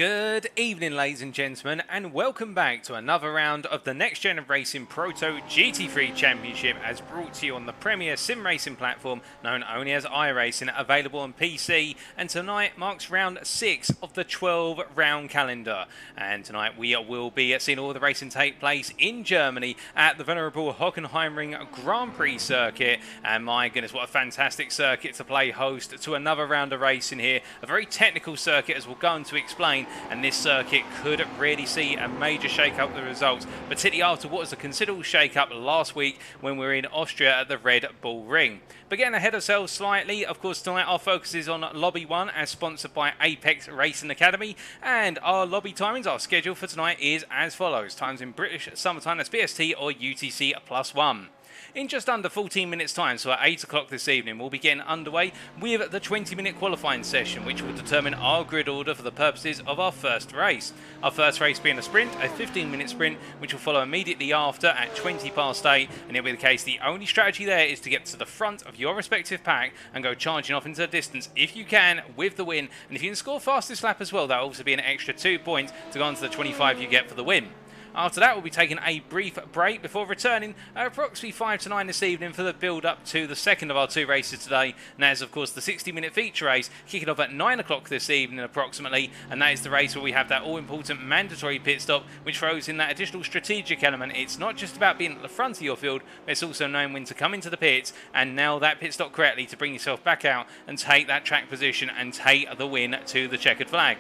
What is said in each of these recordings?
Good evening, ladies and gentlemen, and welcome back to another round of the NXTGEN Racing PROTO GT3 Championship as brought to you on the premier sim racing platform known only as iRacing, available on PC. And tonight marks round 6 of the 12 round calendar. And tonight we will be seeing all the racing take place in Germany at the venerable Hockenheimring Grand Prix circuit. And my goodness, what a fantastic circuit to play host to another round of racing here. A very technical circuit, as we'll go on to explain. And this circuit could really see a major shake-up of the results, particularly after what was a considerable shake-up last week when we were in Austria at the Red Bull Ring. But getting ahead of ourselves slightly, of course tonight our focus is on Lobby 1 as sponsored by Apex Racing Academy, and our lobby timings, our schedule for tonight is as follows. Times in British Summertime, that's BST or UTC +1. In just under 14 minutes time, so at 8 o'clock this evening, we'll be getting underway with the 20-minute qualifying session, which will determine our grid order for the purposes of our first race. Our first race being a sprint, a 15-minute sprint, which will follow immediately after at 8:20, and it'll be the case the only strategy there is to get to the front of your respective pack and go charging off into the distance if you can with the win, and if you can score fastest lap as well, that'll also be an extra 2 points to go on to the 25 you get for the win. After that, we'll be taking a brief break before returning at approximately 5 to 9 this evening for the build-up to the second of our two races today. And that is, of course, the 60-minute feature race, kicking off at 9 o'clock this evening approximately. And that is the race where we have that all-important mandatory pit stop, which throws in that additional strategic element. It's not just about being at the front of your field, but it's also knowing when to come into the pits and nail that pit stop correctly to bring yourself back out and take that track position and take the win to the checkered flag.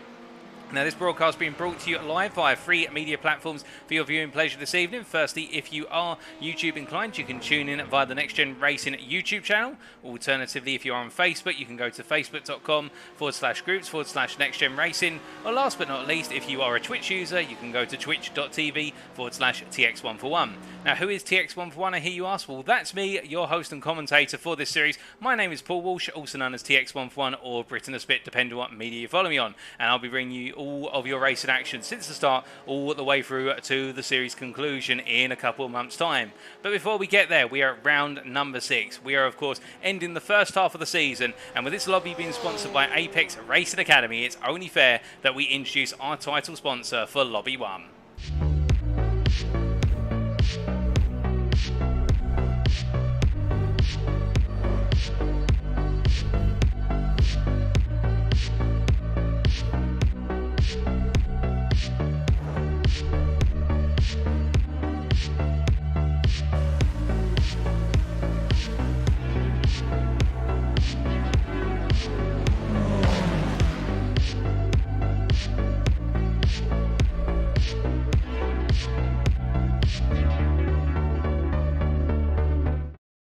Now, this broadcast being brought to you live via free media platforms for your viewing pleasure this evening. Firstly, if you are YouTube inclined, you can tune in via the NXTGEN Racing YouTube channel. Alternatively, if you are on Facebook, you can go to facebook.com/groups/NXTGEN Racing. Or last but not least, if you are a Twitch user, you can go to twitch.tv/TX141. Now, who is TX141, I hear you ask? Well, that's me, your host and commentator for this series. My name is Paul Walsh, also known as TX141 or Britain the Spit, depending on what media you follow me on. And I'll be bringing you all of your racing action since the start all the way through to the series conclusion in a couple of months' time. But before we get there, we are at round number 6. We are, of course, ending the first half of the season, and with this lobby being sponsored by Apex Racing Academy, it's only fair that we introduce our title sponsor for Lobby 1.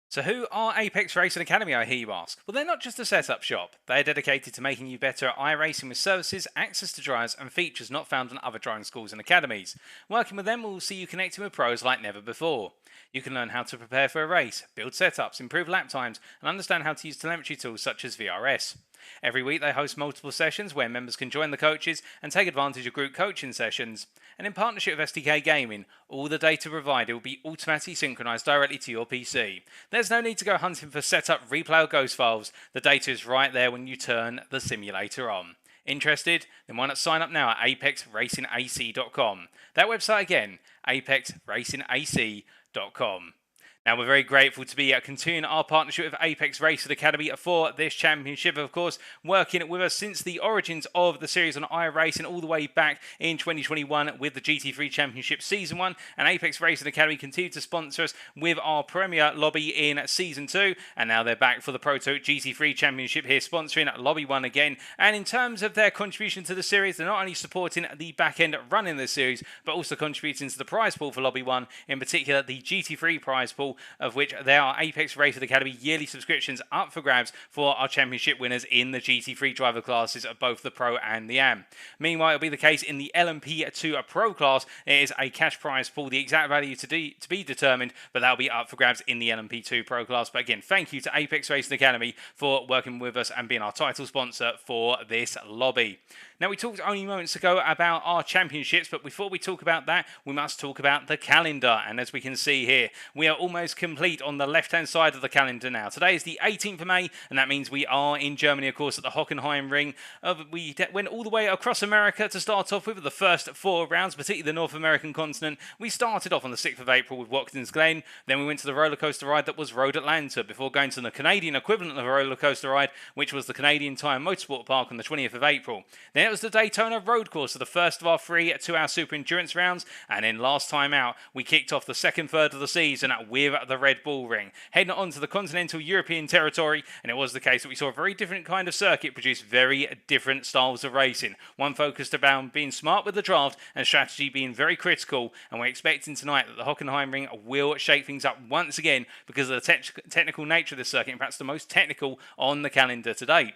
So who are Apex Racing Academy, I hear you ask? Well, they're not just a setup shop. They're dedicated to making you better at iRacing with services, access to drivers and features not found in other driving schools and academies. Working with them will see you connecting with pros like never before. You can learn how to prepare for a race, build setups, improve lap times and understand how to use telemetry tools such as VRS. Every week they host multiple sessions where members can join the coaches and take advantage of group coaching sessions. And in partnership with SDK Gaming, all the data provided will be automatically synchronized directly to your PC. There's no need to go hunting for setup, replay or ghost files. The data is right there when you turn the simulator on. Interested? Then why not sign up now at apexracingac.com. That website again, apexracingac.com. Now, we're very grateful to be continuing our partnership with Apex Racing Academy for this championship, of course, working with us since the origins of the series on iRacing all the way back in 2021 with the GT3 Championship Season 1, and Apex Racing Academy continue to sponsor us with our Premier Lobby in Season 2, and now they're back for the PROTO GT3 Championship here, sponsoring Lobby 1 again. And in terms of their contribution to the series, they're not only supporting the back-end run in this series, but also contributing to the prize pool for Lobby 1, in particular the GT3 prize pool, of which there are Apex Racing Academy yearly subscriptions up for grabs for our championship winners in the GT3 driver classes of both the Pro and the Am. Meanwhile, it'll be the case in the LMP PRO class. It is a cash prize pool, the exact value to be determined, but that'll be up for grabs in the LMP2 Pro class. But again, thank you to Apex Racing Academy for working with us and being our title sponsor for this lobby. Now, we talked only moments ago about our championships, but before we talk about that, we must talk about the calendar. And as we can see here, we are almost almost complete on the left-hand side of the calendar now. Today is the 18th of May, and that means we are in Germany, of course, at the Hockenheimring. We went all the way across America to start off with the first 4 rounds, particularly the North American continent. We started off on the 6th of April with Watkins Glen. Then we went to the roller coaster ride that was Road Atlanta, before going to the Canadian equivalent of a roller coaster ride, which was the Canadian Tire Motorsport Park on the 20th of April. Then it was the Daytona Road Course, so the first of our 3 2-hour super endurance rounds. And then last time out, we kicked off the second third of the season with the Red Bull Ring, heading on to the continental European territory. And it was the case that we saw a very different kind of circuit produce very different styles of racing. One focused around being smart with the draft and strategy being very critical. And we're expecting tonight that the Hockenheimring will shake things up once again because of the technical nature of the circuit, and perhaps the most technical on the calendar to date.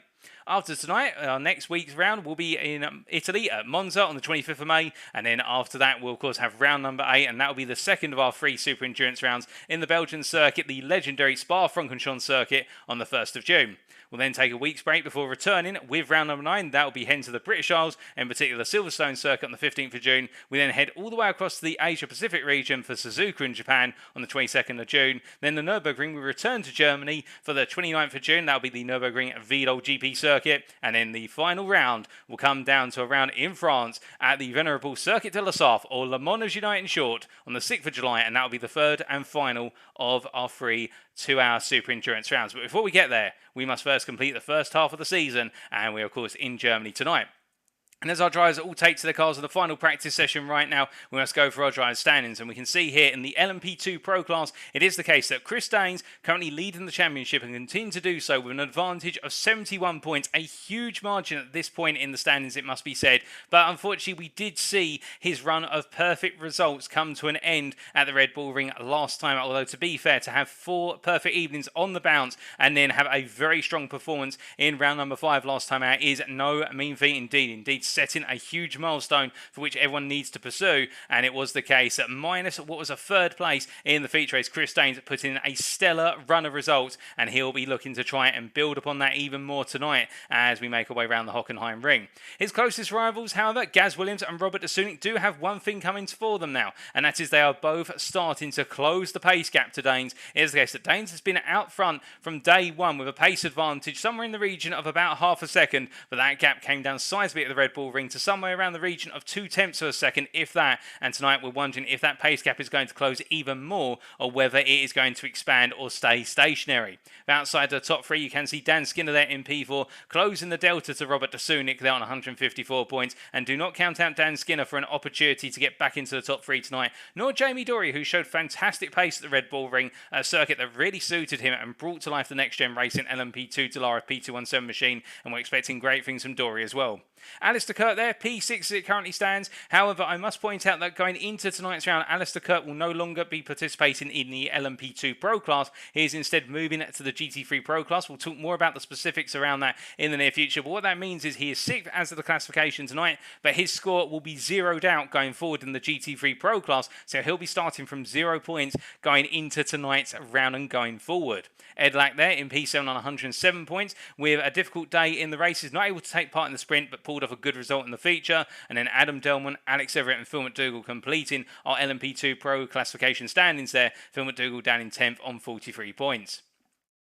After tonight, our next week's round will be in Italy at Monza on the 25th of May. And then after that, we'll of course have round number 8. And that will be the second of our 3 super endurance rounds in the Belgian circuit, the legendary Spa-Francorchamps circuit, on the 1st of June. We'll then take a week's break before returning with round number 9. That will be heading to the British Isles, in particular the Silverstone circuit on the 15th of June. We then head all the way across to the Asia-Pacific region for Suzuka in Japan on the 22nd of June. Then the Nürburgring, we return to Germany for the 29th of June. That will be the Nürburgring Vedel GP circuit. And then the final round will come down to a round in France at the venerable Circuit de la Sarthe, or Le Mans as you know it in short, on the 6th of July. And that will be the third and final of our 3 2-hour super endurance rounds. But before we get there, we must first complete the first half of the season, and we're of course in Germany tonight. And as our drivers all take to their cars for the final practice session right now, we must go for our driver standings. And we can see here in the LMP PRO class, it is the case that Chris Daines currently leading the championship and continue to do so with an advantage of 71 points. A huge margin at this point in the standings, it must be said. But unfortunately, we did see his run of perfect results come to an end at the Red Bull Ring last time. Although, to be fair, to have 4 perfect evenings on the bounce and then have a very strong performance in round number 5 last time out is no mean feat indeed. Indeed, setting a huge milestone for which everyone needs to pursue. And it was the case that minus what was a 3rd place in the feature race, Chris Daines put in a stellar run of results, and he'll be looking to try and build upon that even more tonight as we make our way around the Hockenheimring. His closest rivals, however, Gaz Williams and Robert de Ceuninck, do have one thing coming for them now, and that is they are both starting to close the pace gap to Daines. It is the case that Daines has been out front from day one with a pace advantage somewhere in the region of about half a second, but that gap came down sizably at the Red Bull Ring to somewhere around the region of 0.2 of a second, if that. And tonight we're wondering if that pace gap is going to close even more, or whether it is going to expand or stay stationary. Outside the top 3, you can see Dan Skinner there in P4, closing the delta to Robert de Ceuninck there on 154 points. And do not count out Dan Skinner for an opportunity to get back into the top 3 tonight, nor Jamie Dory, who showed fantastic pace at the Red Bull Ring, a circuit that really suited him and brought to life the next-gen racing LMP2 Dallara P217 machine, and we're expecting great things from Dory as well. Alistair Kirk there, P6 as it currently stands. However, I must point out that going into tonight's round, Alistair Kirk will no longer be participating in the LMP2 Pro class. He is instead moving to the GT3 Pro class. We'll talk more about the specifics around that in the near future. But what that means is he is 6th as of the classification tonight, but his score will be zeroed out going forward in the GT3 Pro class. So he'll be starting from 0 points going into tonight's round and going forward. Ed Lack there in P7 on 107 points with a difficult day in the races, not able to take part in the sprint, but pulled off a good result in the feature. And then Adam Delman, Alex Everett and Phil McDougall completing our LMP2 Pro classification standings there. Phil McDougall down in 10th on 43 points.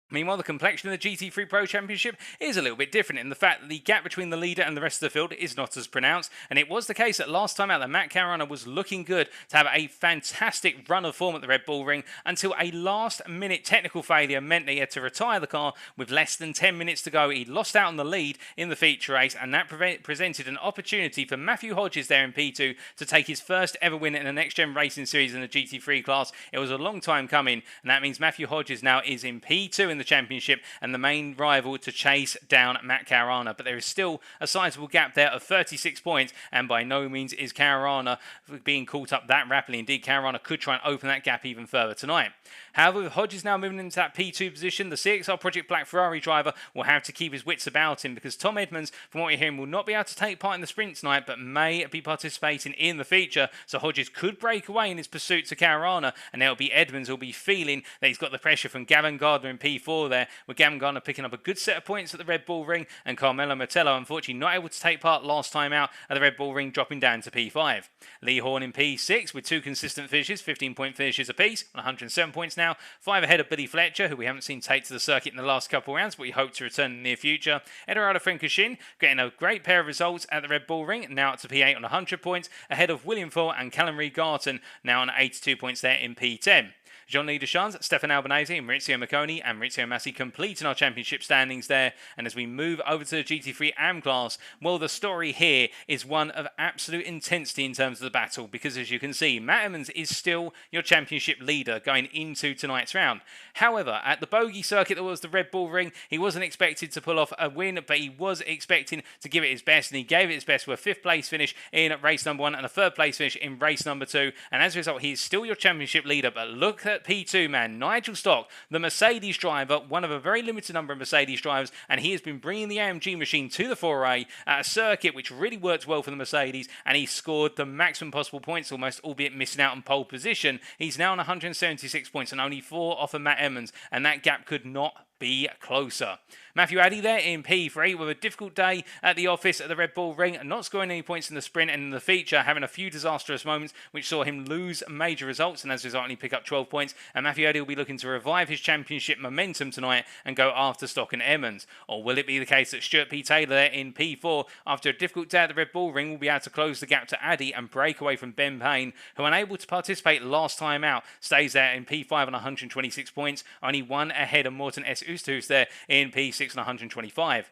Meanwhile, the complexion of the GT3 Pro Championship is a little bit different in the fact that the gap between the leader and the rest of the field is not as pronounced, and it was the case that last time out that Matt Caruana was looking good to have a fantastic run of form at the Red Bull Ring until a last-minute technical failure meant that he had to retire the car with less than 10 minutes to go. He lost out on the lead in the feature race, and that presented an opportunity for Matthew Hodges there in P2 to take his first ever win in the next-gen racing series in the GT3 class. It was a long time coming, and that means Matthew Hodges now is in P2 in the championship and the main rival to chase down Matt Caruana. But there is still a sizable gap there of 36 points, and by no means is Caruana being caught up that rapidly. Indeed, Caruana could try and open that gap even further tonight. However, with Hodges now moving into that P2 position, the CXR Project Black Ferrari driver will have to keep his wits about him, because Tom Edmonds, from what we're hearing, will not be able to take part in the sprint tonight, but may be participating in the feature. So Hodges could break away in his pursuit to Caruana, and it'll be Edmonds who'll be feeling that he's got the pressure from Gavin Gardner in P4 there, with Gavin Gardner picking up a good set of points at the Red Bull Ring, and Carmelo Martello, unfortunately not able to take part last time out at the Red Bull Ring, dropping down to P5. Lee Horn in P6 with two consistent finishes, 15-point finishes apiece, 107 points now. now, 5 ahead of Billy Fletcher, who we haven't seen take to the circuit in the last couple of rounds, but we hope to return in the near future. Eduardo Frenkishin getting a great pair of results at the Red Bull Ring, now up to P8 on 100 points, ahead of William Thor and Callum Reed-Garton, now on 82 points there in P10. Jean-Louis Deschamps, Stefan Albanese, Maurizio Macconi and Maurizio Massi completing our championship standings there. And as we move over to the GT3 AM class, well, the story here is one of absolute intensity in terms of the battle, because as you can see, Matt Emmons is still your championship leader going into tonight's round. However, at the bogey circuit that was the Red Bull Ring, he wasn't expected to pull off a win, but he was expecting to give it his best, and he gave it his best with a 5th place finish in race number 1 and a 3rd place finish in race number 2. And as a result, he is still your championship leader. But look at P2, man. Nigel Stock, the Mercedes driver, one of a very limited number of Mercedes drivers, and he has been bringing the AMG machine to the foray at a circuit which really works well for the Mercedes, and he scored the maximum possible points almost, albeit missing out on pole position. He's now on 176 points and only 4 off of Matt Emmons, and that gap could not be closer. Matthew Addy there in P3 with a difficult day at the office at the Red Bull Ring, not scoring any points in the sprint and in the feature, having a few disastrous moments which saw him lose major results, and as a result only pick up 12 points. And Matthew Addy will be looking to revive his championship momentum tonight and go after Stock and Emmons. Or will it be the case that Stuart P. Taylor there in P4, after a difficult day at the Red Bull Ring, will be able to close the gap to Addy and break away from Ben Payne, who, unable to participate last time out, stays there in P5 on 126 points, only 1 ahead of Morten S. Oosterhuis there in P6 on 125.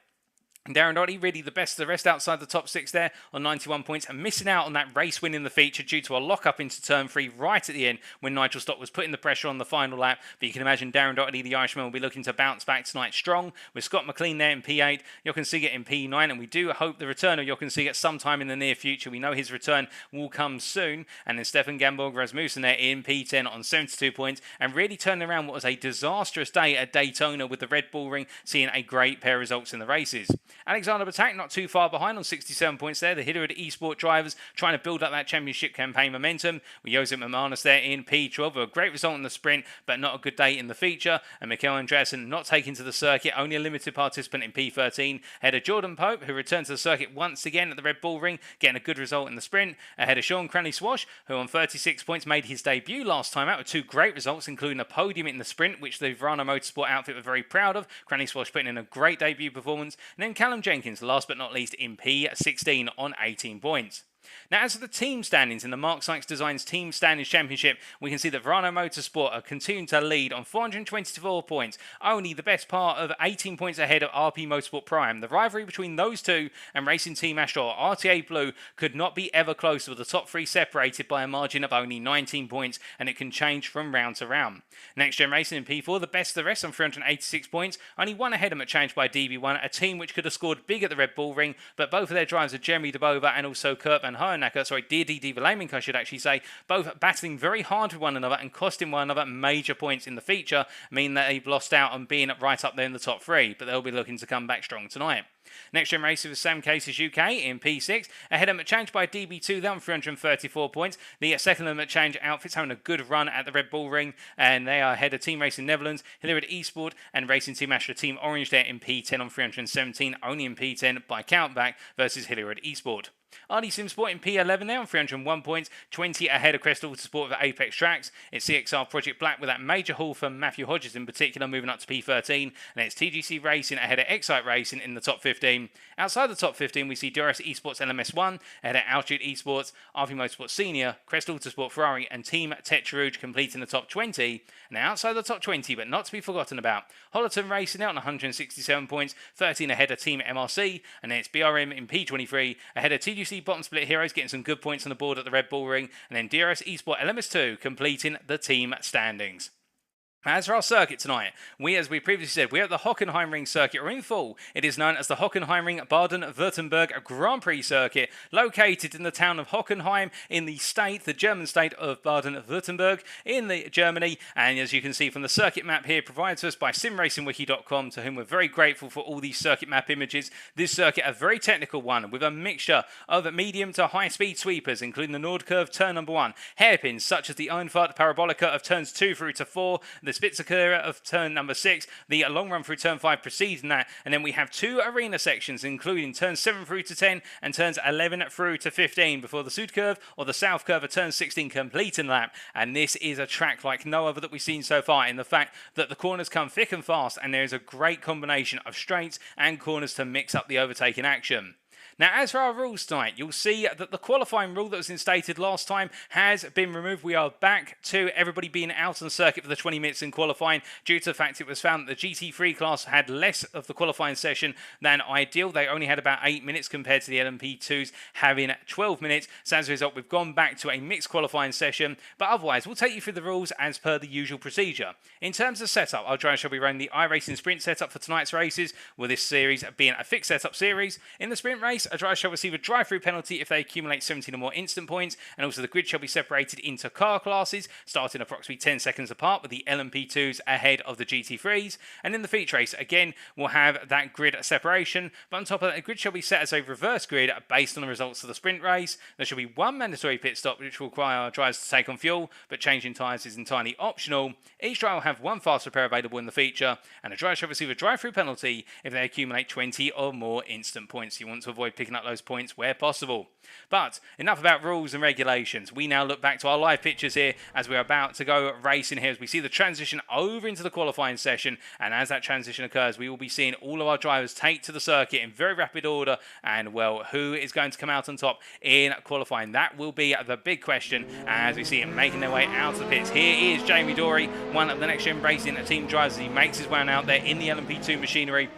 Darren Doherty, really the best of the rest outside the top 6 there on 91 points, and missing out on that race win in the feature due to a lock-up into turn 3 right at the end when Nigel Stock was putting the pressure on the final lap. But you can imagine Darren Doherty, the Irishman, will be looking to bounce back tonight strong, with Scott McLean there in P8, Jochen Siegert in P9, and we do hope the return of Jochen Siegert sometime in the near future. We know his return will come soon. And then Stefan Gamborg Rasmussen there in P10 on 72 points, and really turning around what was a disastrous day at Daytona with the Red Bull Ring, seeing a great pair of results in the races. Alexander Batak not too far behind on 67 points there. The Hillerud Esport drivers trying to build up that championship campaign momentum. With Josip McManus there in P12 with a great result in the sprint, but not a good day in the feature. And Mikael Andreasen not taken to the circuit, only a limited participant in P13. Ahead of Jordan Pope, who returned to the circuit once again at the Red Bull Ring, getting a good result in the sprint. Ahead of Sean Cranley-Swash, who on 36 points made his debut last time out with 2 great results, including a podium in the sprint, which the Verano Motorsport outfit were very proud of. Cranley-Swash putting in a great debut performance. And then Callum Jenkins, last but not least, in P16 on 18 points. Now, as for the team standings in the Mark Sykes Designs Team Standings Championship, we can see that Verano Motorsport are continuing to lead on 424 points, only the best part of 18 points ahead of RP Motorsport Prime. The rivalry between those two and Racing Team Astor RTA Blue could not be ever closer, with the top 3 separated by a margin of only 19 points, and it can change from round to round. Next Gen Racing in P4, the best of the rest on 386 points, only 1 ahead of them, changed by DB1, a team which could have scored big at the Red Bull Ring, but both of their drivers are Jeremy DeBova and also Kurt Van Hoornacker, Deirdre Diva-Lamink, I should actually say, both battling very hard with one another and costing one another major points in the feature, meaning that they've lost out on being right up there in the top 3, but they'll be looking to come back strong tonight. Next Gen Racing with Sam Cases UK in P6, ahead of McChange by DB2 there on 334 points. The second of the McChange outfits having a good run at the Red Bull Ring, and they are ahead of Team Racing Netherlands, Hillerud Esport and Racing Team Astra Team Orange there in P10 on 317, only in P10 by countback versus Hillerud Esport. RD Simsport in P11 there on 301 points, 20 ahead of Crest Autosport with Apex Tracks. It's CXR Project Black with that major haul from Matthew Hodges in particular, moving up to P13. And it's TGC Racing ahead of Excite Racing in the top 15. Outside the top 15, we see Duras Esports LMS1 ahead of Altitude Esports, RP Motorsport Senior, Crest Autosport Ferrari, and Team Tetrarouge completing the top 20. And outside the top 20, but not to be forgotten about, Hollerton Racing out on 167 points, 13 ahead of Team MRC. And then it's BRM in P23 ahead of TGC Bottom Split Heroes, getting some good points on the board at the Red Bull Ring, and then DRS Esport LMS2 completing the team standings. As for our circuit tonight, as we previously said, we're at the Hockenheimring circuit, or in full, it is known as the Hockenheimring Baden-Württemberg Grand Prix circuit, located in the town of Hockenheim in the German state of Baden-Württemberg in Germany. And as you can see from the circuit map here, provided to us by simracingwiki.com, to whom we're very grateful for all these circuit map images. This circuit, a very technical one, with a mixture of medium to high speed sweepers, including the Nord Curve turn number 1, hairpins such as the Einfahrt Parabolica of turns 2 through to 4, the Spitzakura of turn number 6. The long run through turn 5 precedes that, and then we have 2 arena sections, including turns 7 through to 10 and turns 11 through to 15 before the Sud curve or the South curve of turn 16 complete in lap. And this is a track like no other that we've seen so far, in the fact that the corners come thick and fast, and there is a great combination of straights and corners to mix up the overtaking action. Now, as for our rules tonight, you'll see that the qualifying rule that was instated last time has been removed. We are back to everybody being out on circuit for the 20 minutes in qualifying, due to the fact it was found that the GT3 class had less of the qualifying session than ideal. They only had about 8 minutes compared to the LMP2s having 12 minutes. So as a result, we've gone back to a mixed qualifying session. But otherwise, we'll take you through the rules as per the usual procedure. In terms of setup, our driver shall be running the iRacing sprint setup for tonight's races, with this series being a fixed setup series. In the sprint race, a driver shall receive a drive-through penalty if they accumulate 17 or more instant points, and also the grid shall be separated into car classes, starting approximately 10 seconds apart, with the LMP2s ahead of the GT3s. And in the feature race, again, we'll have that grid separation, but on top of that, the grid shall be set as a reverse grid based on the results of the sprint race. There shall be 1 mandatory pit stop, which will require our drivers to take on fuel, but changing tyres is entirely optional. Each driver will have 1 fast repair available in the feature, and a driver shall receive a drive-through penalty if they accumulate 20 or more instant points. You want to avoid picking up those points where possible. But enough about rules and regulations. We now look back to our live pictures here as we're about to go racing here, as we see the transition over into the qualifying session. And as that transition occurs, we will be seeing all of our drivers take to the circuit in very rapid order. And well, who is going to come out on top in qualifying? That will be the big question as we see him making their way out of the pits. Here is Jamie Dory, one of the NXTGEN Racing team drivers, as he makes his way out there in the LMP2 machinery.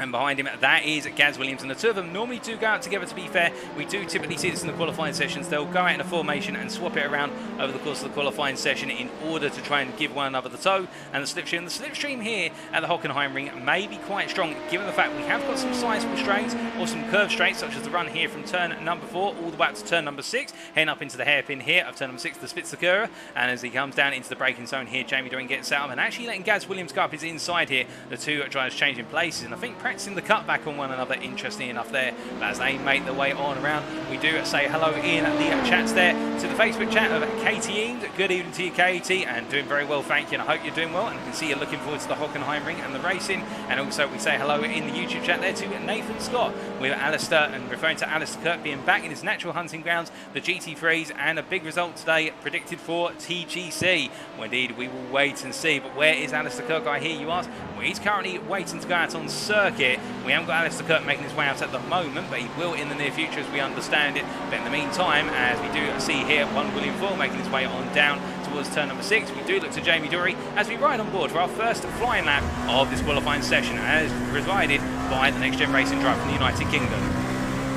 And behind him, that is Gaz Williams. And the two of them normally do go out together, to be fair. We do typically see this in the qualifying sessions. They'll go out in a formation and swap it around over the course of the qualifying session in order to try and give one another the tow and the slipstream. The slipstream here at the Hockenheimring may be quite strong, given the fact we have got some sizable straights or some curved straights, such as the run here from turn number 4 all the way up to turn number 6, heading up into the hairpin here of turn number 6, the Spitzakura. And as he comes down into the braking zone here, Jamie Doring gets set up and actually letting Gaz Williams go up his inside here. The two drivers changing places, and I think practicing the cutback on one another, interesting enough there. But as they make their way on around, we do say hello in the chats there to the Facebook chat of Katie Eames. Good evening to you, Katie, and doing very well, thank you, and I hope you're doing well, and I can see you're looking forward to the Hockenheimring and the racing. And also we say hello in the YouTube chat there to Nathan Scott, with Alistair, and referring to Alistair Kirk being back in his natural hunting grounds, the GT3s, and a big result today predicted for TGC. Well, indeed, we will wait and see. But where is Alistair Kirk, I hear you ask? Well, he's currently waiting to go out on circuit. We haven't got Alistair Kirk making his way out at the moment, but he will in the near future as we understand it. But in the meantime, as we do see here, one William Full making his way on down towards turn number 6, we do look to Jamie Dory as we ride on board for our first flying lap of this qualifying session, as provided by the NXTGEN Racing driver from the United Kingdom.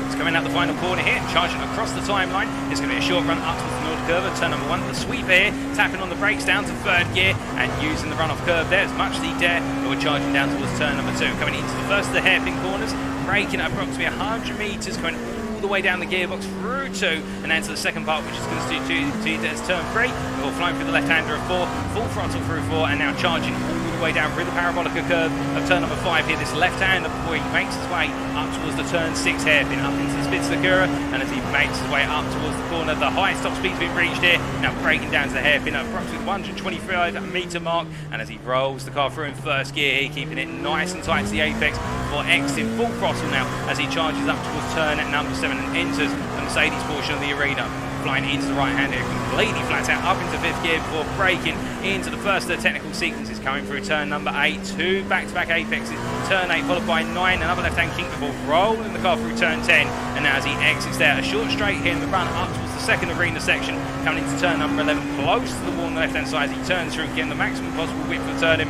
It's coming out the final corner here, charging across the timeline. It's going to be a short run up towards the north curve of turn number 1. The sweep here, tapping on the brakes down to 3rd gear and using the runoff curve there as much as he dare. But we're charging down towards turn number 2, coming into the first of the hairpin corners, braking at approximately 100 metres, coming all the way down the gearbox through 2 and then to the second part, which is going to do turn 3. We're flying through the left-hander of 4, full throttle through 4, and now charging all the way down through the parabolica curve of turn number 5 here. This left-hander before he makes his way up towards the turn 6 hairpin, up into the Spitzakura, and as he makes his way up towards the corner, the highest top speed's been reached here. Now braking down to the hairpin at approximately 125 metre mark, and as he rolls the car through in 1st gear here, keeping it nice and tight to the apex before exiting full throttle now as he charges up towards turn number 7 and enters the Mercedes portion of the arena. Flying into the right hand here, completely flat out up into 5th gear before braking into the first of the technical sequences, coming through turn number 8, 2 back-to-back apexes, turn 8 followed by 9, another left-hand kink before rolling the car through turn 10, and now as he exits there, a short straight here in the run up towards the 2nd arena section, coming into turn number 11, close to the wall on the left-hand side as he turns through, getting the maximum possible width for turning.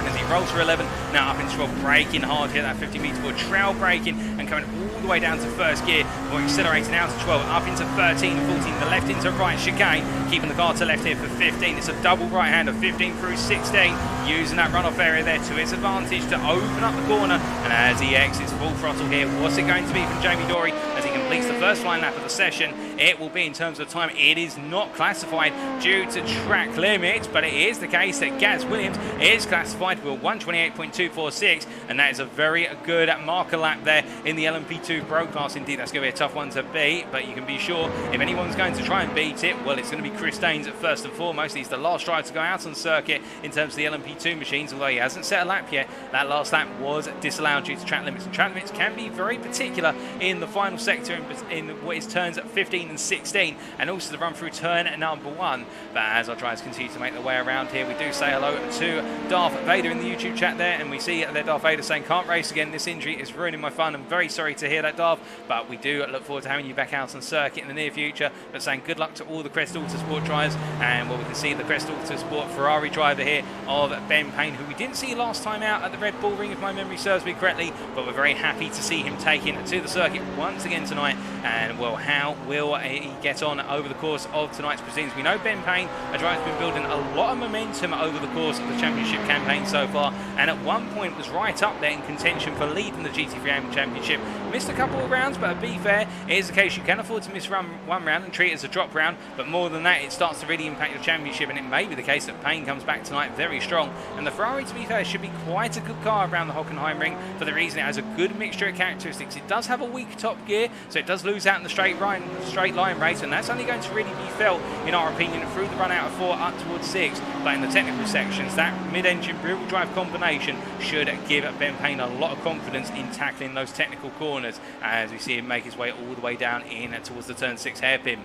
As he rolls for 11, now up into 12, braking hard here, that 50 metre board, trail braking and coming all the way down to 1st gear, before accelerating out to 12, up into 13 and 14, the left into right chicane, keeping the car to left here for 15. It's a double right hand of 15 through 16, using that runoff area there to his advantage to open up the corner, and as he exits full throttle here, what's it going to be from Jamie Dory as he can completes the first flying lap of the session. It will be, in terms of time, it is not classified due to track limits, but it is the case that Gaz Williams is classified with 128.246, and that is a very good marker lap there in the LMP2 Pro class. Indeed, that's going to be a tough one to beat, but you can be sure if anyone's going to try and beat it, well, it's going to be Chris Daines at first and foremost. He's the last driver to go out on circuit in terms of the LMP2 machines, although he hasn't set a lap yet. That last lap was disallowed due to track limits, and track limits can be very particular in the final sector in what is turns 15 and 16, and also the run through turn number 1. But as our drivers continue to make their way around here, we do say hello to Darth Vader in the YouTube chat there, and we see there Darth Vader saying, "Can't race again, this injury is ruining my fun." I'm very sorry to hear that, Darth, but we do look forward to having you back out on circuit in the near future. But saying good luck to all the Crest Autosport drivers, and well, we can see the Crest Autosport Ferrari driver here of Ben Payne, who we didn't see last time out at the Red Bull Ring, if my memory serves me correctly, but we're very happy to see him taken to the circuit once again tonight. And well, how will he get on over the course of tonight's proceedings? We know Ben Payne, a driver who's been building a lot of momentum over the course of the championship campaign so far, and at one point was right up there in contention for leading the GT3 Championship. Missed a couple of rounds, but to be fair, it is the case you can afford to miss one round and treat it as a drop round, but more than that, it starts to really impact your championship, and it may be the case that Payne comes back tonight very strong. And the Ferrari, to be fair, should be quite a good car around the Hockenheimring for the reason it has a good mixture of characteristics. It does have a weak top gear, so it does lose out in the straight line race, and that's only going to really be felt, in our opinion, through the run out of 4 up towards 6. But in the technical sections, that mid-engine rear-wheel drive combination should give Ben Payne a lot of confidence in tackling those technical corners, as we see him make his way all the way down in towards the turn 6 hairpin.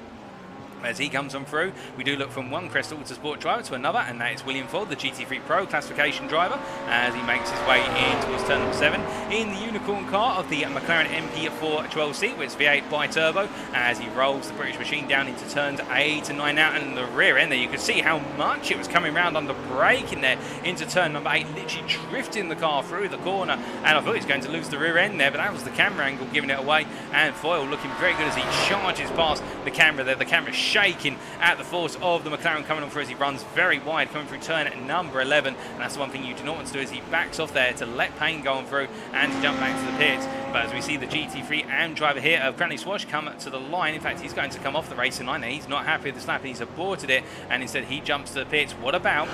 As he comes on through, we do look from one Crest Autosport driver to another, and that is William Ford, the GT3 Pro classification driver, as he makes his way in towards turn number 7 in the unicorn car of the McLaren MP 412C with its V8 bi-turbo, as he rolls the British machine down into turns 8 and 9 out, and in the rear end there you can see how much it was coming round under brake in there into turn number 8, literally drifting the car through the corner, and I thought he was going to lose the rear end there, but that was the camera angle giving it away, and Foyle looking very good as he charges past the camera there. The camera shaking at the force of the McLaren coming on through as he runs very wide, coming through turn at number 11, and that's the one thing you do not want to do, is he backs off there to let Payne go on through and to jump back to the pits. But as we see the GT3 AM driver here of Cranley Swash come to the line, in fact he's going to come off the racing line, he's not happy with this lap, he's aborted it, and instead he jumps to the pits. What about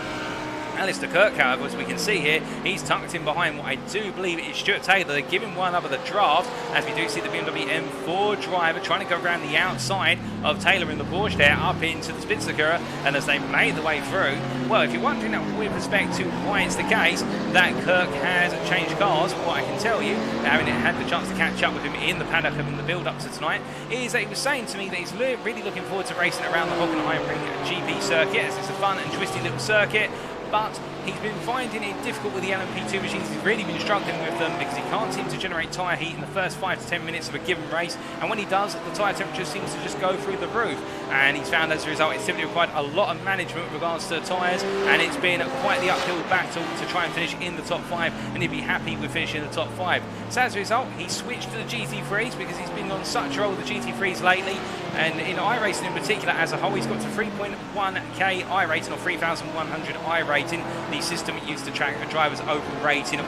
Alistair Kirk, however, as we can see here, he's tucked in behind what I do believe is Stuart Taylor. They're giving one up at the draft, as we do see the BMW M4 driver trying to go around the outside of Taylor in the Porsche there, up into the Spitzakura, and as they made the way through, well, if you're wondering with respect to why it's the case that Kirk has changed cars, what I can tell you, having had the chance to catch up with him in the paddock in the build-up to tonight, is that he was saying to me that he's really looking forward to racing around the Hockenheimring GP circuit, as it's a fun and twisty little circuit. But he's been finding it difficult with the LMP2 machines. He's really been struggling with them because he can't seem to generate tyre heat in the first 5 to 10 minutes of a given race, and when he does, the tyre temperature seems to just go through the roof, and he's found as a result it's simply required a lot of management with regards to tyres, and it's been quite the uphill battle to try and finish in the top 5, and he'd be happy with finishing in the top 5. So as a result, he switched to the GT3s because he's been on such a roll with the GT3s lately, and in iRacing in particular as a whole, he's got to 3.1k iRating, or 3,100 iRating. The system used to track a driver's open rating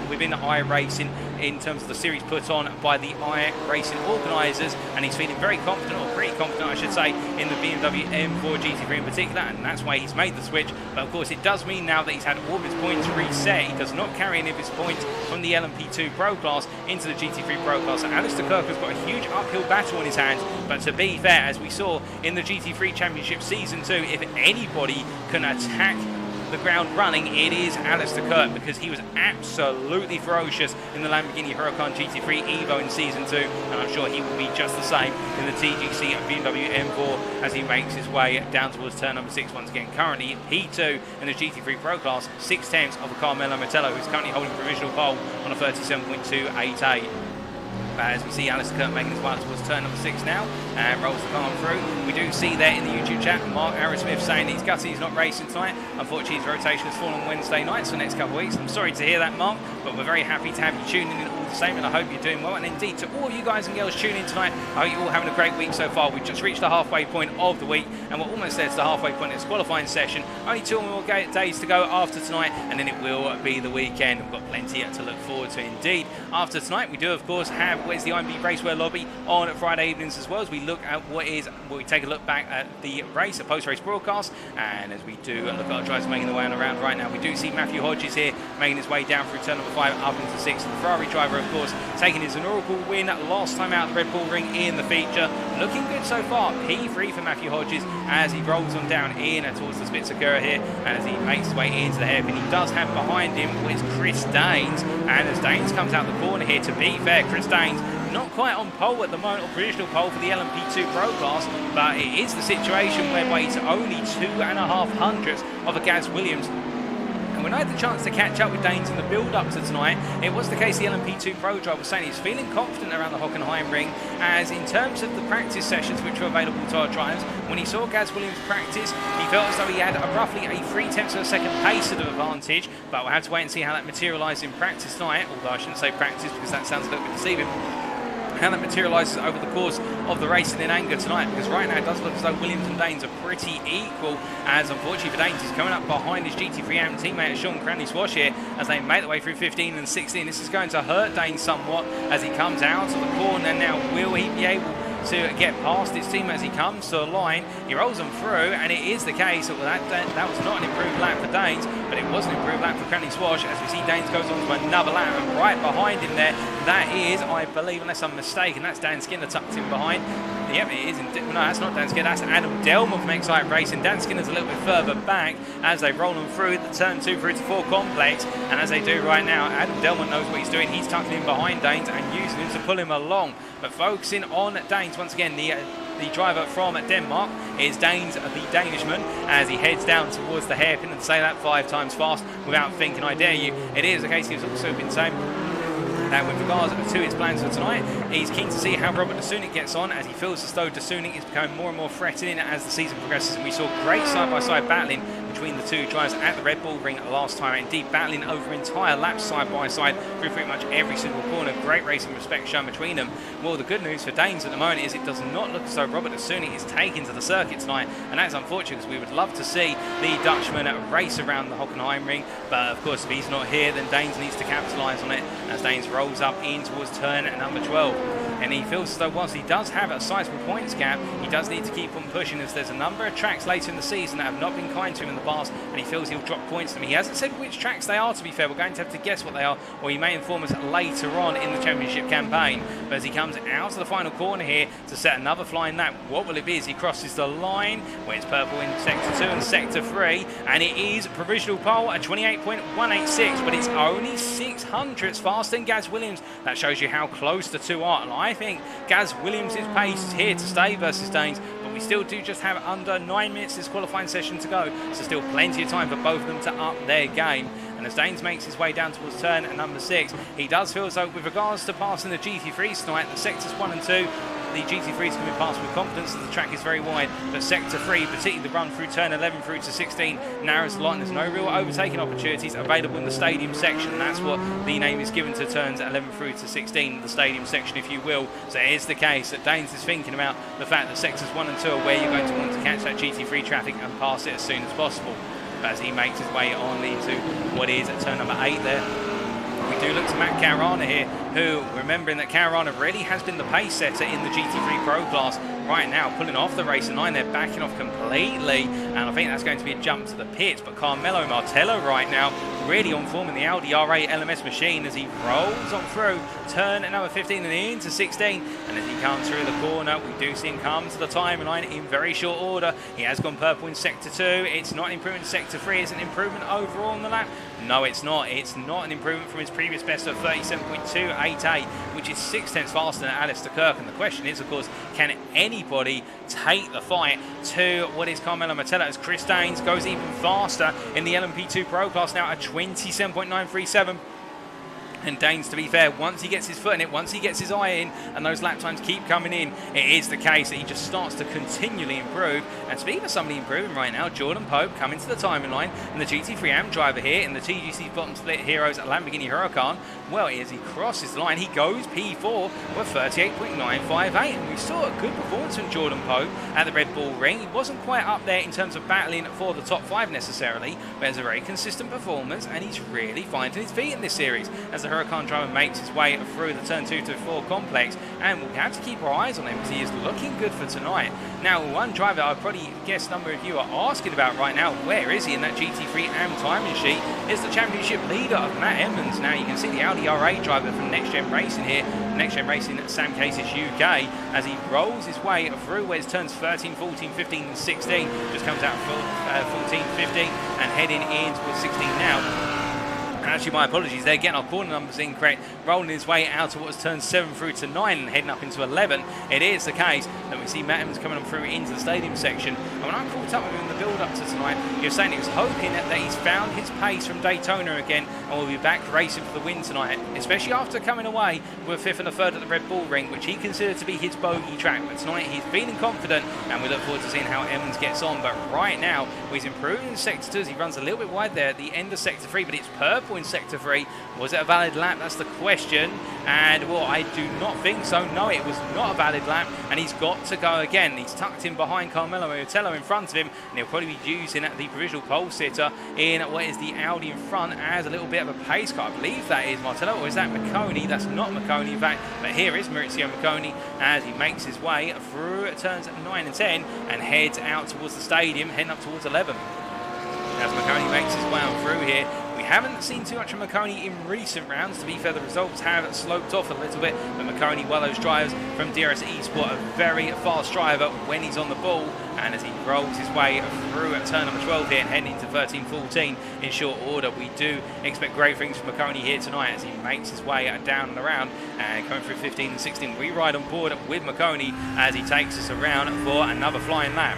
within iRacing in terms of the series put on by the iRacing organisers, and he's feeling very confident, or pretty confident I should say, in the BMW M4 GT3 in particular, and that's why he's made the switch. But of course it does mean now that he's had all of his points reset. He does not carry any of his points from the LMP2 Pro class into the GT3 Pro class. And Alistair Kirk has got a huge uphill battle on his hands, but to be fair, as we saw in the GT3 Championship Season 2, if anybody can attack the ground running, it is Alistair Kirk, because he was absolutely ferocious in the Lamborghini Huracan GT3 Evo in Season 2, and I'm sure he will be just the same in the TGC BMW M4 as he makes his way down towards turn number 6 once again. Currently in P2 in the GT3 Pro class, 6/10 of Carmelo Mettello, who's currently holding provisional pole on a 37.288. As we see Alistair Kirk making his way towards turn number 6 now, and rolls the car through. We do see there in the YouTube chat Mark Arrowsmith saying he's gutted he's not racing tonight. Unfortunately his rotation has fallen on Wednesday night, so next couple of weeks. I'm sorry to hear that, Mark, but we're very happy to have you tuning in all the the same, and I hope you're doing well. And indeed, to all of you guys and girls tuning in tonight, I hope you're all having a great week so far. We've just reached the halfway point of the week, and we're almost there to the halfway point of this qualifying session. Only 2 more days to go after tonight, and then it will be the weekend. We've got plenty to look forward to indeed. After tonight, we do, of course, have where's the IMB Racewear lobby on Friday evenings as well, as we look at we take a look back at the race, a post-race broadcast, and as we do look at our drivers making their way on around right now, we do see Matthew Hodges here making his way down through turn number 5 up into 6th. The Ferrari driver, of course, taking his inaugural win last time out of the Red Bull Ring in the feature. Looking good so far. P3 for Matthew Hodges as he rolls on down in towards the Spitzakura here, and as he makes his way into the hairpin. He does have behind him what is Chris Daines, and as Daines comes out the corner here, to be fair, Chris Daines not quite on pole at the moment, or provisional pole for the LMP2 Pro class, but it is the situation whereby it's only 2.5 hundredths of a Gaz Williams. And when I had the chance to catch up with Daines in the build-up to tonight, it was the case the LMP2 Pro driver was saying he's feeling confident around the Hockenheimring, as in terms of the practice sessions which were available to our drivers, when he saw Gaz Williams practice, he felt as though he had roughly a 0.3 of a second pace of advantage, but we'll have to wait and see how that materialised in practice tonight, although I shouldn't say practice because that sounds a little bit deceiving. How that materialises over the course of the race and in anger tonight, because right now it does look as though Williams and Daines are pretty equal, as unfortunately for Daines, he's coming up behind his GT3 AM teammate Ceuninck Swash here as they make their way through 15 and 16. This is going to hurt Daines somewhat as he comes out of the corner. Now, will he be able to get past his team as he comes to the line? He rolls them through, and it is the case that that was not an improved lap for Daines, but it was an improved lap for Ceuninck Swash, as we see Daines goes on to another lap, and right behind him there, that is, I believe, unless I'm mistaken, that's Dan Skinner tucked in behind. Yep, it is. No, that's not Dan Skinner, that's Adam Delman from Excite Racing. Dan Skinner's a little bit further back as they roll them through the turn 2 through to 4 complex, and as they do right now, Adam Delman knows what he's doing. He's tucking in behind Daines and using him to pull him along, but focusing on Daines once again. The driver from Denmark is Daines, the Danishman, as he heads down towards the hairpin, and say that 5 times fast without thinking, I dare you. It is the case he's also been saying that with regards to his plans for tonight, he's keen to see how Robert Ceuninck gets on, as he feels as though Ceuninck is becoming more and more threatening as the season progresses, and we saw great side-by-side battling between the two drivers at the Red Bull Ring last time, indeed battling over entire laps side by side through pretty much every single corner. Great racing respect shown between them. Well, the good news for Daines at the moment is it does not look as though Robert Ceuninck is taken to the circuit tonight, and that's unfortunate because we would love to see the Dutchman race around the Hockenheimring, but of course if he's not here, then Daines needs to capitalise on it as Daines rolls up in towards turn number 12. And he feels as though whilst he does have a sizable points gap, he does need to keep on pushing, as there's a number of tracks later in the season that have not been kind to him in the past, and he feels he'll drop points to them. He hasn't said which tracks they are, to be fair. We're going to have to guess what they are, or he may inform us later on in the championship campaign. But as he comes out of the final corner here to set another flying lap, what will it be as he crosses the line where it's purple in sector 2 and sector 3, and it is provisional pole at 28.186, but it's only 6 hundredths faster than Gaz Williams. That shows you how close the two are, and I think Gaz Williams' pace is here to stay versus Daines, but we still do just have under 9 minutes this qualifying session to go, so still plenty of time for both of them to up their game. And as Daines makes his way down towards turn number 6, he does feel as though with regards to passing the GT3s tonight, the sectors 1 and 2, the GT3s can be passed with confidence, as the track is very wide, but sector 3, particularly the run through turn 11 through to 16, narrows the lot, and there's no real overtaking opportunities available in the stadium section. That's what the name is given to turns 11 through to 16, the stadium section, if you will. So it is the case that Daines is thinking about the fact that sectors 1 and 2 are where you're going to want to catch that GT3 traffic and pass it as soon as possible. But as he makes his way on into what is at turn number 8 there, we do look to Matt Caruana here, who, remembering that Caruana really has been the pace setter in the GT3 Pro class, right now pulling off the race line, they're backing off completely, and I think that's going to be a jump to the pits. But Carmelo Martello right now really on form in the Audi ARA LMS machine as he rolls on through turn number 15 and into 16, and as he comes through the corner, we do see him come to the timeline in very short order. He has gone purple in sector 2. It's not an improvement in sector 3. It's an improvement overall on the lap. No, it's not. It's not an improvement from his previous best of 37.288, which is 6/10 faster than Alistair Kirk. And the question is, of course, can anybody take the fight to what is Carmelo Martello, as Chris Daines goes even faster in the LMP2 Pro class now at 27.937. And Daines, to be fair, once he gets his foot in it, once he gets his eye in, and those lap times keep coming in, it is the case that he just starts to continually improve. And speaking of somebody improving right now, Jordan Pope coming to the timing line, and the GT3 AM driver here in the TGC bottom split heroes at Lamborghini Huracan. Well, as he crosses the line, he goes P4 with 38.958, and we saw a good performance from Jordan Pope at the Red Bull Ring. He wasn't quite up there in terms of battling for the top 5 necessarily, but it's a very consistent performance, and he's really finding his feet in this series as the Huracan driver makes his way through the turn 2 to 4 complex, and we'll have to keep our eyes on him because he is looking good for tonight. Now, one driver I probably guess a number of you are asking about right now, where is he in that GT3 AM timing sheet, is the championship leader of Matt Emmons. Now you can see the Audi ARA driver from NXTGEN Racing here, NXTGEN Racing at Sam Case's UK, as he rolls his way through where it turns 13, 14, 15 and 16, just comes out 14, 15 and heading in towards 16 now. And actually, my apologies, they're getting our corner numbers incorrect, rolling his way out towards turn 7 through to 9 and heading up into 11. It is the case that we see Matt Emmons coming on through into the stadium section. And when I caught up with him in the build-up to tonight, he was saying he was hoping that he's found his pace from Daytona again and will be back racing for the win tonight, especially after coming away with 5th and a 3rd at the Red Bull Ring, which he considered to be his bogey track. But tonight he's feeling confident, and we look forward to seeing how Emmons gets on. But right now, he's improving in Sector 2 as he runs a little bit wide there at the end of Sector 3, but it's purple in Sector 3. Was it a valid lap? That's the question. And, well, I do not think so. No, it was not a valid lap, and he's got to go again. He's tucked in behind Carmelo Martello in front of him, and he'll probably be using the provisional pole sitter in what is the Audi in front as a little bit of a pace car. I believe that is Martello, or is that McConey? That's not McConey, in fact, but here is Maurizio McConey as he makes his way through turns 9 and 10 and heads out towards the stadium, heading up towards 11. As McConey makes his way on through here, we haven't seen too much from McConey in recent rounds. To be fair, the results have sloped off a little bit, but McConey, well, those drivers from DRS Esports, a very fast driver when he's on the ball, and as he rolls his way through at turn number 12 here and heading into 13-14 in short order, we do expect great things from McConey here tonight as he makes his way down and around and coming through 15 and 16. We ride on board with McConey as he takes us around for another flying lap.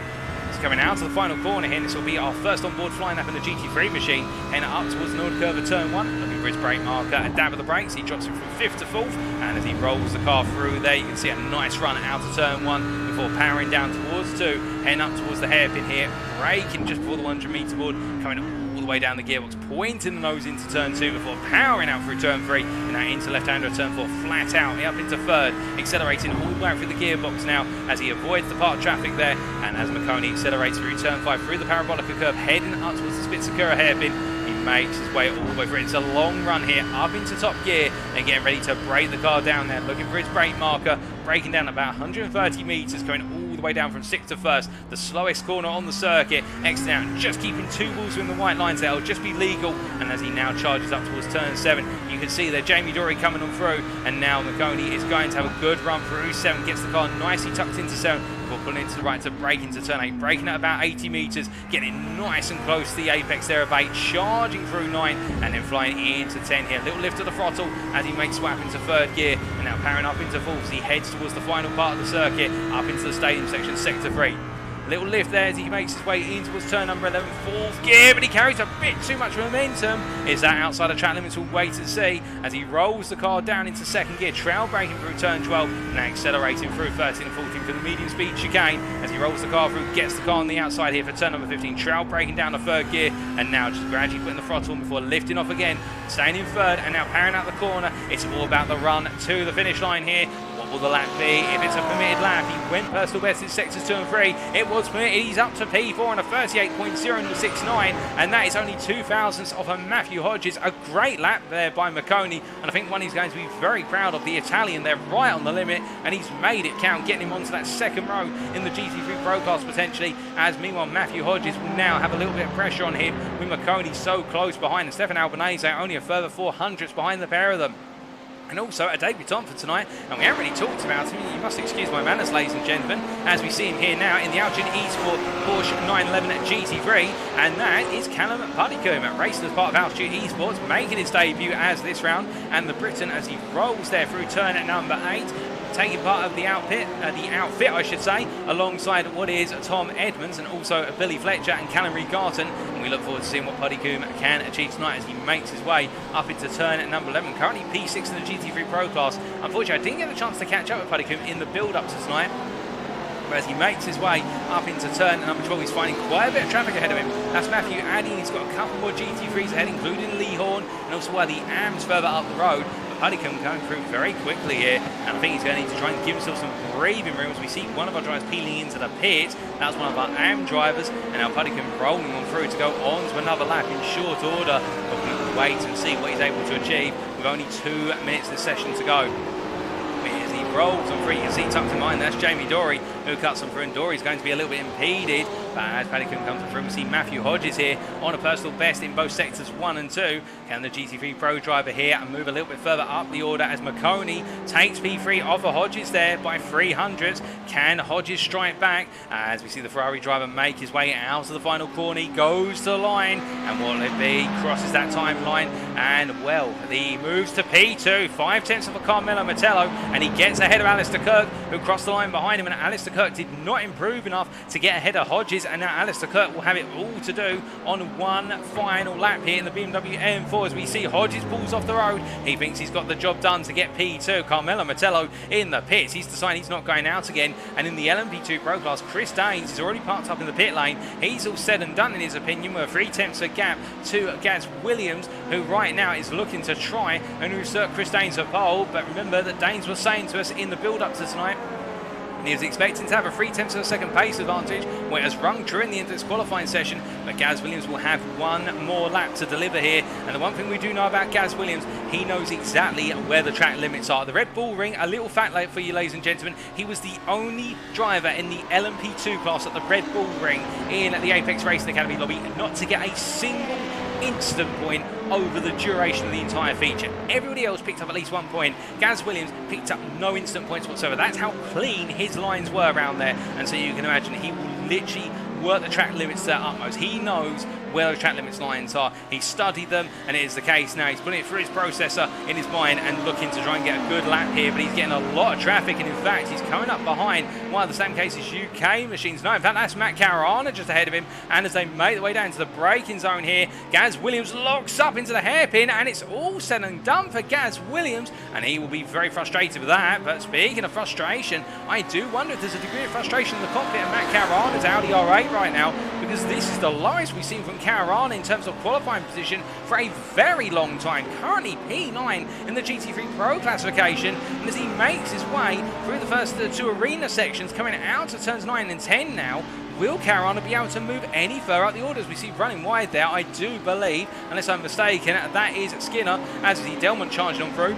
Coming out to the final corner here, this will be our first on-board flying lap in the GT3 machine, heading up towards the North curve of turn 1, looking for his brake marker, a dab of the brakes, he drops it from 5th to 4th, and as he rolls the car through there, you can see a nice run out of turn 1 before powering down towards 2, heading up towards the hairpin here, braking just before the 100 metre board, coming all the way down the gearbox, pointing the nose into turn 2 before powering out through turn 3, and now into left-hander at turn 4, flat out, up into 3rd, accelerating all the way through the gearbox now as he avoids the parked traffic there, and as McConey accelerates through turn 5 through the parabolic curve, heading up towards the Spitzacura hairpin, he makes his way all the way through. It's a long run here, up into top gear, and getting ready to brake the car down there, looking for his brake marker, braking down about 130 metres, going all the way down from 6th to 1st, the slowest corner on the circuit, exiting out, just keeping 2 balls in the white lines there, it'll just be legal, and as he now charges up towards turn 7, you can see there Jamie Dory coming on through, and now McConey is going to have a good run through 7, gets the car nicely tucked into 7, before pulling into the right to brake into turn 8, braking at about 80 metres, getting nice and close to the apex there of 8, charging through 9, and then flying into 10 here, little lift of the throttle as he makes swap into 3rd gear, and now powering up into 4th as he heads towards the final part of the circuit, up into the stadium section, sector 3. Little lift there as he makes his way in towards turn number 11, 4th gear, but he carries a bit too much momentum. Is that outside of track limits? We'll wait and see as he rolls the car down into 2nd gear, trail braking through turn 12, now accelerating through 13 and 14 for the medium speed chicane as he rolls the car through, gets the car on the outside here for turn number 15, trail braking down to 3rd gear, and now just gradually putting the throttle on before lifting off again, staying in 3rd, and now powering out the corner. It's all about the run to the finish line here. Will the lap be? If it's a permitted lap, he went personal best in sectors 2 and 3. It was permitted. He's up to P4 on a 38.069, and that is only 2 thousandths of a Matthew Hodges. A great lap there by McConey, and I think one he's going to be very proud of. The Italian there right on the limit, and he's made it count, getting him onto that 2nd row in the GT3 Pro class potentially, as meanwhile Matthew Hodges will now have a little bit of pressure on him with McConey so close behind, and Stefan Albanese only a further 400ths behind the pair of them. And also a debutant for tonight, and we haven't really talked about him. You must excuse my manners, ladies and gentlemen, as we see him here now in the Algen Esport Porsche 911 at GT3, and that is Callum Puddycombe, racing as part of Altitude Esports, making his debut as this round, and the Briton as he rolls there through turn at number 8, taking part of the outfit, I should say, alongside what is Tom Edmonds and also Billy Fletcher and Callum Regarton. And we look forward to seeing what Paddy Coombe can achieve tonight as he makes his way up into turn at number 11. Currently P6 in the GT3 Pro class. Unfortunately, I didn't get the chance to catch up with Paddy Coombe in the build-up to tonight. As he makes his way up into turn at number 12, he's finding quite a bit of traffic ahead of him. That's Matthew adding. He's got a couple more GT3s ahead, including Lee Horn and also the AMs further up the road. But Paddy Coombe going through very quickly here, and I think he's going to need to try and give himself some breathing room as we see one of our drivers peeling into the pit. That's one of our AM drivers, and now Paddy Coombe rolling on through to go on to another lap in short order. But we'll wait and see what he's able to achieve with only 2 minutes of the session to go. As he rolls on through, you can see tucked in line, that's Jamie Dory who cuts on through, and Dory's going to be a little bit impeded. But as Paddy Coombe comes through, we see Matthew Hodges here on a personal best in both sectors 1 and 2. Can the GT3 Pro driver here and move a little bit further up the order as McConey takes P3 off of Hodges there by 300. Can Hodges strike back as we see the Ferrari driver make his way out of the final corner? He goes to the line, and what will it be? Crosses that timeline, and well, he moves to P2, 5/10 of a Carmelo Mettello, and he gets ahead of Alistair Kirk, who crossed the line behind him, and Alistair Kirk did not improve enough to get ahead of Hodges, and now Alistair Kirk will have it all to do on one final lap here in the BMW M4 as we see Hodges pulls off the road. He thinks he's got the job done to get P2. Carmelo Mettello in the pits. He's decided he's not going out again, and in the LMP2 Pro class, Chris Daines is already parked up in the pit lane. He's all said and done in his opinion with a 3/10 of gap to Gaz Williams, who right now is looking to try and usurp Chris Daines at pole. But remember that Daines was saying to us in the build-up to tonight, he was expecting to have a 3/10 of a second pace advantage, where it has rung true in the index qualifying session, but Gaz Williams will have one more lap to deliver here. And the one thing we do know about Gaz Williams, he knows exactly where the track limits are. The Red Bull Ring, a little fact for you ladies and gentlemen, he was the only driver in the LMP2 class at the Red Bull Ring in the Apex Racing Academy lobby not to get a single instant point over the duration of the entire feature. Everybody else picked up at least 1 point. Gaz Williams picked up no instant points whatsoever. That's how clean his lines were around there, and so you can imagine he will literally work the track limits to their utmost. He knows where the track limits lines are. He studied them, and it is the case now. He's putting it through his processor in his mind and looking to try and get a good lap here, but he's getting a lot of traffic, and in fact he's coming up behind one of the same case as UK machines. No, in fact that's Matt Caruana just ahead of him, and as they make their way down to the braking zone here, Gaz Williams locks up into the hairpin, and it's all said and done for Gaz Williams, and he will be very frustrated with that. But speaking of frustration, I do wonder if there's a degree of frustration in the cockpit of Matt Caruana's Audi R8 right now, because this is the lowest we've seen from Caruana in terms of qualifying position for a very long time. Currently P9 in the GT3 Pro classification, and as he makes his way through the first 2 arena sections, coming out to turns 9 and 10 now, will Caruana be able to move any further up the orders? We see running wide there, I do believe, unless I'm mistaken, that is Skinner, as the Delmont charged on through.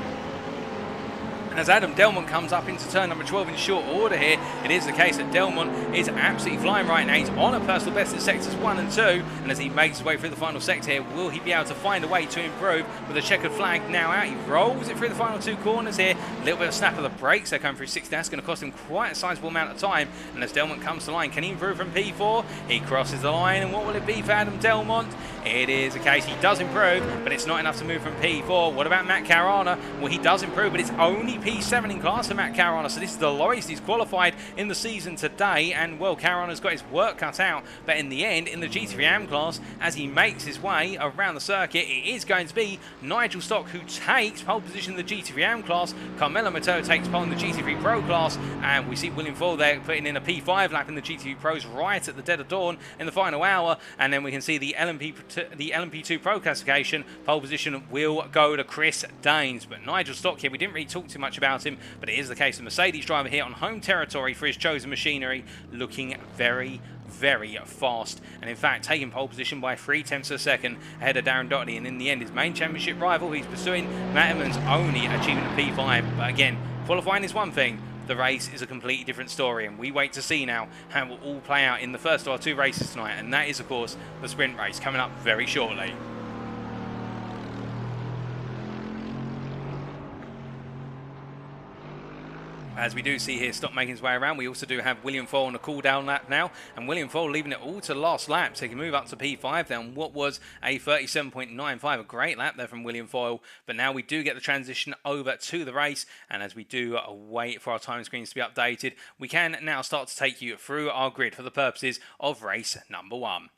As Adam Delmont comes up into turn number 12 in short order here, it is the case that Delmont is absolutely flying right now. He's on a personal best in sectors 1 and 2, and as he makes his way through the final sector here, will he be able to find a way to improve with a checkered flag now out? He rolls it through the final 2 corners here, a little bit of snap of the brakes. They're coming through 60. That's going to cost him quite a sizable amount of time, and as Delmont comes to the line, can he improve from P4? He crosses the line, and what will it be for Adam Delmont? It is a case he does improve, but it's not enough to move from P4. What about Matt Caruana? Well, he does improve, but it's only P7 in class for Matt Caruana, so this is the lowest he's qualified in the season today, and well, Caruana's got his work cut out. But in the end, in the GT3 AM class, as he makes his way around the circuit, it is going to be Nigel Stock who takes pole position in the GT3 AM class. Carmelo Mettello takes pole in the GT3 Pro class, and we see William Ford there putting in a P5 lap in the GT3 Pros right at the dead of dawn in the final hour, and then we can see the LMP2 Pro classification pole position will go to Chris Daines. But Nigel Stock here, we didn't really talk too much about him, but it is the case of Mercedes driver here on home territory for his chosen machinery, looking very, very fast, and in fact taking pole position by 3/10 of a second ahead of Darren Doherty, and in the end his main championship rival he's pursuing, Matt Emmons, only achieving a P5. But again, qualifying is one thing, the race is a completely different story, and we wait to see now how it will all play out in the first of our 2 races tonight, and that is of course the sprint race coming up very shortly. As we do see here, stop making his way around. We also do have William Foyle on a cool-down lap now, and William Foyle leaving it all to the last lap, so he can move up to P5 then what was a 37.95. A great lap there from William Foyle, but now we do get the transition over to the race, and as we do wait for our time screens to be updated, we can now start to take you through our grid for the purposes of race number 1.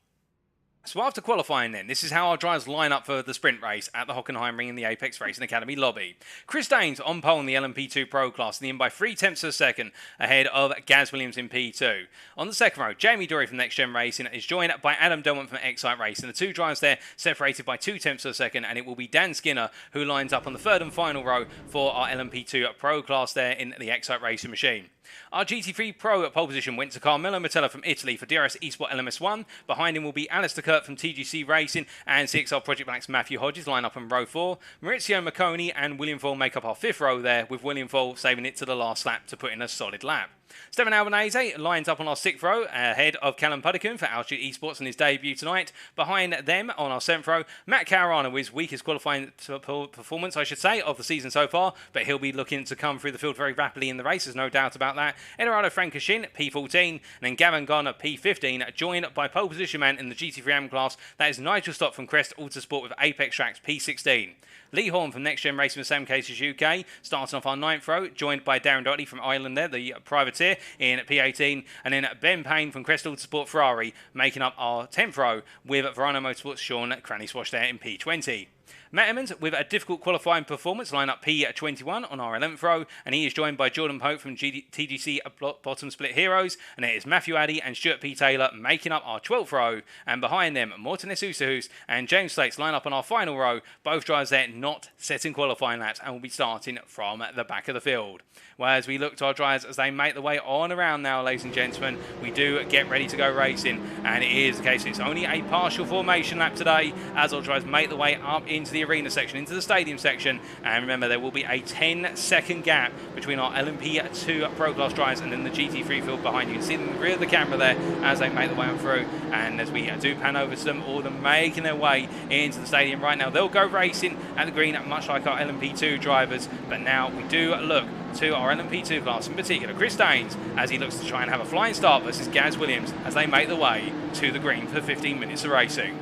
So after qualifying then, this is how our drivers line up for the sprint race at the Hockenheimring in the Apex Racing Academy lobby. Chris Daines on pole in the LMP PRO class, in by 0.3 of a second ahead of Gaz Williams in P2. On the second row, Jamie Dory from NXTGEN Racing is joined by Adam Delmont from Excite Racing. The two drivers there separated by 0.2 of a second, and it will be Dan Skinner who lines up on the third and final row for our LMP2 PRO class there in the Excite Racing machine. Our GT3 PRO at pole position went to Carmelo Metella from Italy for DRS Esport LMS1. Behind him will be Alistair Kirk from TGC Racing, and CXR Project Black's Matthew Hodges line up in row 4. Maurizio Macconi and William Foyle make up our 5th row there, with William Foyle saving it to the last lap to put in a solid lap. Stefan Albanese lines up on our 6th row ahead of Callum Puddican for Altitude Esports on his debut tonight. Behind them on our 7th row, Matt Caruana with his weakest qualifying performance, I should say, of the season so far, but he'll be looking to come through the field very rapidly in the race, there's no doubt about that. Eduardo Frankishin, P14, and then Gavin Garner, P15, joined by pole position man in the GT3 class. That is Nigel Stott from Crest Autosport with Apex Tracks, P16. Lee Horn from NXTGEN Racing with Sam Cases UK, starting off our 9th row, joined by Darren Doherty from Ireland there, the privateer, in P18, and then Ben Payne from Crest Autosport Ferrari, making up our 10th row, with Verano Motorsports' Sean Cranny Swash there in P20. Matt Emmons with a difficult qualifying performance, line up P21 on our 11th row, and he is joined by Jordan Pope from TGC Bottom Split Heroes, and it is Matthew Addy and Stuart P. Taylor making up our 12th row, and behind them Morten Esusahus and James Slates line up on our final row, both drivers there not setting qualifying laps and will be starting from the back of the field. Whereas we look to our drivers as they make the way on around now, ladies and gentlemen, we do get ready to go racing, and it is the case it's only a partial formation lap today as our drivers make the way up into the arena section, into the stadium section, and remember there will be a 10-second gap between our LMP2 Pro Class drivers and then the GT3 field behind. You can see them in the rear of the camera there as they make the way on through, and as we do pan over to them, all of them making their way into the stadium right now. They'll go racing at the green much like our LMP2 drivers, but now we do look to our LMP2 class, in particular Chris Daines, as he looks to try and have a flying start versus Gaz Williams as they make the way to the green for 15 minutes of racing.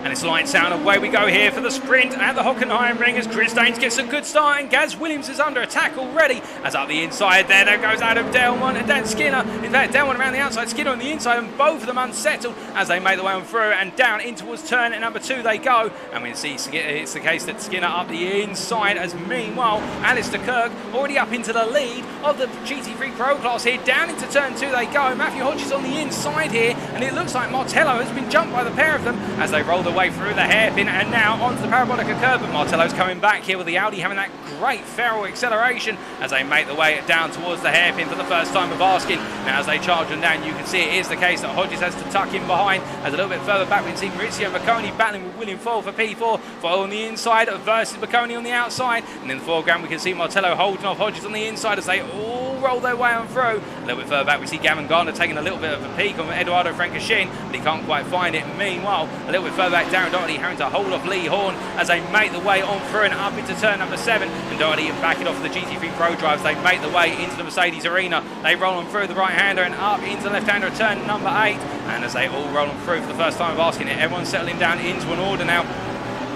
And it's lights out, away we go here for the sprint at the Hockenheimring as Chris Daines gets a good start and Gaz Williams is under attack already. As up the inside there goes Adam Delmont and Dan Skinner. In fact, Delmont around the outside, Skinner on the inside, and both of them unsettled as they make the way on through and down in towards turn number 2 they go. And we see it's the case that Skinner up the inside as meanwhile Alistair Kirk already up into the lead of the GT3 Pro class here. Down into turn 2 they go. Matthew Hodges on the inside here, and it looks like Martello has been jumped by the pair of them as they roll the way through the hairpin and now onto the parabolica curb, but Martello's coming back here with the Audi having that great feral acceleration as they make the way down towards the hairpin for the first time of asking. Now as they charge them down, you can see it is the case that Hodges has to tuck in behind, as a little bit further back we can see Maurizio Macconi battling with William Foyle for P4. Foyle on the inside versus Macconi on the outside, and in the foreground we can see Martello holding off Hodges on the inside as they all roll their way on through. A little bit further back we see Gavin Garner taking a little bit of a peek on Eduardo Frankishin, but he can't quite find it. Meanwhile, a little bit further back, Darren Doherty having to hold off Lee Horn as they make the way on through and up into turn number 7, and Doherty back it off the GT3 Pro drives. They make the way into the Mercedes arena. They roll on through the right-hander and up into the left-hander at turn number 8, and as they all roll on through for the first time of asking it, everyone's settling down into an order now.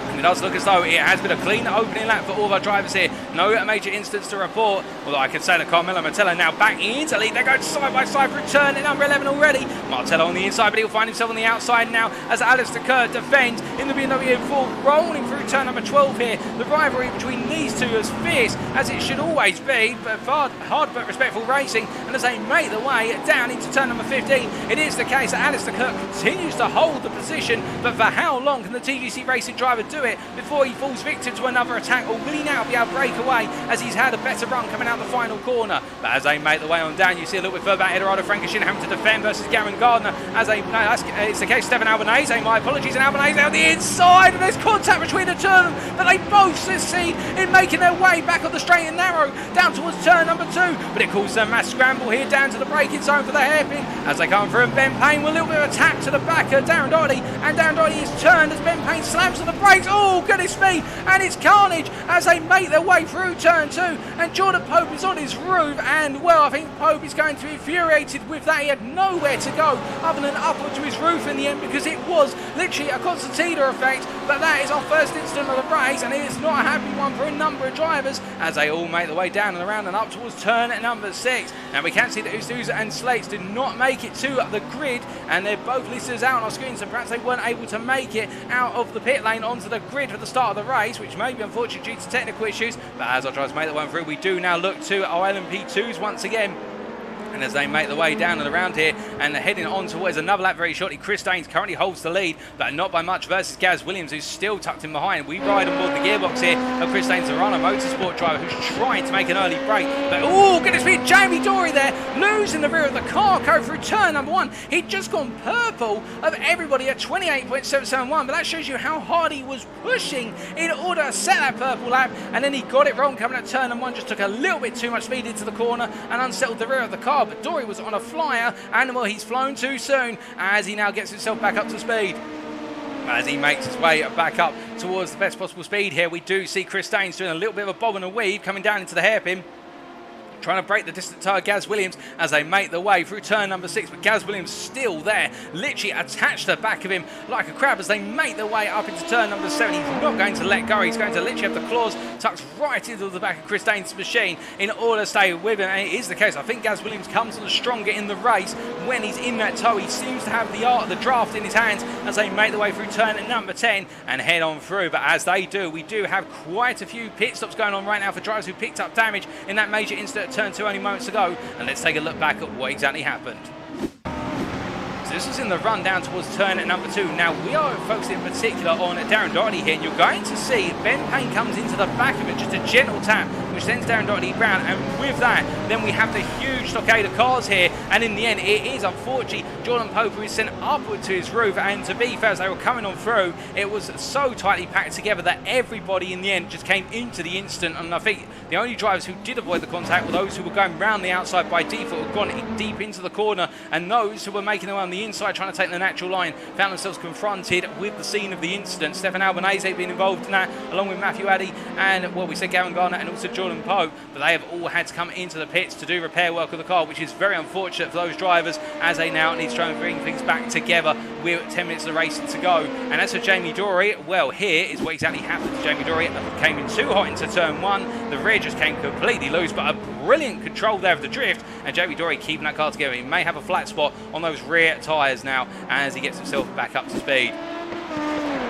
It does look as though it has been a clean opening lap for all of our drivers here. No major incidents to report, although I can say that Carmelo Martello now back into lead. They're going side by side for a turn at number 11 already. Martello on the inside, but he'll find himself on the outside now as Alistair Kirk defends in the BMW M4, rolling through turn number 12 here. The rivalry between these two is fierce, as it should always be, but hard but respectful racing. And as they make the way down into turn number 15, it is the case that Alistair Kirk continues to hold the position, but for how long can the TGC Racing driver do it? it before he falls victim to another attack, or will he now be able to break away as he's had a better run coming out the final corner? But as they make the way on down, you see a little bit further back, Edoardo Frankenstein having to defend versus Gavin Gardner, as they, no, it's the case, Stefan Albanese, my apologies, and Albanese on the inside, and there's contact between the two of them, but they both succeed in making their way back on the straight and narrow, down towards turn number 2, but it calls a mass scramble here down to the braking zone for the hairpin, as they come through, and Ben Payne with a little bit of a tap to the back of Darren Doherty, and Darren Doherty is turned as Ben Payne slams on the brakes, oh goodness me, and it's carnage as they make their way through turn 2, and Jordan Pope is on his roof, and well, I think Pope is going to be infuriated with that. He had nowhere to go other than upward to his roof in the end, because it was literally a concertina effect, but that is our first incident of the race, and it is not a happy one for a number of drivers as they all make their way down and around and up towards turn number 6. Now we can see that Uzuza and Slates did not make it to the grid, and they're both listed out on our screen, so perhaps they weren't able to make it out of the pit lane onto the grid for the start of the race, which may be unfortunate due to technical issues, but as our drivers make their way through, we do now look to our LMP2s once again. And as they make their way down and around here and they're heading on towards another lap very shortly, Chris Daines currently holds the lead, but not by much versus Gaz Williams, who's still tucked in behind. We ride on board the gearbox here of Chris Daines, the runner motorsport driver, who's trying to make an early break. But oh goodness me, Jamie Dory there, losing the rear of the car, going through turn number 1. He'd just gone purple of everybody at 28.771, but that shows you how hard he was pushing in order to set that purple lap, and then he got it wrong coming at turn number 1, just took a little bit too much speed into the corner and unsettled the rear of the car. But Dory was on a flyer, and well, he's flown too soon as he now gets himself back up to speed. As he makes his way back up towards the best possible speed here, we do see Chris Daines doing a little bit of a bob and a weave coming down into the hairpin, trying to break the distant tire Gaz Williams as they make their way through turn number 6, but Gaz Williams still there, literally attached to the back of him like a crab as they make their way up into turn number 7. He's not going to let go, he's going to literally have the claws tucked right into the back of Chris Daines' machine in order to stay with him, and it is the case. I think Gaz Williams comes on stronger in the race when he's in that tow. He seems to have the art of the draft in his hands as they make their way through turn number 10 and head on through, but as they do, we do have quite a few pit stops going on right now for drivers who picked up damage in that major incident at turn 2 only moments ago, and let's take a look back at what exactly happened. So this was in the run down towards turn number 2. Now we are focusing in particular on Darren Doherty here, and you're going to see Ben Payne comes into the back of it, just a gentle tap, which sends Darren Doherty round, and with that, then we have the huge stockade of cars here, and in the end, it is unfortunately Jordan Pope who is sent upward to his roof, and to be fair, as they were coming on through, it was so tightly packed together that everybody in the end just came into the instant, and I think the only drivers who did avoid the contact were those who were going round the outside by default, had gone deep into the corner, and those who were making their way on the inside trying to take the natural line found themselves confronted with the scene of the incident. Stefan Albanese being involved in that, along with Matthew Addy and, well, we said Gavin Gardner and also Jordan Pope, but they have all had to come into the pits to do repair work of the car, which is very unfortunate for those drivers as they now need to try and bring things back together with 10 minutes of racing to go. And as for Jamie Dory, well, here is what exactly happened to Jamie Dory. Came in too hot into turn 1, the rear just came completely loose, but a brilliant control there of the drift, and Jamie Dory keeping that car together. He may have a flat spot on those rear tyres now as he gets himself back up to speed.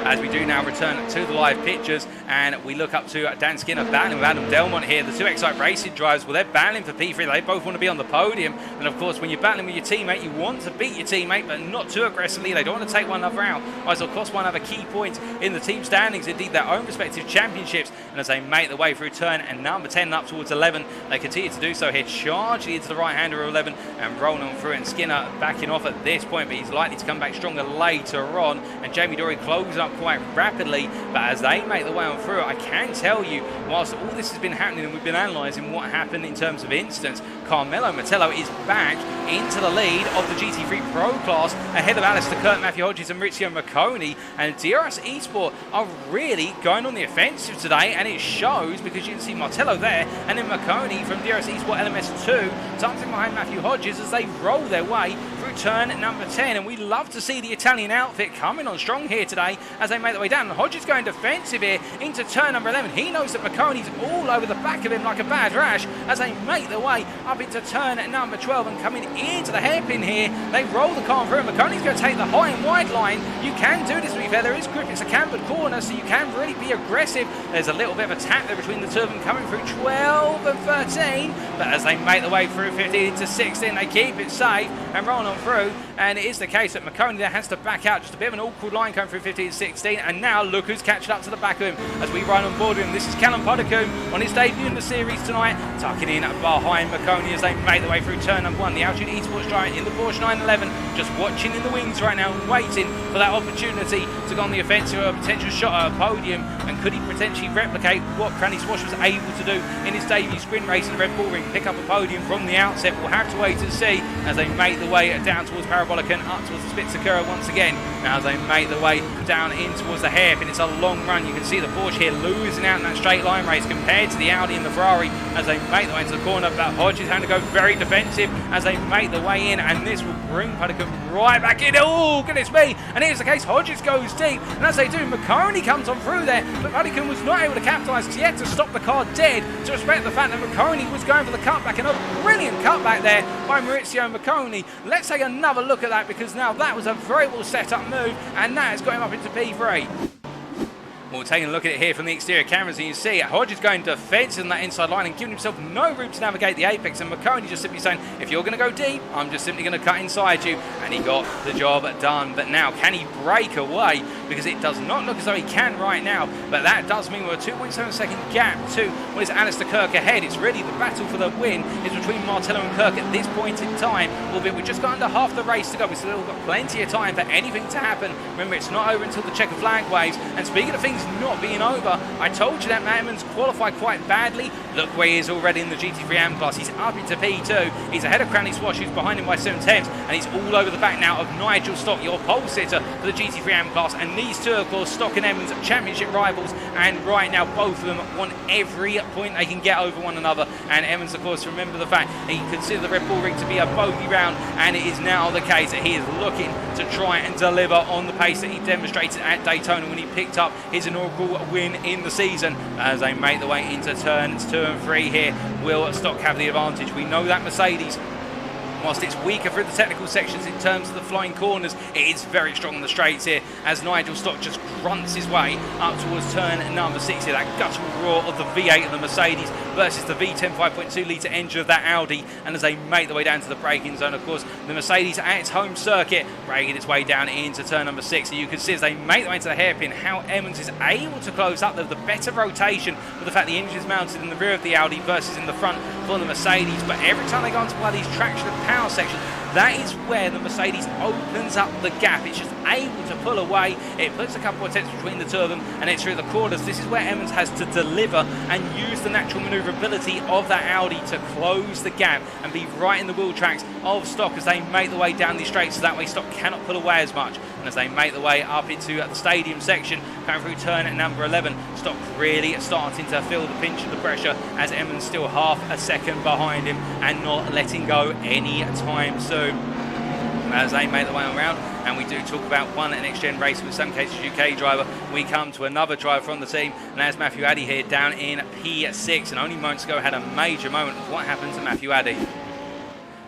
As we do now return to the live pictures, and we look up to Dan Skinner battling with Adam Delmont here. The two Excite Racing drivers, well, they're battling for P3. They both want to be on the podium, and of course when you're battling with your teammate, you want to beat your teammate, but not too aggressively. They don't want to take one another out, otherwise it'll cost one another key points in the team standings, indeed their own respective championships. And as they make their way through turn and number 10 up towards 11, they continue to do so here, charging into the right hander of 11 and rolling on through, and Skinner backing off at this point, but he's likely to come back stronger later on, and Jamie Dory closes up quite rapidly. But as they make their way on through, I can tell you, whilst all this has been happening and we've been analysing what happened in terms of incidents, Carmelo Mettello is back into the lead of the GT3 Pro class, ahead of Alistair Kurt, Matthew Hodges and Maurizio Marconi, and DRS Esport are really going on the offensive today, and it shows because you can see Martello there, and then Marconi from DRS Esport LMS2 tucked in behind Matthew Hodges as they roll their way through turn number 10, and we love to see the Italian outfit coming on strong here today as they make their way down. And Hodges going defensive here into turn number 11. He knows that Marconi's all over the back of him like a bad rash as they make their way up into turn number 12, and coming into the hairpin here, they roll the car through. Marconi's going to take the high and wide line. You can do this, to be fair. There is grip. It's a cambered corner, so you can really be aggressive. There's a little bit of a tap there between the two of them coming through 12 and 13, but as they make their way through 15 into 16, they keep it safe and roll on through. and it is the case that McConey there has to back out. Just a bit of an awkward line going through 15 and 16, and now look who's catching up to the back of him as we ride on board with him. This is Callum Puddicombe on his debut in the series tonight, tucking in behind McConey as they make their way through turn number 1. The Altitude Esports driver in the Porsche 911 just watching in the wings right now, waiting for that opportunity to go on the offensive, a potential shot at a podium, and could he potentially replicate what Cranny Swash was able to do in his debut sprint race in the Red Bull Ring, pick up a podium from the outset? We'll have to wait and see as they make the way down towards Parabolica and up towards the Spitzer once again. Now as they make their way down in towards the hairpin, it's a long run. You can see the Porsche here losing out in that straight line race compared to the Audi and the Ferrari as they make their way into the corner. But Hodges having to go very defensive as they make their way in, and this will bring Puddicombe right back in. Oh, goodness me. And here's the case, Hodges goes deep, and as they do, McConey comes on through there, but Puddicombe was not able to capitalise because he had to stop the car dead to respect the fact that McConey was going for the cutback, and a brilliant cutback there by Maurizio McConey. Let's take another look at that, because now that was a very well set up move, and that has got him up into P3. Well, taking a look at it here from the exterior cameras, and you see Hodges going defensive on that inside line and giving himself no room to navigate the apex, and McConey just simply saying, if you're going to go deep, I'm just simply going to cut inside you, and he got the job done. But now, can he break away? Because it does not look as though he can right now, but that does mean we're a 2.7 second gap to what is Alistair Kirk ahead. It's really the battle for the win is between Martello and Kirk at this point in time, albeit we've just got under half the race to go. We've still got plenty of time for anything to happen. Remember, it's not over until the checker flag waves, and speaking of things not being over, I told you that Matt Emmons qualified quite badly. Look where he is already in the GT3 AM class. He's up into P2. He's ahead of Cranley Swash, who's behind him by 7 tenths, and he's all over the back now of Nigel Stock, your pole sitter for the GT3 AM class. And these two, of course, Stock and Emmons, championship rivals, and right now both of them want every point they can get over one another. And Emmons, of course, remember the fact that he considered the Red Bull Ring to be a bogey round, and it is now the case that he is looking to try and deliver on the pace that he demonstrated at Daytona when he picked up his inaugural win in the season. As they make their way into turns 2 and 3 here, will Stock have the advantage? We know that Mercedes, whilst it's weaker through the technical sections in terms of the flying corners, it is very strong on the straights here as Nigel Stock just grunts his way up towards turn number 6 here. That guttural roar of the V8 of the Mercedes versus the V10 5.2 litre engine of that Audi, and as they make their way down to the braking zone, of course, the Mercedes at its home circuit braking its way down into turn number 6, and you can see as they make their way into the hairpin how Emmons is able to close up the better rotation with the fact the engine is mounted in the rear of the Audi versus in the front for the Mercedes. But every time they go into one of these traction and power sections, that is where the Mercedes opens up the gap. It's just able to pull away. It puts a couple of tenths between the two of them, and it's through the corners. This is where Emmons has to deliver and use the natural manoeuvrability of that Audi to close the gap and be right in the wheel tracks of Stock as they make their way down these straights, so that way Stock cannot pull away as much. And as they make their way up into the stadium section, going through turn number 11, Stock really starting to feel the pinch of the pressure as Emmons still half a second behind him and not letting go any time soon. As they make their way around, and we do talk about one NXTGEN race with some cases UK driver, we come to another driver from the team, and that's Matthew Addy here down in P6, and only moments ago had a major moment of what happened to Matthew Addy.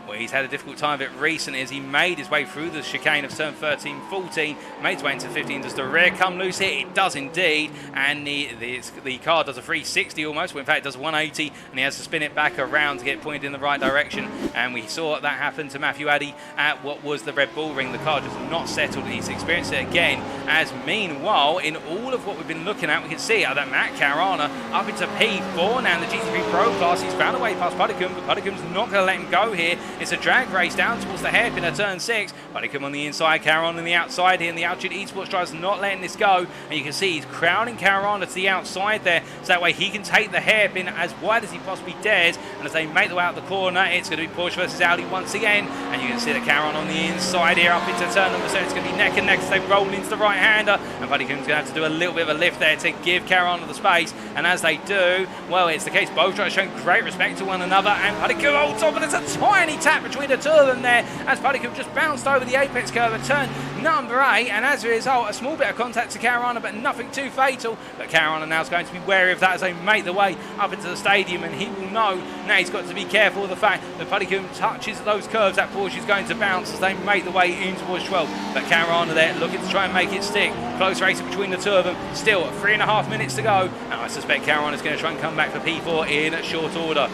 Well, he's had a difficult time of it recently as he made his way through the chicane of turn 13, 14, made his way into 15. Does the rear come loose here? It does indeed, and the car does a 360 almost, well, in fact it does 180, and he has to spin it back around to get pointed in the right direction, and we saw that happen to Matthew Addy at what was the Red Bull Ring. The car just not settled, he's experienced it again, as meanwhile, in all of what we've been looking at, we can see that Matt Caruana up into P4 now in the GT3 PRO class. He's found a way past Puddicombe, but Puddicombe's not going to let him go here. It's a drag race down towards the hairpin at turn 6. Puddicombe on the inside, Caruana on the outside here, and the Altitude Esports driver's not letting this go. And you can see he's crowding Caruana to the outside there, so that way he can take the hairpin as wide as he possibly dares. And as they make their way out the corner, it's going to be Porsche versus Audi once again. And you can see that Caruana on the inside here up into turn number 7. It's going to be neck and neck as they roll into the right-hander. And Puddicombe's going to have to do a little bit of a lift there to give Caruana the space. And as they do, well, it's the case. Both drivers showing great respect to one another. And Puddicombe holds on, but there's a tiny tap between the two of them there as Puddicombe just bounced over the apex curve at turn number 8, and as a result a small bit of contact to Caruana, but nothing too fatal. But Caruana now is going to be wary of that as they make the way up into the stadium, and he will know now he's got to be careful of the fact that Puddicombe touches those curves that Porsche is going to bounce as they make the way in towards 12. But Caruana there looking to try and make it stick. Close racing between the two of them, still 3.5 minutes to go, and I suspect Caruana is going to try and come back for P4 in short order.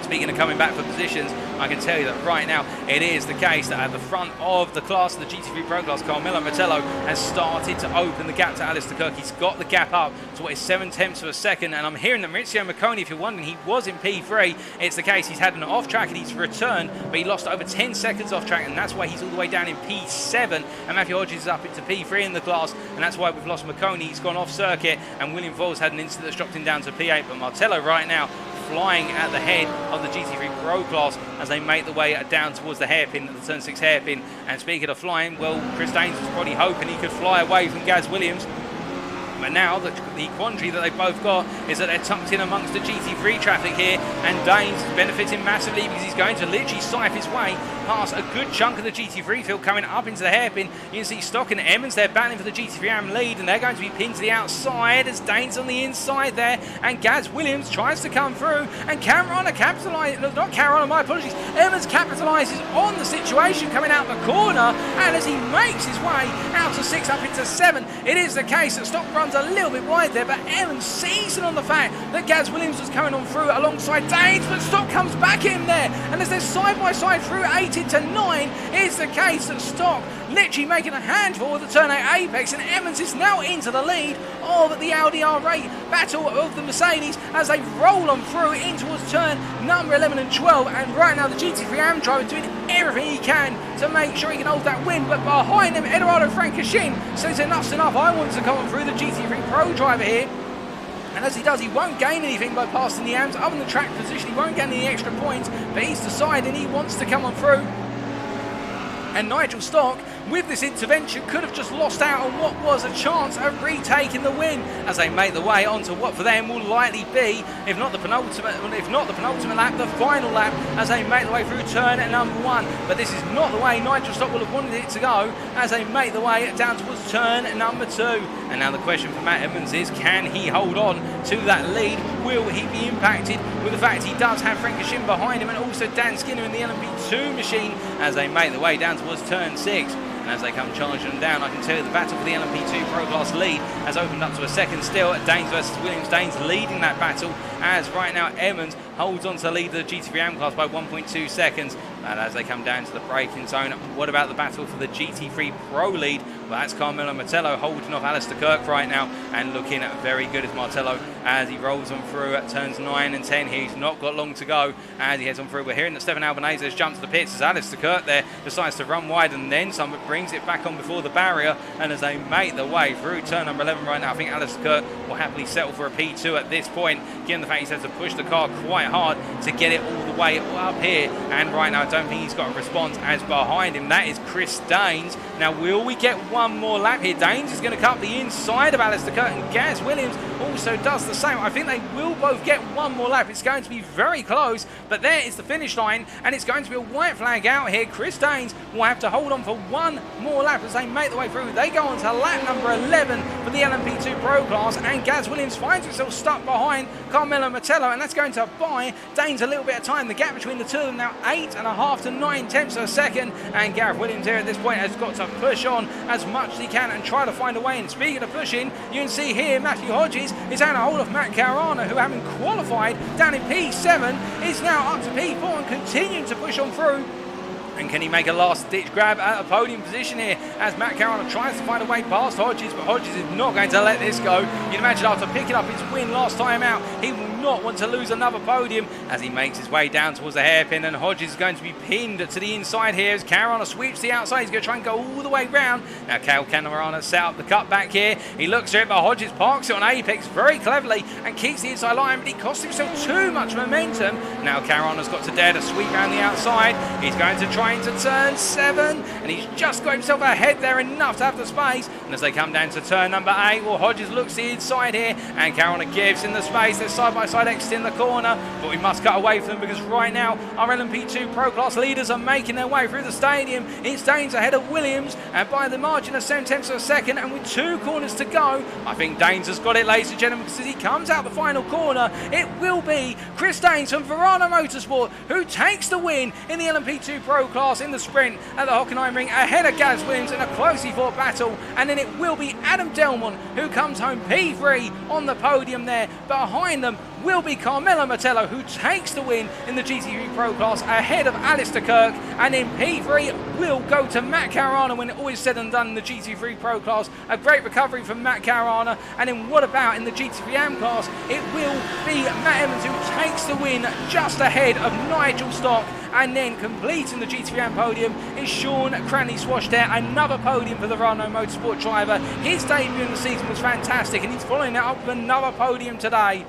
Speaking of coming back for positions, I can tell you that right now it is the case that at the front of the class, the GT3 Pro class, Carmelo Martello has started to open the gap to Alistair Kirk. He's got the gap up to what is 7/10 of a second, and I'm hearing that Maurizio Marconi, if you're wondering, he was in P3. It's the case he's had an off track and he's returned, but he lost over 10 seconds off track, and that's why he's all the way down in P7, and Matthew Hodges is up into P3 in the class, and that's why we've lost Marconi. He's gone off circuit, and William Vols had an incident that's dropped him down to P8, but Martello right now flying at the head of the GT3 Pro class as they make the way down towards the hairpin, the turn 6 hairpin. And speaking of flying, well, Chris Daines was probably hoping he could fly away from Gaz Williams. But now the quandary that they've both got is that they're tucked in amongst the GT3 traffic here, and Daines is benefiting massively because he's going to literally scythe his way past a good chunk of the GT3 field coming up into the hairpin. You can see Stock and Emmons, they're battling for the GT3 AM lead, and they're going to be pinned to the outside as Daines on the inside there, and Gaz Williams tries to come through, and Caruana capitalises, not Caruana, my apologies, Emmons capitalises on the situation coming out the corner, and as he makes his way out to 6 up into 7, it is the case that Stock runs a little bit wide there, but Emmons seizing on the fact that Gaz Williams was coming on through alongside Daines, but Stock comes back in there, and as they're side by side through 8 into 9, it's the case that Stock literally making a handful of the turn 8 apex, and Emmons is now into the lead of the Audi ARA battle of the Mercedes as they roll on through in towards turn number 11 and 12, and right now the GT3 AM driver doing everything he can to make sure he can hold that win, but behind him Eduardo Francescin says enough's enough, I want to come on through the GT3 Pro driver here. And as he does, he won't gain anything by passing the AMs. Other than the track position, he won't gain any extra points, but he's deciding he wants to come on through. And Nigel Stock, with this intervention, could have just lost out on what was a chance of retaking the win as they make the way onto what for them will likely be, if not the penultimate lap, the final lap as they make the way through turn number 1. But this is not the way Nigel Stock will have wanted it to go as they make the way down towards turn number 2. And now the question for Matt Emmons is, can he hold on to that lead? Will he be impacted with the fact he does have Francescin behind him, and also Dan Skinner in the LMP2 machine as they make the way down towards turn 6? And as they come charging them down, I can tell you the battle for the LMP2 Pro Class lead has opened up to a second still. Daines versus Williams. Daines leading that battle as right now Emmons holds on to the lead of the GT3 AM class by 1.2 seconds. And as they come down to the braking zone, what about the battle for the GT3 Pro lead? Well, that's Carmelo Martello holding off Alistair Kirk right now and looking very good as Martello as he rolls on through at turns 9 and 10. He's not got long to go as he heads on through. We're hearing that Stefan Albanese has jumped to the pits as Alistair Kirk there decides to run wide and then some, but brings it back on before the barrier. And as they make the way through turn number 11 right now, I think Alistair Kirk will happily settle for a P2 at this point, given the fact he has to push the car quite hard to get it all the way up here. And right now I don't think he's got a response as behind him that is Chris Daines. Now will we get one more lap here? Daines is going to cut the inside of Alistair Kirk, and Gaz Williams also does the same. I think they will both get one more lap. It's going to be very close, but there is the finish line, and it's going to be a white flag out here. Chris Daines will have to hold on for one more lap as they make the way through. They go on to lap number 11 for the LMP2 Pro class, and Gaz Williams finds himself stuck behind Carmelo Martello, and that's going to buy Daines a little bit of time. The gap between the two of them now 8.5 to 9 tenths of a second, and Gareth Williams here at this point has got to push on as much as he can and try to find a way. And speaking of pushing, you can see here Matthew Hodges is having a hold of Matt Caruana, who having qualified down in P7 is now up to P4 and continuing to push on through. And can he make a last-ditch grab at a podium position here as Matt Caruana tries to find a way past Hodges, but Hodges is not going to let this go. You can imagine after picking up his win last time out, he will not want to lose another podium as he makes his way down towards the hairpin, and Hodges is going to be pinned to the inside here as Caruana sweeps the outside. He's going to try and go all the way round. Now Caruana set up the cut back here. He looks at it, but Hodges parks it on apex very cleverly and keeps the inside line, but he costs himself too much momentum. Now Caruana's got to dare to sweep around the outside. He's going to try into turn 7, and he's just got himself ahead there enough to have the space. And as they come down to turn number 8, well, Hodges looks the inside here, and Caruana gives in the space. They're side by side exit in the corner, but we must cut away from them because right now our LMP2 Pro Class leaders are making their way through the stadium. It's Daines ahead of Williams, and by the margin of 7 tenths of a second, and with 2 corners to go, I think Daines has got it, ladies and gentlemen, because as he comes out the final corner, it will be Chris Daines from Verana Motorsport who takes the win in the LMP2 Pro Class in the sprint at the Hockenheimring ahead of Gaz Williams in a closely fought battle. And then it will be Adam Delmont who comes home P3 on the podium there. Behind them, will be Carmelo Mettello, who takes the win in the GT3 Pro class ahead of Alistair Kirk. And in P3 will go to Matt Caruana when it all is said and done in the GT3 Pro class. A great recovery from Matt Caruana. And then what about in the GT3 AM class? It will be Matt Evans who takes the win just ahead of Nigel Stock. And then completing the GT3 AM podium is Sean Cranley-Swash there. Another podium for the Renault Motorsport driver. His debut in the season was fantastic, and he's following it up with another podium today.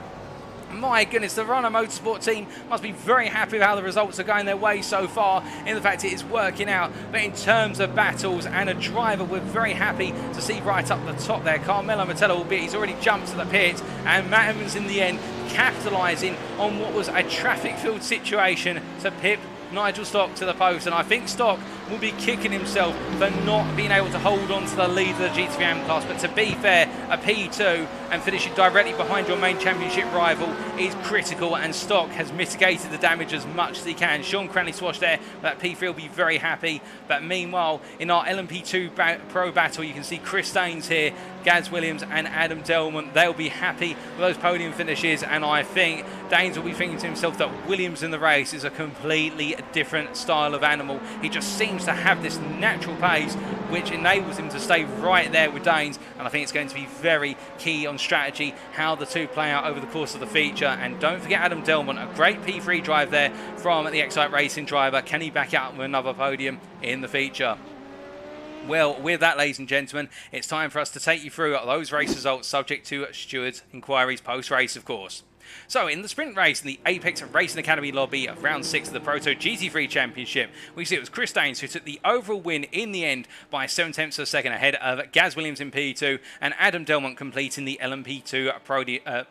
My goodness, the Renault Motorsport team must be very happy with how the results are going their way so far, in the fact it is working out. But in terms of battles and a driver, we're very happy to see right up the top there. Carmelo Mettello, albeit he's already jumped to the pit, and Matt Evans in the end capitalising on what was a traffic-filled situation to pip Nigel Stock to the post. And I think Stock will be kicking himself for not being able to hold on to the lead of the GT3 AM class. But to be fair, a P2 and finishing directly behind your main championship rival is critical, and Stock has mitigated the damage as much as he can. Sean Cranley-Swash there, that P3 will be very happy. But meanwhile, in our LMP Pro battle, you can see Chris Daines here, Gaz Williams and Adam Delmont. They'll be happy with those podium finishes, and I think Daines will be thinking to himself that Williams in the race is a completely different style of animal. He just seems to have this natural pace which enables him to stay right there with Daines, and I think it's going to be very key on strategy how the two play out over the course of the feature. And don't forget Adam Delmont, a great P3 drive there from the Excite Racing driver. Can he back out with another podium in the feature? Well, with that, ladies and gentlemen, it's time for us to take you through those race results subject to stewards' inquiries post-race, of course. So, in the sprint race in the Apex Racing Academy lobby of round 6 of the Proto GT3 Championship, we see it was Chris Daines who took the overall win in the end by 7/10 of a second ahead of Gaz Williams in P2 and Adam Delmont completing the LMP2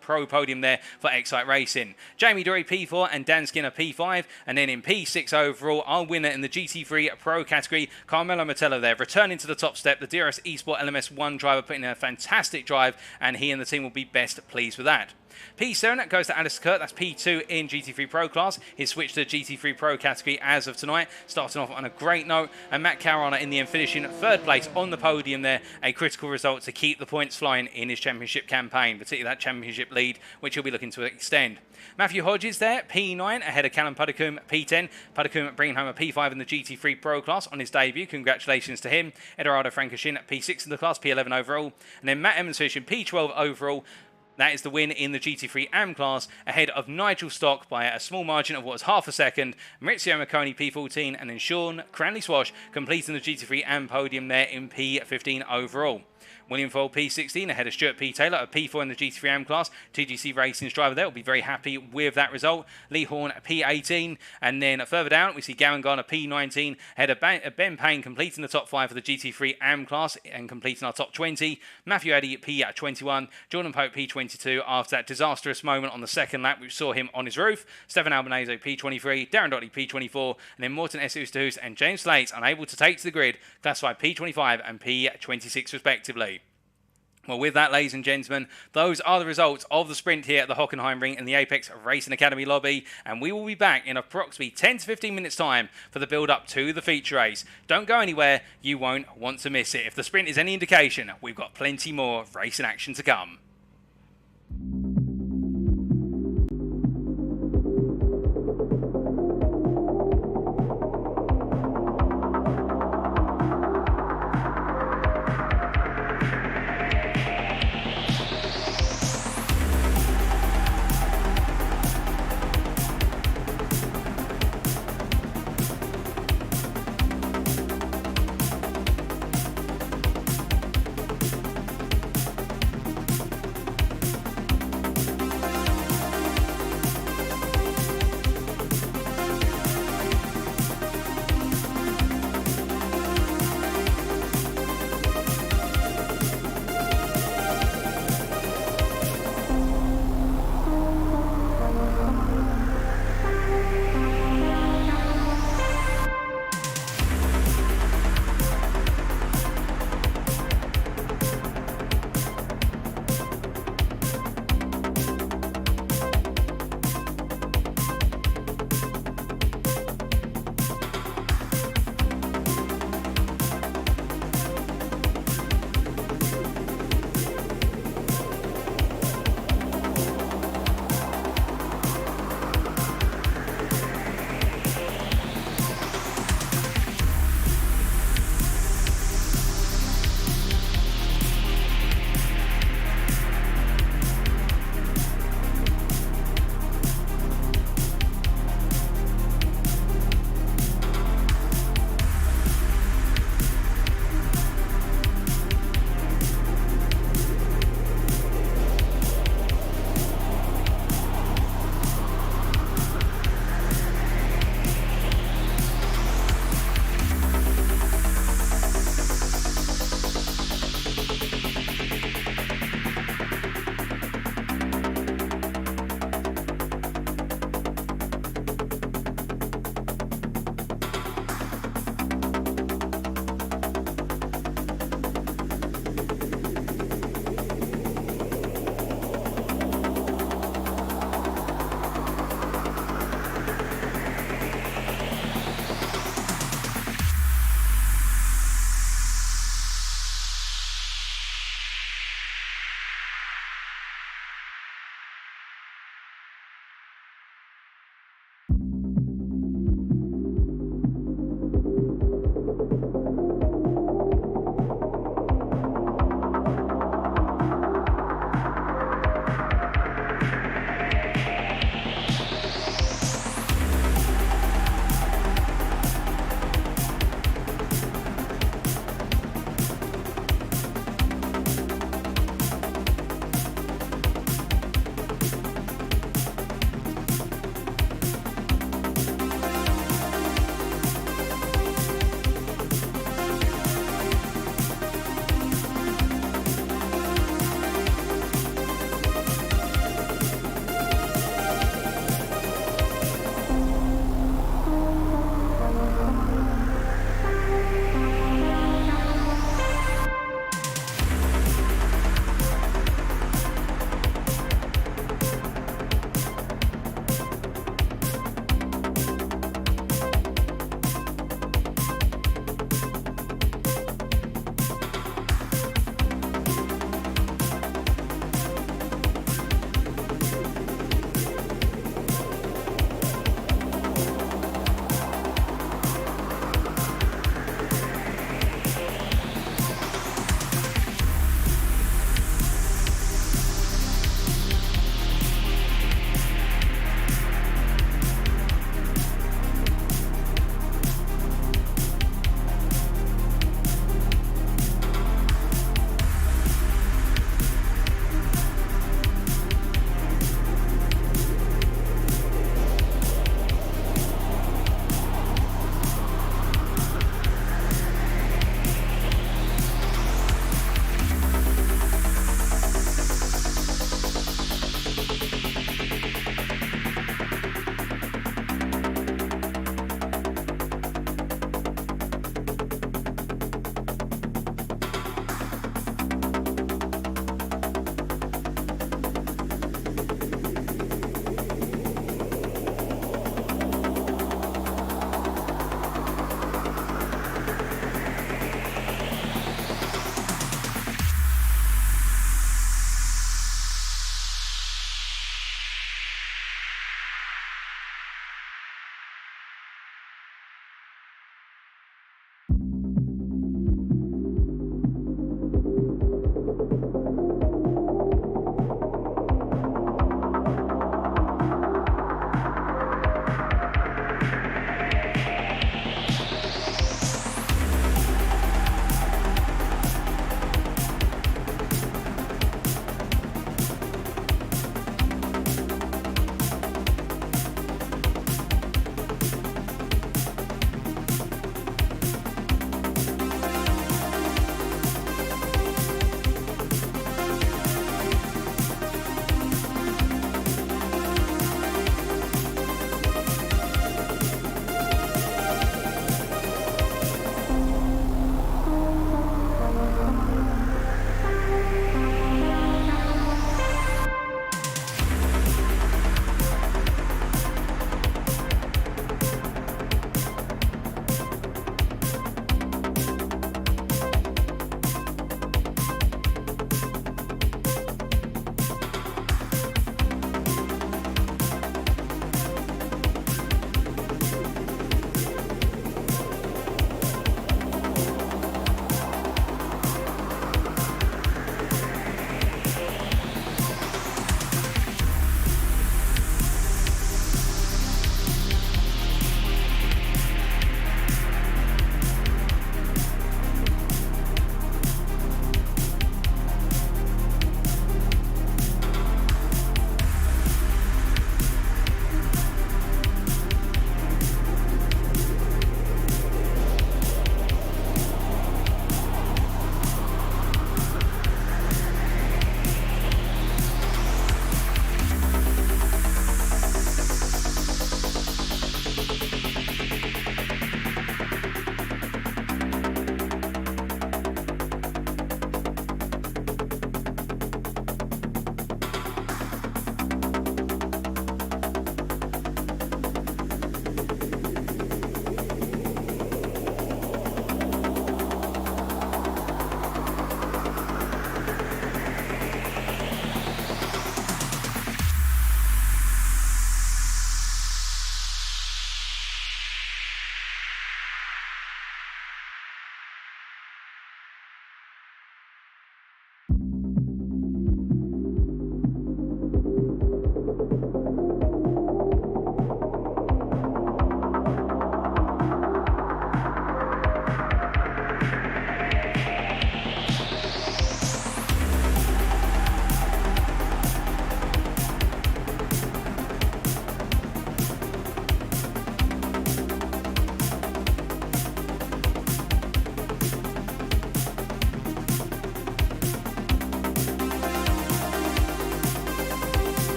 Pro podium there for Excite Racing. Jamie Dory P4 and Dan Skinner P5, and then in P6 overall, our winner in the GT3 Pro category, Carmelo Mettello there, returning to the top step. The DRS Esport LMS1 driver putting in a fantastic drive, and he and the team will be best pleased with that. P7 goes to Alistair Kirk, that's P2 in GT3 Pro class. His switch to the GT3 Pro category as of tonight, starting off on a great note. And Matt Caruana in the end finishing 3rd place on the podium there, a critical result to keep the points flying in his championship campaign, particularly that championship lead, which he'll be looking to extend. Matthew Hodges there, P9 ahead of Callum Puddicombe, P10. Puddicombe bringing home a P5 in the GT3 Pro class on his debut. Congratulations to him. Eduardo Frankishin P6 in the class, P11 overall. And then Matt Evans finishing P12 overall. That is the win in the GT3 AM class, ahead of Nigel Stock by a small margin of what was half a second. Maurizio Marconi P14, and then Sean Cranley-Swash completing the GT3 AM podium there in P15 overall. William Fold P16 ahead of Stuart P. Taylor, a P4 in the GT3 AM class. TGC Racing's driver there will be very happy with that result. Lee Horn P18, and then further down we see Gowan Garner P19 ahead of Ben Payne completing the top 5 for the GT3 AM class and completing our top 20. Matthew Eddy P21, Jordan Pope P22 after that disastrous moment on the second lap which saw him on his roof. Stefan Albanese P23, Darren Dotley P24, and then Morten Esseus and James Slates unable to take to the grid, classified P25 and P26 respectively. Well, with that, ladies and gentlemen, those are the results of the sprint here at the Hockenheimring in the Apex Racing Academy lobby, and we will be back in approximately 10 to 15 minutes time for the build-up to the feature race. Don't go anywhere, you won't want to miss it. If the sprint is any indication, we've got plenty more racing action to come.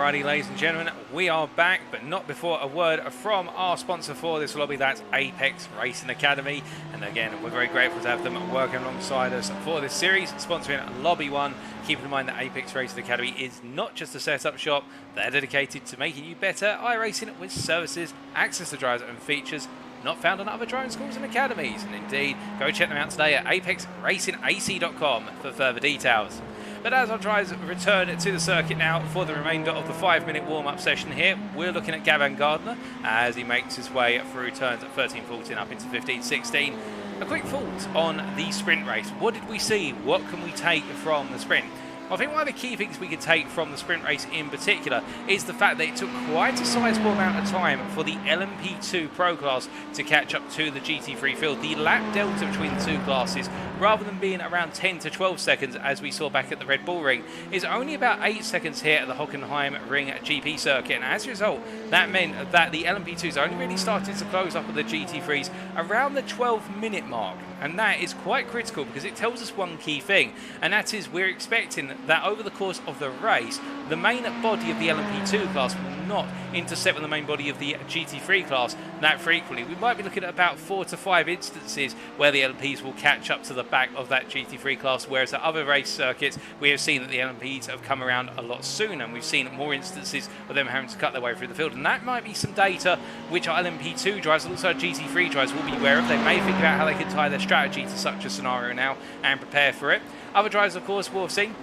Alrighty, ladies and gentlemen, we are back, but not before a word from our sponsor for this lobby, that's Apex Racing Academy. And again, we're very grateful to have them working alongside us for this series, sponsoring Lobby 1. Keep in mind that Apex Racing Academy is not just a setup shop, they're dedicated to making you better iRacing with services, access to drivers and features not found on other driving schools and academies. And indeed, go check them out today at apexracingac.com for further details. But as our drivers return to the circuit now for the remainder of the 5-minute warm-up session here, we're looking at Gavin Gardner as he makes his way through turns at 13-14 up into 15-16. A quick thought on the sprint race. What did we see? What can we take from the sprint? I think one of the key things we could take from the sprint race in particular is the fact that it took quite a sizable amount of time for the LMP2 Pro class to catch up to the GT3 field. The lap delta between the two classes, rather than being around 10 to 12 seconds as we saw back at the Red Bull Ring, is only about 8 seconds here at the Hockenheimring GP circuit. And as a result, that meant that the LMP2s only really started to close up with the GT3s around the 12-minute mark. And that is quite critical because it tells us one key thing, and that is we're expecting that over the course of the race, the main body of the LMP2 class will not intercept with the main body of the GT3 class that frequently. We might be looking at about 4 to 5 instances where the LMPs will catch up to the back of that GT3 class, whereas at other race circuits we have seen that the LMPs have come around a lot sooner, and we've seen more instances of them having to cut their way through the field. And that might be some data which our LMP2 drivers and also our GT3 drivers will be aware of. They may think about how they can tie their strategy to such a scenario now and prepare for it. Other drivers, of course, will have seen,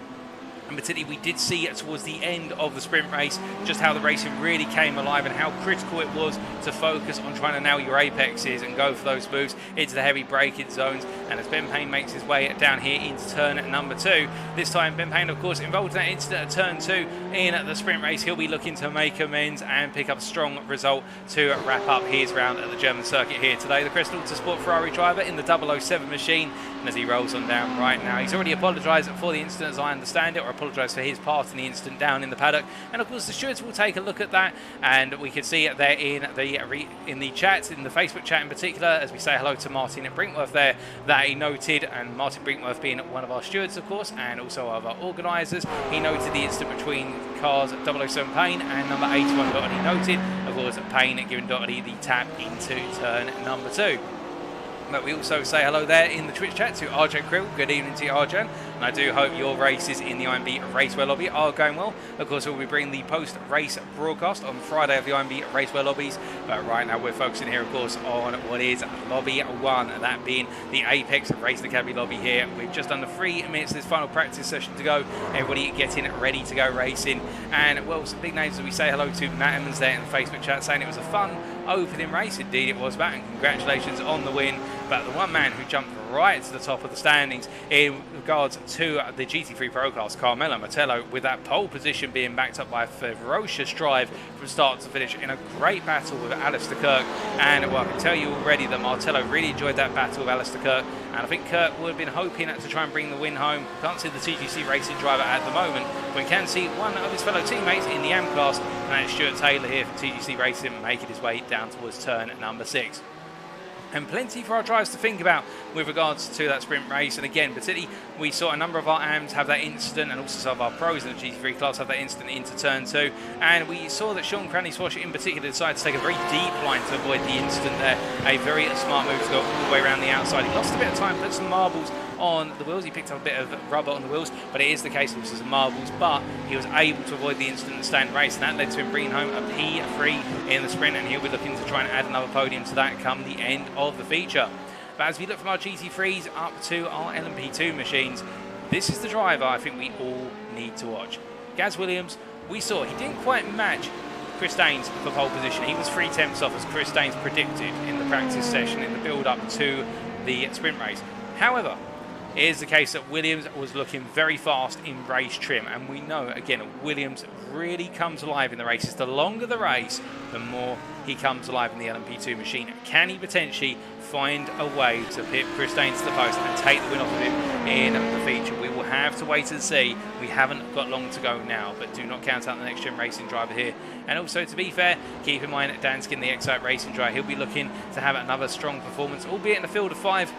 and particularly we did see towards the end of the sprint race just how the racing really came alive and how critical it was to focus on trying to nail your apexes and go for those moves into the heavy braking zones. And as Ben Payne makes his way down here into turn number 2, this time Ben Payne of course involved in that incident at turn 2 in the sprint race. He'll be looking to make amends and pick up a strong result to wrap up his round at the German circuit here today. The Crystal Autosport Ferrari driver in the 007 machine, and as he rolls on down right now, he's already apologised for the incident as I understand it, or apologised for his part in the incident down in the paddock. And of course the stewards will take a look at that, and we can see it there in the chat, in the Facebook chat in particular, as we say hello to Martin Brinkworth there, that he noted, and Martin Brinkworth being one of our stewards of course and also of our organisers, he noted the incident between cars 007 Payne and number 81 Doherty. Noted of course Payne giving Doherty the tap into turn number 2. But we also say hello there in the Twitch chat to RJ Krill. Good evening to you, RJ. And I do hope your races in the IMB Raceware lobby are going well. Of course, we'll be bringing the post-race broadcast on Friday of the IMB Raceware lobbies. But right now, we're focusing here, of course, on what is Lobby 1, that being the Apex Racing Academy lobby here. We've just under 3 minutes of this final practice session to go. Everybody getting ready to go racing. And, well, some big names as we say hello to Matt Emmons there in the Facebook chat, saying it was a fun opening race. Indeed, it was, Matt, and congratulations on the win. But the one man who jumped right to the top of the standings in regards to the GT3 Pro class, Carmelo Martello, with that pole position being backed up by a ferocious drive from start to finish in a great battle with Alistair Kirk. And well, I can tell you already that Martello really enjoyed that battle with Alistair Kirk, and I think Kirk would have been hoping to try and bring the win home. Can't see the TGC Racing driver at the moment, but we can see one of his fellow teammates in the AM class, and that's Stuart Taylor here from TGC Racing, making his way down towards turn number 6. And plenty for our drivers to think about with regards to that sprint race. And again, particularly, we saw a number of our AMs have that incident, and also some of our pros in the GT3 class have that incident into turn 2. And we saw that Sean Cranley-Swasher in particular decided to take a very deep line to avoid the incident there. A very smart move to go all the way around the outside. He lost a bit of time, put some marbles on the wheels. He picked up a bit of rubber on the wheels, but it is the case of some marbles. But he was able to avoid the incident and stand race, and that led to him bringing home a P3 in the sprint, and he'll be looking to try and add another podium to that come the end of the feature. But as we look from our GT3s up to our LMP2 machines, this is the driver I think we all need to watch. Gaz Williams, we saw he didn't quite match Chris Daines for pole position. He was 3 tenths off as Chris Daines predicted in the practice session in the build-up to the sprint race. However, it is the case that Williams was looking very fast in race trim, and we know, again, Williams really comes alive in the races. The longer the race, the more he comes alive in the LMP2 machine. Can he potentially find a way to pit Chris Daines to the post and take the win off of him in the feature? We will have to wait and see. We haven't got long to go now, but do not count out the next-gen racing driver here. And also, to be fair, keep in mind that Danskin, the Excite racing driver, he'll be looking to have another strong performance, albeit in the field of 5.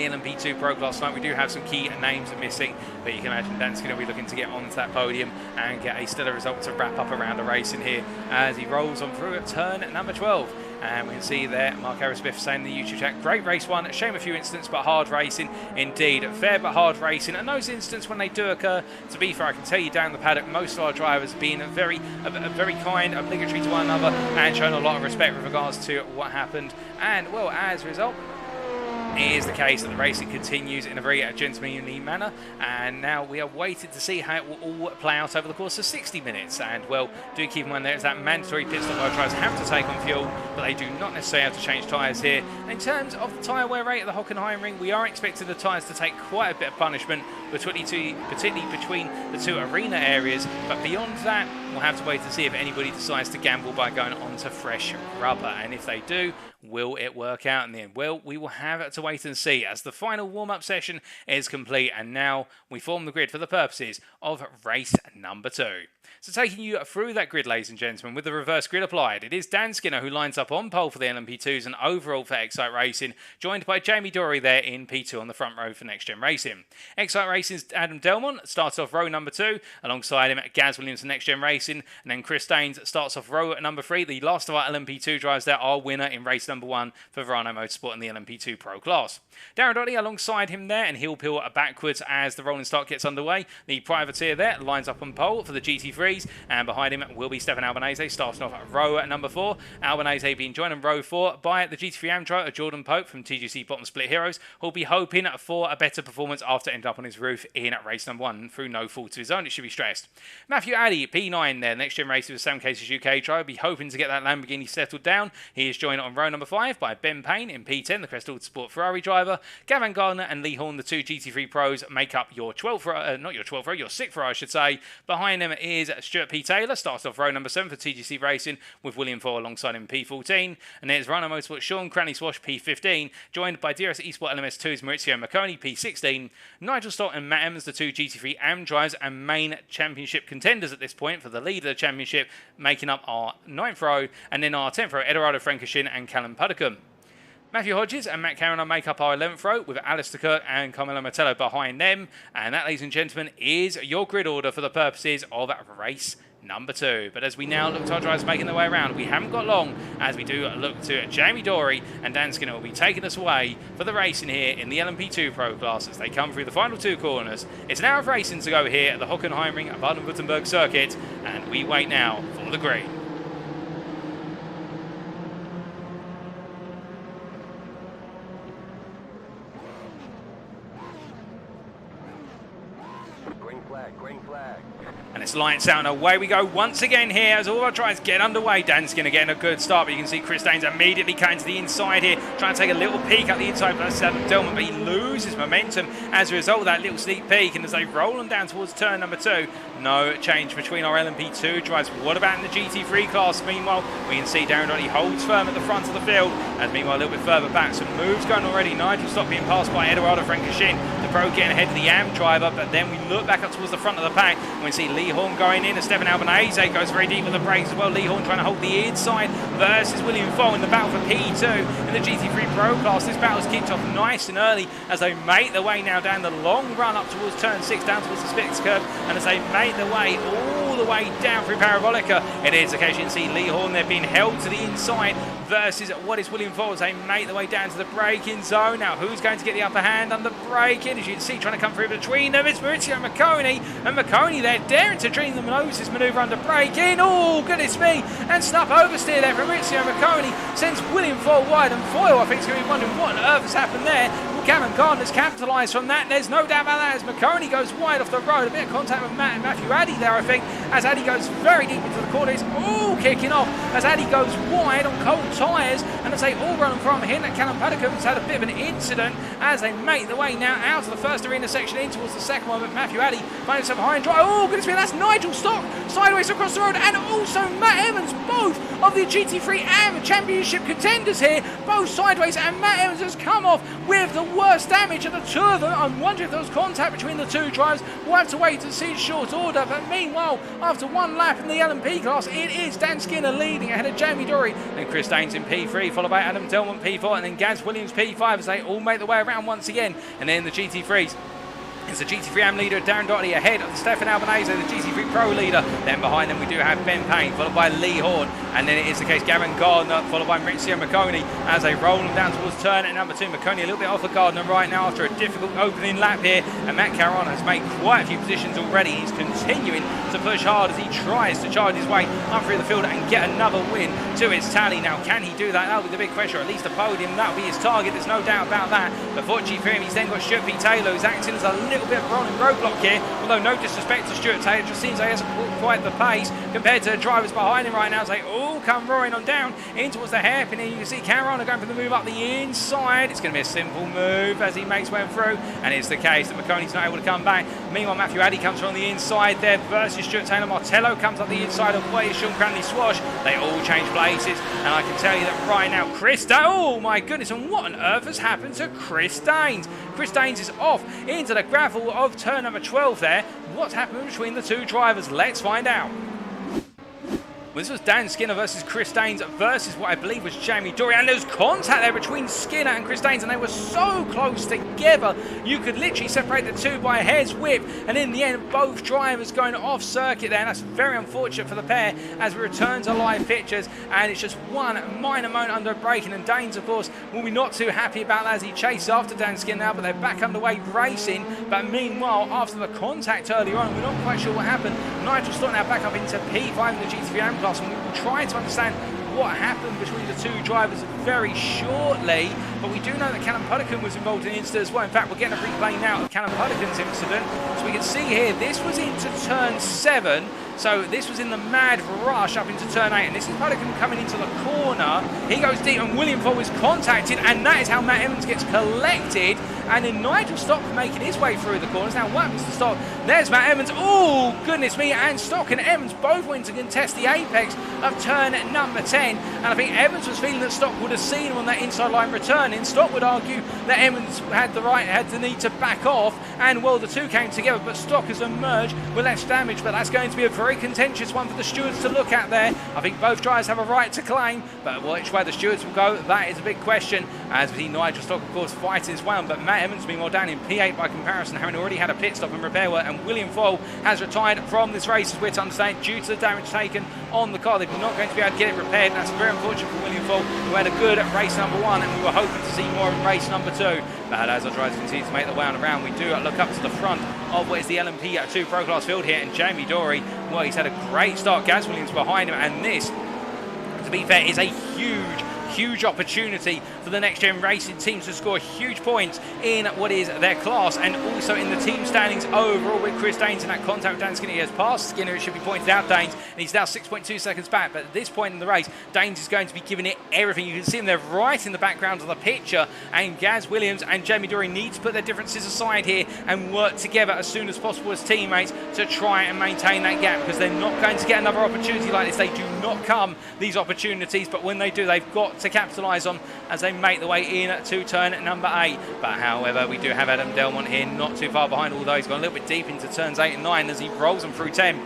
in the LMP2 Pro class tonight. We do have some key names missing, but you can imagine Dan's going to be looking to get onto that podium and get a stellar result to wrap up around the racing here as he rolls on through at turn number 12. And we can see there Mark Aerosmith saying in the YouTube chat, great race one, shame a few incidents, but hard racing indeed. Fair but hard racing, and those incidents when they do occur, to be fair, I can tell you down the paddock, most of our drivers being very kind, obligatory to one another, and showing a lot of respect with regards to what happened. And well, as a result, it is the case that the racing continues in a very gentlemanly manner, and now we are waiting to see how it will all play out over the course of 60 minutes. And well, do keep in mind there's that mandatory pit stop where drivers have to take on fuel, but they do not necessarily have to change tyres here. In terms of the tyre wear rate at the Hockenheimring, we are expecting the tyres to take quite a bit of punishment, particularly between the two arena areas, but beyond that, we'll have to wait to see if anybody decides to gamble by going onto fresh rubber, and if they do, will it work out in the end? Well, we will have to wait and see as the final warm-up session is complete, and now we form the grid for the purposes of race number 2. So taking you through that grid, ladies and gentlemen, with the reverse grid applied, it is Dan Skinner who lines up on pole for the LMP2s and overall for Excite Racing, joined by Jamie Dory there in P2 on the front row for Next Gen Racing. Excite Racing's Adam Delmont starts off row number 2, alongside him Gaz Williams for Next Gen Racing, and then Chris Daines starts off row number 3. The last of our LMP2 drivers there, our winner in race number 1 for Verano Motorsport in the LMP2 Pro class. Darren Dottie alongside him there, and he'll peel backwards as the rolling start gets underway. The privateer there lines up on pole for the GT3s, and behind him will be Stefan Albanese starting off at row number 4. Albanese being joined in row 4 by the GT3 Am driver Jordan Pope from TGC Bottom Split Heroes, who'll be hoping for a better performance after ending up on his roof in race number 1 through no fault of his own, it should be stressed. Matthew Addy, P9 there, Next Gen Racing with Sam Case's UK driver, be hoping to get that Lamborghini settled down. He is joined on row number 5 by Ben Payne in P10, the Crest Autosport Ferrari driver. Gavin Gardner and Lee Horn, the two GT3 pros, make up your 12th row, your 6th row, I should say. Behind them is Stuart P. Taylor, starts off row number 7 for TGC Racing, with William Ford alongside him P14. And there's Verano Motorsport Sean Cranley Swash P15, joined by DRS Esport LMS2's Maurizio Marconi P16. Nigel Stott and Matt Emmons, the two GT3 Am drivers and main championship contenders at this point for the lead of the championship, making up our 9th row. And then our 10th row, Eduardo Frankishin and Callum Puddicombe. Matthew Hodges and Matt Caruana make up our 11th row, with Alistair Kirk and Carmelo Martello behind them. And that, ladies and gentlemen, is your grid order for the purposes of race number 2. But as we now look to our drivers making their way around, we haven't got long as we do look to Jamie Dory, and Dan Skinner will be taking us away for the racing here in the LMP2 Pro class as they come through the final 2 corners. It's an hour of racing to go here at the Hockenheimring Baden-Württemberg circuit, and we wait now for the green. Green flag. And it's lights out and away we go once again here as all our tries get underway. Dan's going to get a good start, but you can see Chris Daines immediately cutting to the inside here, trying to take a little peek at the inside for Adam Delmont, but he loses momentum as a result of that little sneak peek. And as they roll on down towards turn number 2, no change between our LMP2 drives. What about in the GT3 class? Meanwhile, we can see Darren Dottie holds firm at the front of the field, and meanwhile a little bit further back, some moves going already. Nigel Stott being passed by Eduardo Frankishin, the pro getting ahead of the Am driver, but then we look back up towards the front of the pack and we see Lee Horn going in, and Stefan Albanese goes very deep with the brakes as well. Lee Horn trying to hold the inside versus William Foll in the battle for P2 in the GT3 Pro class. This battle's kicked off nice and early as they make their way now down the long run up towards turn 6, down towards the Spix curve, and as they make their way all the way down through Parabolica, it is occasion you can see Lee Horn there being held to the inside versus what is William Foll as they make their way down to the braking zone. Now who's going to get the upper hand on the braking? As you can see, trying to come through between them, it's Maurizio Marconi, and Marconi there daring to dream the noses manoeuvre under braking. Oh goodness me, and snap oversteer there from Maurizio Marconi sends William Foll wide, and Foyle I think is going to be wondering what on earth has happened there. Well, Gavin Gardner's capitalised from that, there's no doubt about that, as Marconi goes wide off the road. A bit of contact with Matthew Addy there I think, as Addy goes very deep into the corners. Oh, kicking off as Addy goes wide on cold tyres, and as they all run from him, that Callum Puddicombe's had a bit of an incident as they make their way now out of the first arena section in towards the second one, but Matthew Addy finds himself behind drive. Oh goodness me, that's Nigel Stott sideways across the road, and also Matt Emmons, both of the GT3 Am Championship contenders here, both sideways, and Matt Emmons has come off with the worse damage, and the two of them, I'm wondering if there was contact between the two drivers. We'll have to wait to see in short order, but meanwhile, after one lap in the LMP class, it is Dan Skinner leading ahead of Jamie Dory, and Chris Daines in P3, followed by Adam Delmont P4, and then Gaz Williams P5 as they all make their way around once again. And then the GT3s. It's the GT3 AM leader Darren Doherty ahead of Stefan Albanese, the GT3 Pro leader. Then behind them we do have Ben Payne, followed by Lee Horn. And then it is the case Gavin Gardner, followed by Maurizio Macconi as they roll them down towards turn at number 2. Macconi a little bit off of Gardner right now after a difficult opening lap here. And Matt Caruana has made quite a few positions already. He's continuing to push hard as he tries to charge his way up through the field and get another win to his tally. Now, can he do that? That'll be the big question, or at least a podium. That'll be his target. There's no doubt about that. But fortunately for him, he's then got Stuart P. Taylor, who's acting as a little bit of a rolling roadblock here. Although no disrespect to Stuart Taylor, it just seems like he hasn't walked quite the pace compared to the drivers behind him right now as they all come roaring on down in towards the hairpin. And you can see Caruana going for the move up the inside. It's going to be a simple move as he makes way through, and it's the case that Macconi's not able to come back. Meanwhile, Matthew Addy comes from the inside there versus Stuart Taylor. Martello comes up the inside of way Sean Cranley Swash. They all change places, and I can tell you that right now Chris Daines, oh my goodness, and what on earth has happened to Chris Daines? Chris Daines is off into the gravel of turn number 12 there. What's happened between the two drivers? Let's find out. Well, this was Dan Skinner versus Chris Daines versus what I believe was Jamie Dory, and there was contact there between Skinner and Chris Daines, and they were so close together you could literally separate the two by a hair's width, and in the end both drivers going off circuit there, and that's very unfortunate for the pair as we return to live pictures. And it's just one minor moment under braking, and Daines of course will be not too happy about that as he chases after Dan Skinner now, but they're back underway racing. But meanwhile, after the contact earlier on, we're not quite sure what happened. Nigel Stott now back up into P5 in the GT3 AM class, and we will try to understand what happened between the two drivers very shortly. But we do know that Callum Puddican was involved in the incident as well. In fact, we're getting a replay now of Callum Puddican's incident. So we can see here, this was into turn 7. So this was in the mad rush up into turn 8, and this is Puddican coming into the corner. He goes deep, and William Ford is contacted, and that is how Matt Evans gets collected. And then Nigel Stock making his way through the corners. Now what happens to Stock? There's Matt Evans. Oh, goodness me. And Stock and Evans both went to contest the apex of turn number 10. And I think Evans was feeling that Stock would have seen him on that inside line returning. Stock would argue that Evans had the need to back off. And well, the two came together, but Stock has emerged with less damage. But that's going to be a very contentious one for the stewards to look at there. I think both drivers have a right to claim, but which way the stewards will go, that is a big question. As we see Nigel Stock, of course, fighting his way on, but Matt Evans, meanwhile, down in P8 by comparison, having already had a pit stop and repair work, and William Foyle has retired from this race, as we're to understand, due to the damage taken on the car. They're not going to be able to get it repaired, and that's very unfortunate for William Foyle, who had a good race number 1, and we were hoping to see more in race number 2. But as our drivers continue to make their way on around, we do look up to the front of what is the LMP 2 Pro Class field here, and Jamie Dory, well, he's had a great start. Gaz Williams behind him, and this, to be fair, is a huge opportunity for the Next Gen Racing teams to score huge points in what is their class, and also in the team standings overall, with Chris Daines in that contact with Dan Skinner. He has passed Skinner, it should be pointed out, Daines, and he's now 6.2 seconds back. But at this point in the race, Daines is going to be giving it everything. You can see him there right in the background of the picture, and Gaz Williams and Jamie Dory need to put their differences aside here and work together as soon as possible as teammates to try and maintain that gap, because they're not going to get another opportunity like this. They do not come, these opportunities, but when they do, they've got to capitalise on as they make the way in to turn number 8. But however, we do have Adam Delmont here not too far behind, although he's gone a little bit deep into turns 8 and 9 as he rolls them through 10.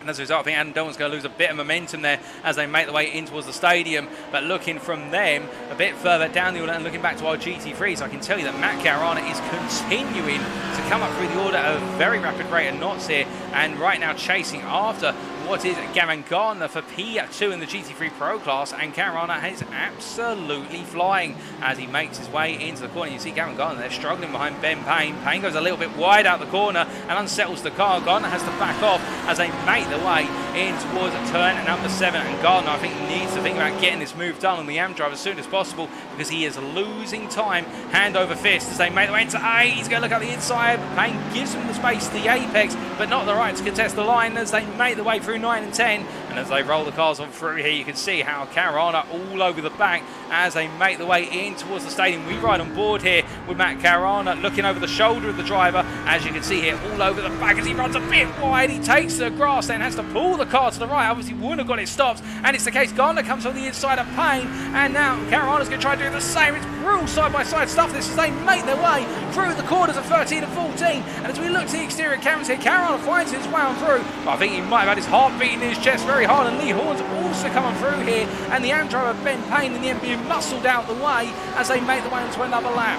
And as a result, I think Adam Delmont's going to lose a bit of momentum there as they make their way in towards the stadium. But looking from them a bit further down the order and looking back to our GT3s, I can tell you that Matt Caruana is continuing to come up through the order at a very rapid rate of knots here, and right now chasing after what is Gavin Gardner for P2 in the GT3 Pro class, and Caruana is absolutely flying as he makes his way into the corner. You see Gavin Gardner there struggling behind Ben Payne. Payne goes a little bit wide out the corner and unsettles the car. Gardner has to back off as they make their way in towards turn number 7, and Gardner, I think, needs to think about getting this move done on the AM drive as soon as possible, because he is losing time hand over fist as they make their way into 8. He's going to look up the inside. Payne gives him the space to the apex, but not the right to contest the line as they make their way through 9 and 10. And And as they roll the cars on through here, you can see how Caruana all over the back as they make their way in towards the stadium. We ride on board here with Matt Caruana looking over the shoulder of the driver, as you can see here, all over the back as he runs a bit wide. He takes the grass, then has to pull the car to the right. Obviously wouldn't have got it stopped, and it's the case. Gardner comes on the inside of Payne, and now Caruana's going to try to do the same. It's brutal side-by-side stuff this as they make their way through the corners of 13 and 14. And as we look to the exterior cameras here, Caruana finds his way on through, but I think he might have had his heart beating in his chest very hard, and Lee Horn's also coming through here, and the AM driver Ben Payne and the MBU muscled out the way as they make their way into another lap.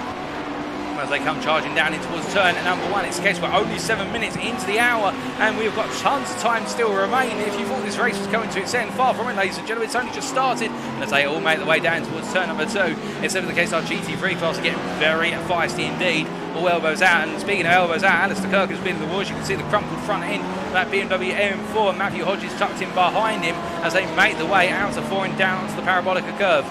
As they come charging down in towards turn number 1. It's the case we're only 7 minutes into the hour, and we've got tons of time still remaining. If you thought this race was coming to its end, far from it, ladies and gentlemen. It's only just started, and as they all make their way down towards turn number 2, it's over the case our GT3 class are getting very feisty indeed. All elbows out, and speaking of elbows out, Alistair Kirk has been in the woods. You can see the crumpled front end of that BMW M4, and Matthew Hodges tucked in behind him as they make their way out of 4 and down onto the Parabolica curve.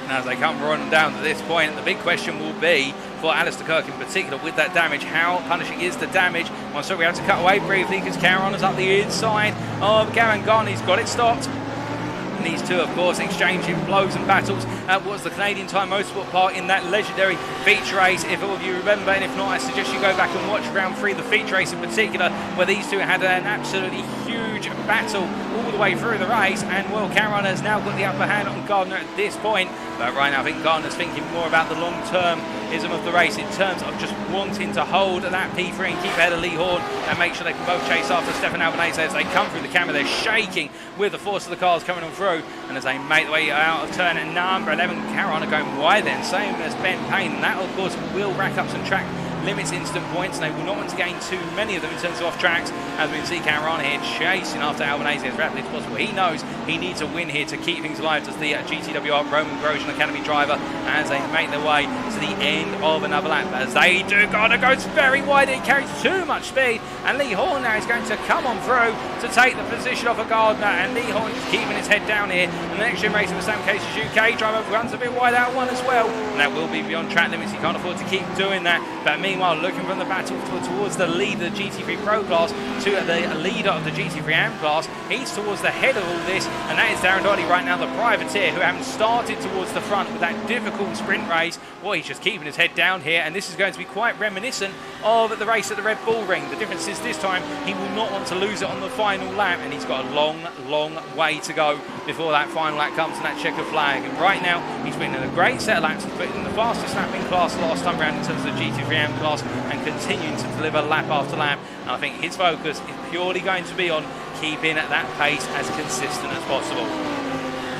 As they come running down to this point, the big question will be for Alistair Kirk in particular with that damage. How punishing is the damage? Well, so we have to cut away briefly because Caruana's up the inside of Gavin Gardner. He's got it stopped. And these two, of course, exchanging blows and battles. That was the Canadian Tire Motorsport part in that legendary feature race. If all of you remember, and if not, I suggest you go back and watch round 3, the feature race in particular, where these two had an absolutely huge battle all the way through the race. And well, Caruana has now got the upper hand on Gardner at this point. But right now, I think Gardner's thinking more about the long-termism of the race in terms of just wanting to hold that P3 and keep ahead of Lee Horn and make sure they can both chase after Stefan Albanese as they come through the camera. They're shaking with the force of the cars coming on through. And as they make their way out of turn number 11, Caruana going wide then, same as Ben Payne. And that, of course, will rack up some track limits instant points, and they will not want to gain too many of them in terms of off tracks, as we can see Caruana here chasing after Albanese as rapidly as possible. He knows he needs a win here to keep things alive as the GTWR Roman Grosjean Academy driver as they make their way to the end of another lap. As they do, Gardner goes very wide, it carries too much speed, and Lee Horn now is going to come on through to take the position off of Gardner, and Lee Horn just keeping his head down here. And the NXTGEN Racing for Sam Case's UK driver runs a bit wide out one as well, and that will be beyond track limits. He can't afford to keep doing that. But meanwhile, looking from the battle towards the leader of the GT3 Pro class to the leader of the GT3 AM class, he's towards the head of all this, and that is Darren Doherty right now, the privateer, who haven't started towards the front with that difficult sprint race. Well, he's just keeping his head down here, and this is going to be quite reminiscent of the race at the Red Bull Ring. The difference is this time he will not want to lose it on the final lap, and he's got a long way to go before that final lap comes and that checker flag. And right now he's been in a great set of laps. He's been in the fastest lap in class last time around in terms of the GT3 AM class, and continuing to deliver lap after lap. And I think his focus is purely going to be on keeping at that pace as consistent as possible.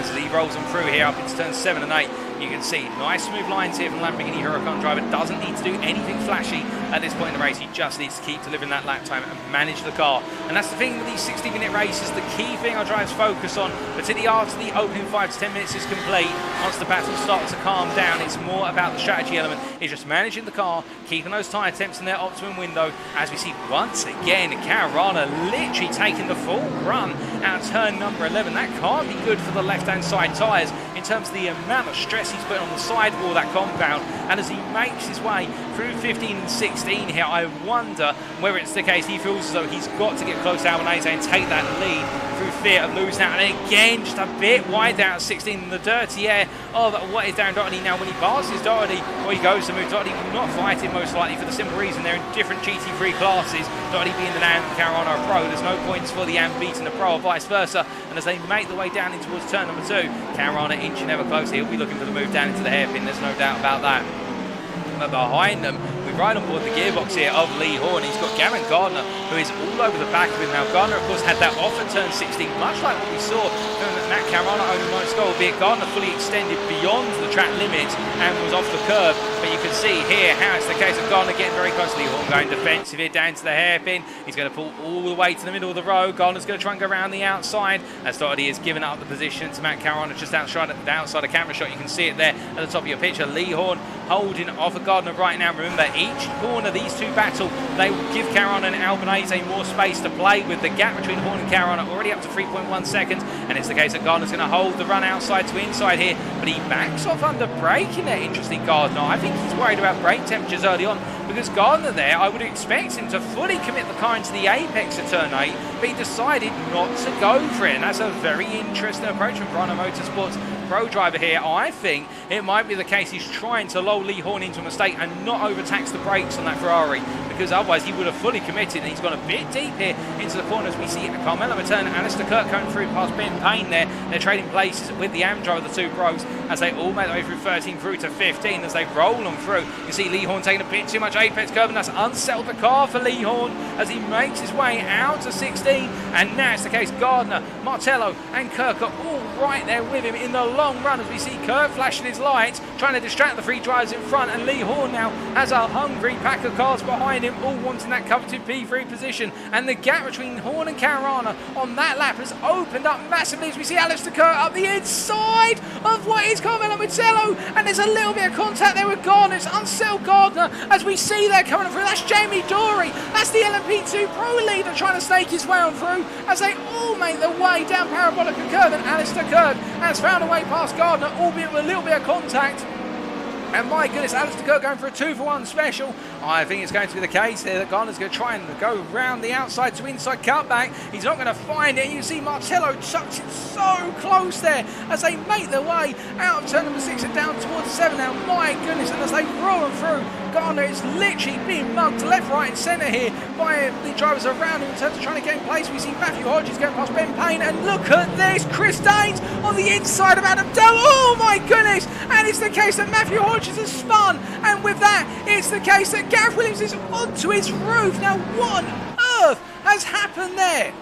As he rolls them through here up into turns 7 and 8, you can see nice smooth lines here from the Lamborghini Huracan driver. Doesn't need to do anything flashy at this point in the race. He just needs to keep delivering that lap time and manage the car. And that's the thing with these 60-minute races. The key thing our drivers focus on, particularly after the opening 5 to 10 minutes is complete, once the battle starts to calm down, it's more about the strategy element. It's just managing the car, keeping those tyre temps in their optimum window. As we see once again, Caruana literally taking the full run out of turn number 11. That can't be good for the left-hand side tyres in terms of the amount of stress he's putting on the sidewall of that compound. And as he makes his way through 15 and 16 here, I wonder whether it's the case he feels as though he's got to get close to Albanese and take that lead through fear of losing out. And again, just a bit wide out of 16 in the dirty air of what is Darren Doherty. Now, when he passes Doherty, or he goes to move, Doherty will not fight him most likely for the simple reason they're in different GT3 classes. Doherty being the AM, Caruana a Pro. There's no points for the AM beating the Pro or vice versa. And as they make their way down in towards turn number 2, Caruana inching ever closer. He'll be looking for the move down into the hairpin. There's no doubt about that. But behind them, we ride on board the gearbox here of Lee Horn. He's got Gavin Gardner, who is all over the back of him now. Gardner, of course, had that off at turn 16, much like what we saw from Matt Caruana owning Monaco, albeit Gardner fully extended beyond the track limits and was off the curb. But you can see here how it's the case of Gardner getting very close to Lee Horn, going defensive here down to the hairpin. He's going to pull all the way to the middle of the road. Gardner's going to try and go around the outside, as Doherty has given up the position to Matt Caruana just outside the camera shot. You can see it there at the top of your picture. Lee Horn holding off of Gardner right now. Remember, each corner these two battle, they will give Caruana and Albanese more space to play with. The gap between Horn and Caruana already up to 3.1 seconds, and it's the case that Gardner's going to hold the run outside to inside here, but he backs off under braking there. Interesting, Gardner. I think he's worried about brake temperatures early on, because Gardner there, I would expect him to fully commit the car into the apex of turn 8. but he decided not to go for it, and that's a very interesting approach from Chrono Motorsports Pro driver here. I think it might be the case he's trying to lull Lee Horn into a mistake and not overtax the brakes on that Ferrari, because otherwise he would have fully committed, and he's gone a bit deep here into the corners. We see Carmelo return, Alistair Kirk going through past Ben Payne there. They're trading places with the AM driver, the two pros, as they all make their way through 13 through to 15 as they roll them through. You see Lee Horn taking a bit too much apex curve, and that's unsettled the car for Lee Horn as he makes his way out to 16, and now it's the case Gardner, Martello and Kirk are all right there with him in the long run, as we see Kirk flashing his lights, trying to distract the three drivers in front, and Lee Horn now has a hungry pack of cars behind him, all wanting that coveted P3 position, and the gap between Horn and Caruana on that lap has opened up massively as we see Alistair Kirk up the inside of what is Carmelo Martello, and there's a little bit of contact there with Gardner. It's unsettled Gardner as we see there coming through. That's Jamie Dory, that's the LMP2 Pro leader trying to snake his way on through as they all make their way down Parabolica curve, and Alistair Kirk has found a way past Gardner, albeit with a little bit of contact. And my goodness, Alistair Kirk going for a 2-for-1 special. I think it's going to be the case here that Gardner's going to try and go round the outside to inside cutback. He's not going to find it. You can see Martello tucks it so close there as they make their way out of turn number 6 and down towards 7 now. My goodness, and as they roll them through, Gardner is literally being mugged left, right and centre here by the drivers around him in terms of trying to get in place. We see Matthew Hodges going past Ben Payne, and look at this, Chris Daines on the inside of Adam Dell. Oh my goodness, and it's the case that Matthew Hodges has spun, and with that it's the case that Gareth Williams is onto his roof. Now what on earth has happened there?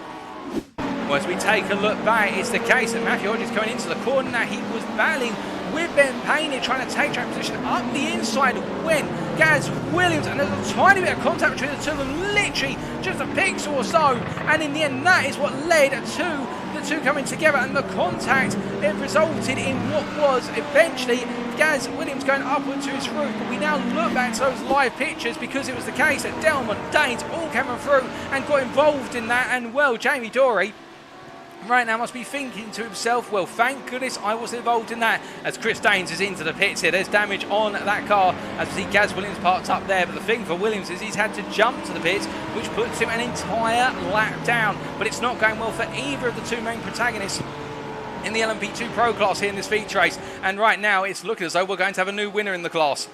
Well, as we take a look back, it's the case that Matthew Hodges coming into the corner. Now he was battling with Ben Payne here, trying to take track position up the inside when Gaz Williams, and there's a tiny bit of contact between the two of them, literally just a pixel or so, and in the end that is what led to the two coming together, and the contact, it resulted in what was eventually Gaz Williams going upward to his roof. But we now look back to those live pictures, because it was the case that Delmont, Daines all came through and got involved in that, and well, Jamie Dory right now must be thinking to himself, well, thank goodness I wasn't involved in that, as Chris Daines is into the pits here. There's damage on that car as we see Gaz Williams parked up there, but the thing for Williams is he's had to jump to the pits, which puts him an entire lap down. But it's not going well for either of the two main protagonists in the LMP2 Pro class here in this feature race, and right now it's looking as though we're going to have a new winner in the class,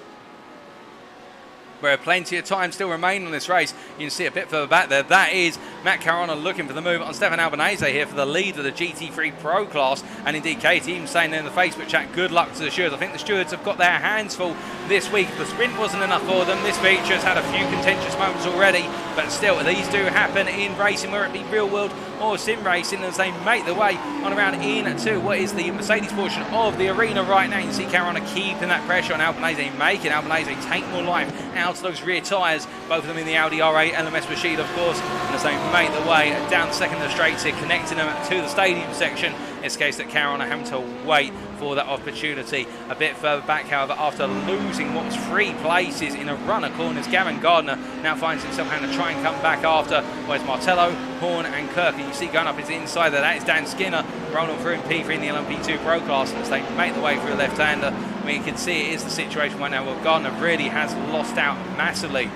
where plenty of time still remain on this race. You can see a bit further back there, that is Matt Caruana looking for the move on Stefan Albanese here for the lead of the GT3 Pro class, and indeed Katie even saying there in the Facebook chat, good luck to the stewards. I think the stewards have got their hands full this week. The sprint wasn't enough for them. This feature has had a few contentious moments already, but still these do happen in racing, whether it be real world or sim racing, as they make their way on around into what is the Mercedes portion of the arena right now. You see Caruana keeping that pressure on Albanese, making Albanese take more life out of those rear tyres, both of them in the Audi RA LMS machine, of course, and as they make their way down second of the straights here, connecting them to the stadium section. It's the case that Caruana having to wait for that opportunity. A bit further back, however, after losing what was 3 places in a run of corners, Gavin Gardner now finds himself having to try and come back after, whereas Martello, Horn and Kirk, and you see going up his inside there, that is Dan Skinner rolling through in P3 in the LMP2 Pro class, and as they make the way through a left-hander, we can see it is the situation right now where Gardner really has lost out massively.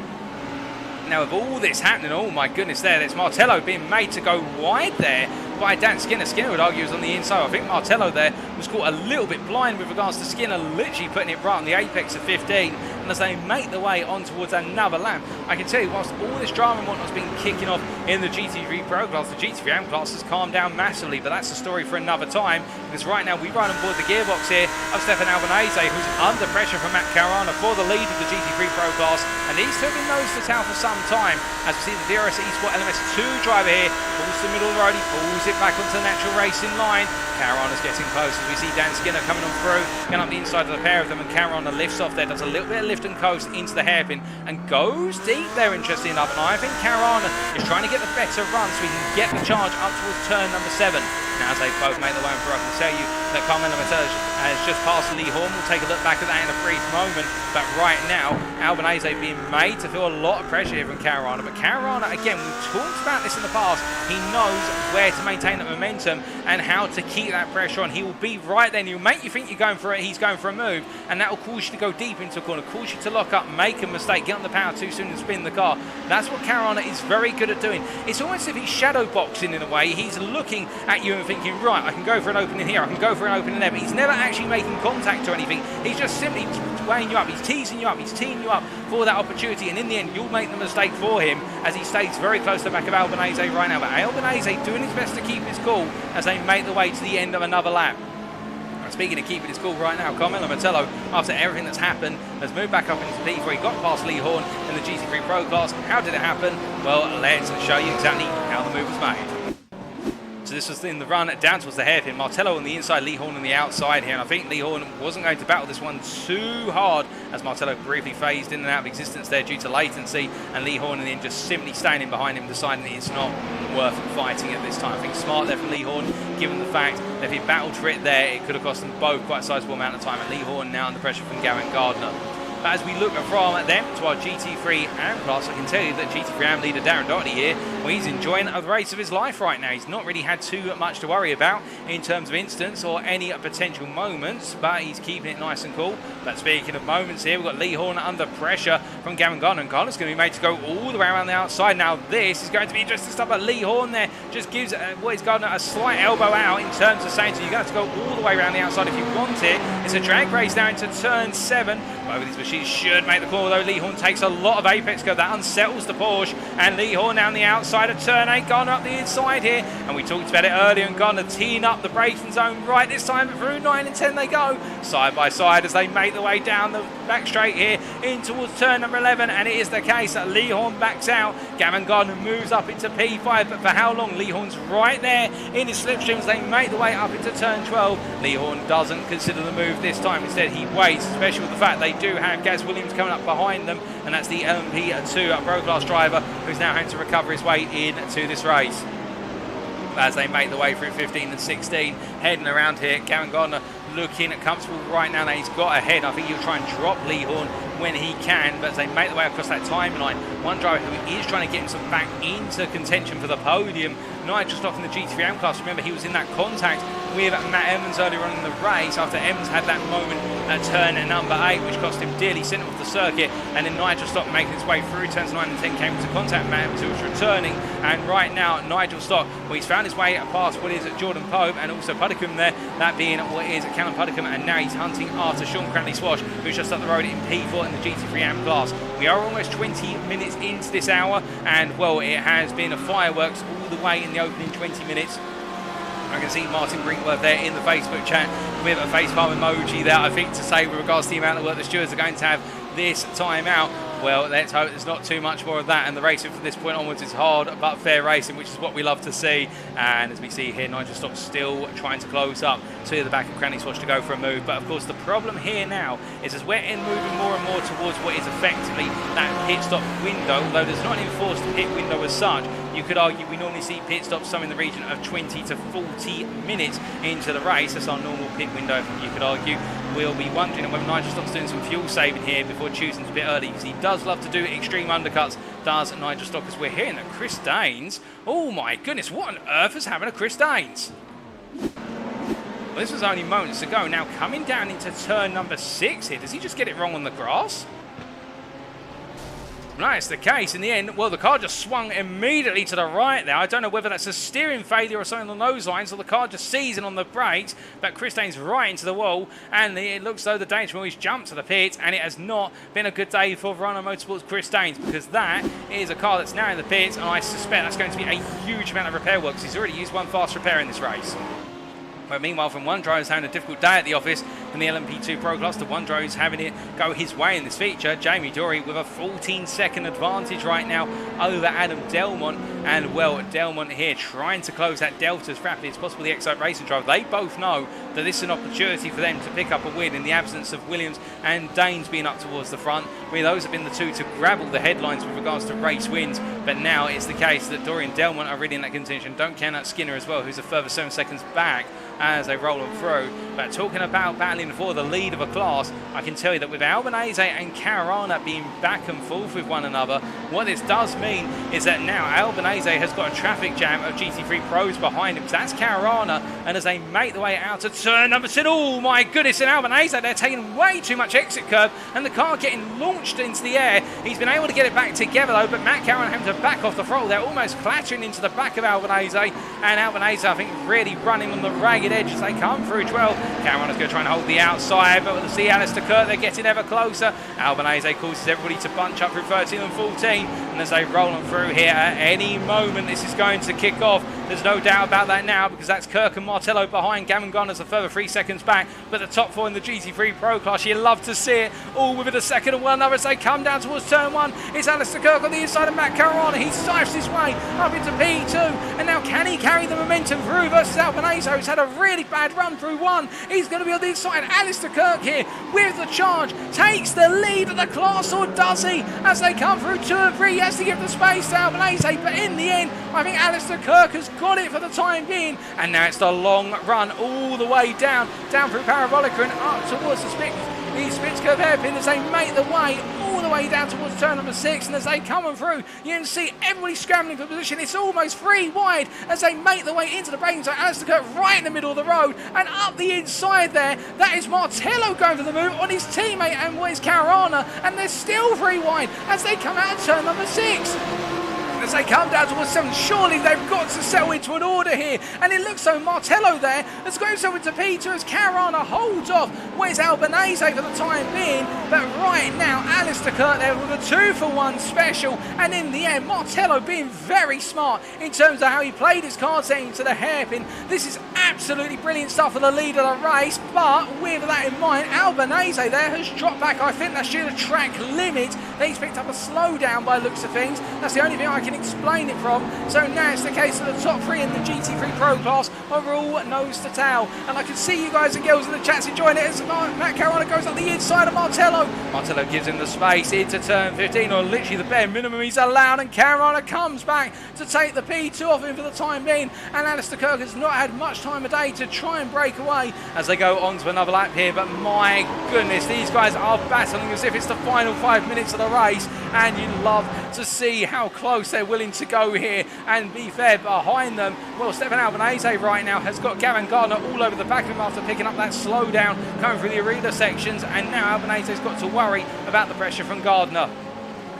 Now with all this happening, oh my goodness, there's Martello being made to go wide there by Dan Skinner. Skinner would argue was on the inside. I think Martello there was caught a little bit blind with regards to Skinner literally putting it right on the apex of 15, and as they make their way on towards another lap, I can tell you, whilst all this drama and whatnot's been kicking off in the GT3 Pro class, the GT3 AM class has calmed down massively, but that's a story for another time, because right now we run on board the gearbox here of Stefan Albanese, who's under pressure from Matt Caruana for the lead of the GT3 Pro class, and these two have been nose to tail for some time, as we see the DRS Esport LMS2 driver here pulls to the middle of the road, he pulls it back onto the natural racing line. Caruana's getting close as we see Dan Skinner coming on through, going up the inside of the pair of them, and Caruana lifts off there, does a little bit of lift and coast into the hairpin and goes deep there, interesting enough, and I think Caruana is trying to get the better run so he can get the charge up towards turn number 7. Now as they both make their way through, I can tell you that Carmelo Mateo has just passed Lee Horn. We'll take a look back at that in a brief moment. But right now, Albanese being made to feel a lot of pressure here from Caruana. But Caruana, again, we've talked about this in the past. He knows where to maintain that momentum and how to keep that pressure on. He will be right there and he'll make you think he's going for a move, and that will cause you to go deep into a corner, cause you to lock up, make a mistake, get on the power too soon and spin the car. That's what Caruana is very good at doing. It's almost as if he's shadow boxing in a way. He's looking at you and thinking, right, I can go for an opening here, I can go for an opening there, but he's never actually making contact or anything. He's just simply weighing you up, he's teasing you up, he's teeing you up for that opportunity, and in the end you'll make the mistake for him as he stays very close to the back of Albanese right now. But Albanese doing his best to keep his cool as they make the way to the end of another lap. Speaking of keeping his cool right now, Carmelo Mateo, after everything that's happened, has moved back up into P3. He got past Lee Horn in the GT3 Pro class. How did it happen? Well, let's show you exactly how the move was made. So this was in the run down towards the hairpin. Martello on the inside, Lee Horn on the outside here. And I think Lee Horn wasn't going to battle this one too hard as Martello briefly phased in and out of existence there due to latency. And Lee Horn in the end just simply standing behind him, deciding it's not worth fighting at this time. I think smart there from Lee Horn, given the fact that if he battled for it there, it could have cost them both quite a sizable amount of time. And Lee Horn now under pressure from Gavin Gardner. But as we look from them to our GT3 AM class, I can tell you that GT3 AM leader Darren Doherty here, well, he's enjoying the race of his life right now. He's not really had too much to worry about in terms of instance or any potential moments, but he's keeping it nice and cool. But speaking of moments here, we've got Lee Horn under pressure from Gavin Gardner, and Gardner's going to be made to go all the way around the outside. Now this is going to be interesting stuff, but Lee Horn there just gives Gardner a slight elbow out in terms of saying, so you're going to have to go all the way around the outside if you want it. It's a drag race now into turn 7. Both of these machines should make the call, though. Lee Horn takes a lot of apex go. That unsettles the Porsche, and Lee Horn down the outside of turn 8, Gardner up the inside here, and we talked about it earlier, and Gardner teeing up the braking zone right this time. Through 9 and 10 they go, side by side as they make the way down the back straight here in towards turn number 11, and it is the case that Lee Horn backs out. Gavin Gardner moves up into P5, but for how long? Lee Horn's right there in his slipstreams. They make the way up into turn 12. Lee Horn doesn't consider the move this time. Instead he waits, especially with the fact they do have Gaz Williams coming up behind them, and that's the LMP Pro class driver who's now having to recover his way into this race. As they make the way through 15 and 16, heading around here, Gavin Gardner looking comfortable right now that he's got ahead. I think he'll try and drop Lee Horn when he can, but as they make the way across that timeline, one driver who is trying to get himself back into contention for the podium, Nigel Stock in the GT3 AM class. Remember, he was in that contact with Matt Emmons earlier on in the race after Emmons had that moment at turn number 8, which cost him dearly, sent him off the circuit, and then Nigel Stock making his way through turns 9 and 10 came into contact with Matt Emmons, who was returning, and right now Nigel Stock, well, he's found his way past what is Jordan Pope and also Puddicombe there, that being what is Callum Puddicombe, and now he's hunting after Sean Cranley-Swash, who's just up the road in P4 in the GT3 AM class. We are almost 20 minutes into this hour, and well, it has been a fireworks all the way in the opening 20 minutes. I can see Martin Brinkworth there in the Facebook chat with a facepalm emoji there, I think, to say with regards to the amount of work the stewards are going to have this time out. Well, let's hope there's not too much more of that, and the racing from this point onwards is hard but fair racing, which is what we love to see. And as we see here, Nigel Stock still trying to close up to the back of Cranley-Swash to go for a move. But of course the problem here now is as we're moving more and more towards what is effectively that pit stop window, although there's not an enforced pit window as such, you could argue we normally see pit stops some in the region of 20 to 40 minutes into the race. That's our normal pit window, you could argue. We'll be wondering whether Nigel Stock's doing some fuel saving here before choosing to pit early, because he does love to do extreme undercuts, does Nigel Stock, as we're hearing that Chris Daines, oh my goodness, what on earth is happening to Chris Daines? Well, this was only moments ago. Now coming down into turn number 6 here, does he just get it wrong on the grass? No, it's the case in the end. Well, the car just swung immediately to the right there. I don't know whether that's a steering failure or something along those lines, or the car just seizing on the brakes, but Chris Daines right into the wall, and it looks though the Danish will jump to the pit, and it has not been a good day for Verano Motorsports' Chris Daines, because that is a car that's now in the pit, and I suspect that's going to be a huge amount of repair work, because he's already used one fast repair in this race. But meanwhile, from one driver who's having a difficult day at the office in the LMP2 Pro class, to one driver who's having it go his way in this feature, Jamie Dory with a 14-second advantage right now over Adam Delmont. And well, Delmont here trying to close that delta as rapidly as possible. The Excite Racing driver, they both know that this is an opportunity for them to pick up a win in the absence of Williams and Daines being up towards the front. Really, those have been the two to grab all the headlines with regards to race wins, but now it's the case that Dory and Delmont are really in that contention. Don't count out Skinner as well, who's a further 7 seconds back as they roll on through. But talking about battling for the lead of a class, I can tell you that with Albanese and Caruana being back and forth with one another, what this does mean is that now Albanese has got a traffic jam of GT3 pros behind him. So that's Caruana, and as they make the way out to turn number 6, oh my goodness, and Albanese, they're taking way too much exit curve, and the car getting launched into the air. He's been able to get it back together though, but Matt Caruana having to back off the throttle. They're almost clattering into the back of Albanese, and Albanese, I think, really running on the ragged edge as they come through 12. Caruana's going to try and hold the outside, but we'll see Alistair Kirk, they're getting ever closer. Albanese causes everybody to bunch up through 13 and 14, and as they roll on through here, at any moment this is going to kick off. There's no doubt about that now, because that's Kirk and Martello behind. Gavin Garner's a further 3 seconds back, but the top 4 in the GT3 Pro class, you love to see it, all within a second of one another as they come down towards turn 1. It's Alistair Kirk on the inside of Matt Caruana. He sipes his way up into P2, and now can he carry the momentum through versus Albanese, who's had a really bad run through 1. He's going to be on the inside. Alistair Kirk here with the charge, takes the lead of the class, or does he? As they come through 2 and 3, he has to give the space to Albanese, but in the end, I think Alistair Kirk has got it for the time being, and now it's the long run all the way down through Parabolica and up towards the Spitz curve hairpin as they make the way all the way down towards turn number 6, and as they come on through, you can see everybody scrambling for position. It's almost 3 wide as they make the way into the braking zone. Alistair Kirk right in the middle of the road, and up the inside there, that is Martello going for the move on his teammate, and what is Caruana, and they're still 3 wide as they come out of turn number 6. As they come down towards 7, surely they've got to settle into an order here, and it looks so Martello there has got himself into P2 as Caruana holds off. Where's Albanese for the time being? But right now, Alistair Kirk there with a 2-for-1 special, and in the end, Martello being very smart in terms of how he played his card setting to the hairpin. This is absolutely brilliant stuff for the lead of the race, but with that in mind, Albanese there has dropped back. I think that's due to track limit. He's picked up a slowdown by looks of things. That's the only thing I can explain it from. So now it's the case that the top 3 in the GT3 Pro class are all nose to tail, and I can see you guys and girls in the chats enjoying it as Matt Caruana goes up the inside of Martello. Martello gives him the space into turn 15, or literally the bare minimum he's allowed, and Caruana comes back to take the P2 off him for the time being, and Alistair Kirk has not had much time of day to try and break away as they go on to another lap here. But my goodness, these guys are battling as if it's the final 5 minutes of the race, and you love to see how close they're willing to go here. And be fair, behind them, well, Stefan Albanese right now has got Gavin Gardner all over the back of him after picking up that slowdown coming through the arena sections, and now Albanese's got to worry about the pressure from Gardner.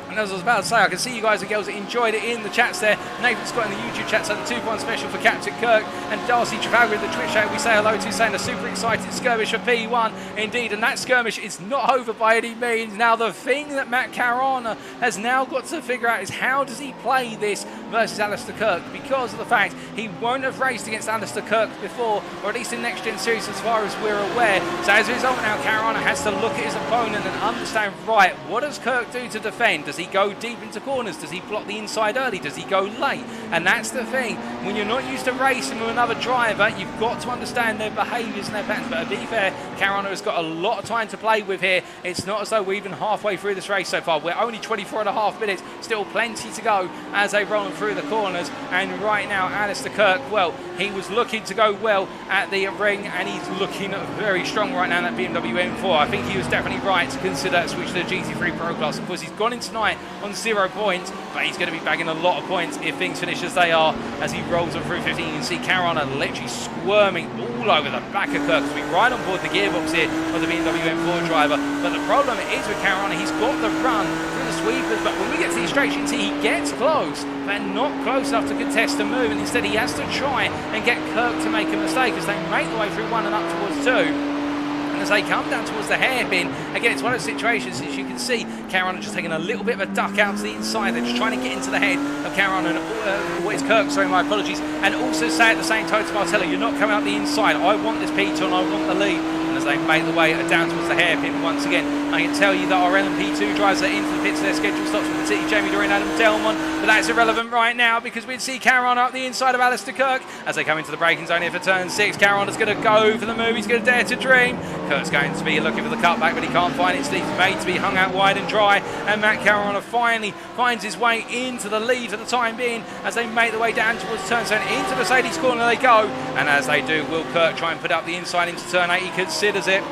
And as I was about to say, I can see you guys and girls that enjoyed it in the chats there. Nathan Scott in the YouTube chat said the 2-for-1 special for Captain Kirk, and Darcy Trafalgar in the Twitch chat we say hello to, saying a super excited skirmish for P1 indeed, and that skirmish is not over by any means. Now the thing that Matt Caruana has now got to figure out is how does he play this versus Alistair Kirk, because of the fact he won't have raced against Alistair Kirk before, or at least in Next Gen Series as far as we're aware. So as a result now, Caruana has to look at his opponent and understand, right, what does Kirk do to defend? Does he go deep into corners? Does he block the inside early? Does he go late? And that's the thing, when you're not used to racing with another driver, you've got to understand their behaviours and their patterns. But to be fair, Caruana has got a lot of time to play with here. It's not as though we're even halfway through this race so far. We're only 24.5 minutes, still plenty to go as they roll through the corners. And right now, Alistair Kirk, well, he was looking to go well at the ring, and he's looking very strong right now in that BMW M4. I think he was definitely right to consider that switch to the GT3 Pro class. Of course, he's gone in tonight on 0 points, but he's going to be bagging a lot of points if things finish as they are. As he rolls on through 15, you can see Caruana literally squirming all over the back of Kirk. So we right on board the gearbox here of the BMW M4 driver. But the problem is with Caruana, he's got the run through the sweepers, but when we get to these straight, you can see he gets close, but not close enough to contest the move, and instead he has to try and get Kirk to make a mistake as they make the way through 1 and up towards 2. As they come down towards the hairpin, again, it's one of those situations, as you can see, Caruana just taking a little bit of a duck out to the inside. They're just trying to get into the head of Caruana, and what is Kirk, sorry, my apologies, and also say at the same time to Martello, you're not coming out the inside. I want this P2 and I want the lead. And as they make the way down towards the hairpin once again, I can tell you that our LMP2 drivers are into the pits of their scheduled stops with the City, Jamie Doreen, Adam Delmont, but that's irrelevant right now because we'd see Caruana up the inside of Alistair Kirk as they come into the braking zone here for turn 6. Caruana's going to go for the move, he's going to dare to dream. Kirk's going to be looking for the cutback, but he can't find it, so he's made to be hung out wide and dry, and Matt Caruana finally finds his way into the lead for the time being as they make their way down towards turn 7. Into Mercedes corner they go, and as they do, will Kirk try and put up the inside into turn 8. He considers it,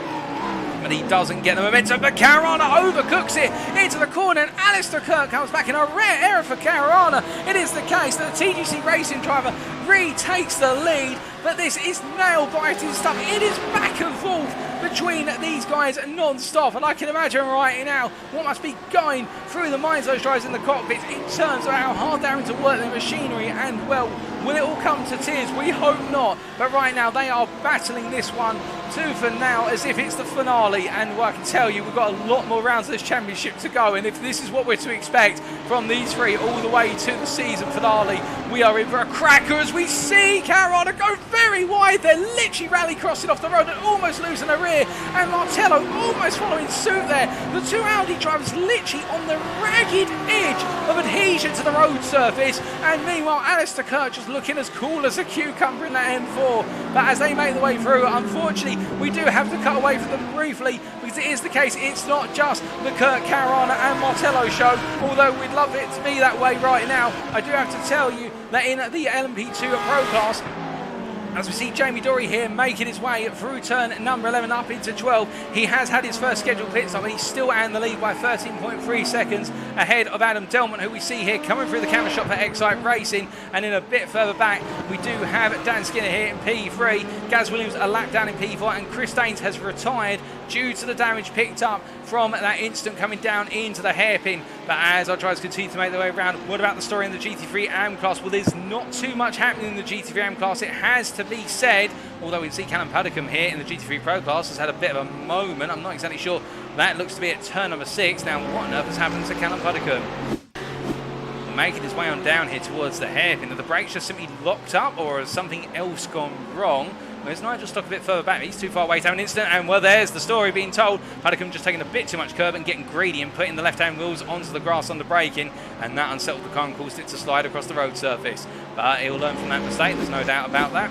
but he doesn't get the momentum, but Caruana overcooks it into the corner, and Alistair Kirk comes back in a rare error for Caruana. It is the case that the TGC Racing driver retakes the lead, but this is nail-biting stuff. It is back and forth between these guys non-stop, and I can imagine right now what must be going through the minds of those drivers in the cockpits in terms of how hard they're having to work their machinery, and well, will it all come to tears? We hope not, but right now they are battling this one tooth and nail as if it's the finale, and well, I can tell you we've got a lot more rounds of this championship to go, and if this is what we're to expect from these three all the way to the season finale, we are in for a cracker as we see Caruana go very wide. They're literally rally crossing off the road and almost losing their rear, and Martello almost following suit there. The two Audi drivers literally on the ragged edge of adhesion to the road surface, and meanwhile Alistair Kirk just looking as cool as a cucumber in that M4. But as they make their way through, unfortunately we do have to cut away from them briefly because it is the case, it's not just the Kirk, Caruana and Martello show, although we'd love it to be that way right now. I do have to tell you that in the LMP PRO class, as we see Jamie Dory here making his way through turn number 11 up into 12. He has had his first scheduled pit stop, and he's still out in the lead by 13.3 seconds ahead of Adam Delmont, who we see here coming through the camera shot for Excite Racing. And in a bit further back, we do have Dan Skinner here in P3, Gaz Williams a lap down in P4, and Chris Daines has retired due to the damage picked up from that instant coming down into the hairpin. But as our drivers continue to make their way around, what about the story in the GT3 AM class? Well, there's not too much happening in the GT3 AM class, it has to be said, although we see Callum Puddicombe here in the GT3 Pro class has had a bit of a moment. I'm not exactly sure. That looks to be at turn number 6. Now, what on earth has happened to Callum Puddicombe? Making his way on down here towards the hairpin. Are the brakes just simply locked up, or has something else gone wrong? Whereas Nigel stuck a bit further back, he's too far away to have an incident, and well, there's the story being told. Puddicombe just taking a bit too much curb and getting greedy and putting the left-hand wheels onto the grass under braking, and that unsettled the car and caused it to slide across the road surface. But he'll learn from that mistake, there's no doubt about that.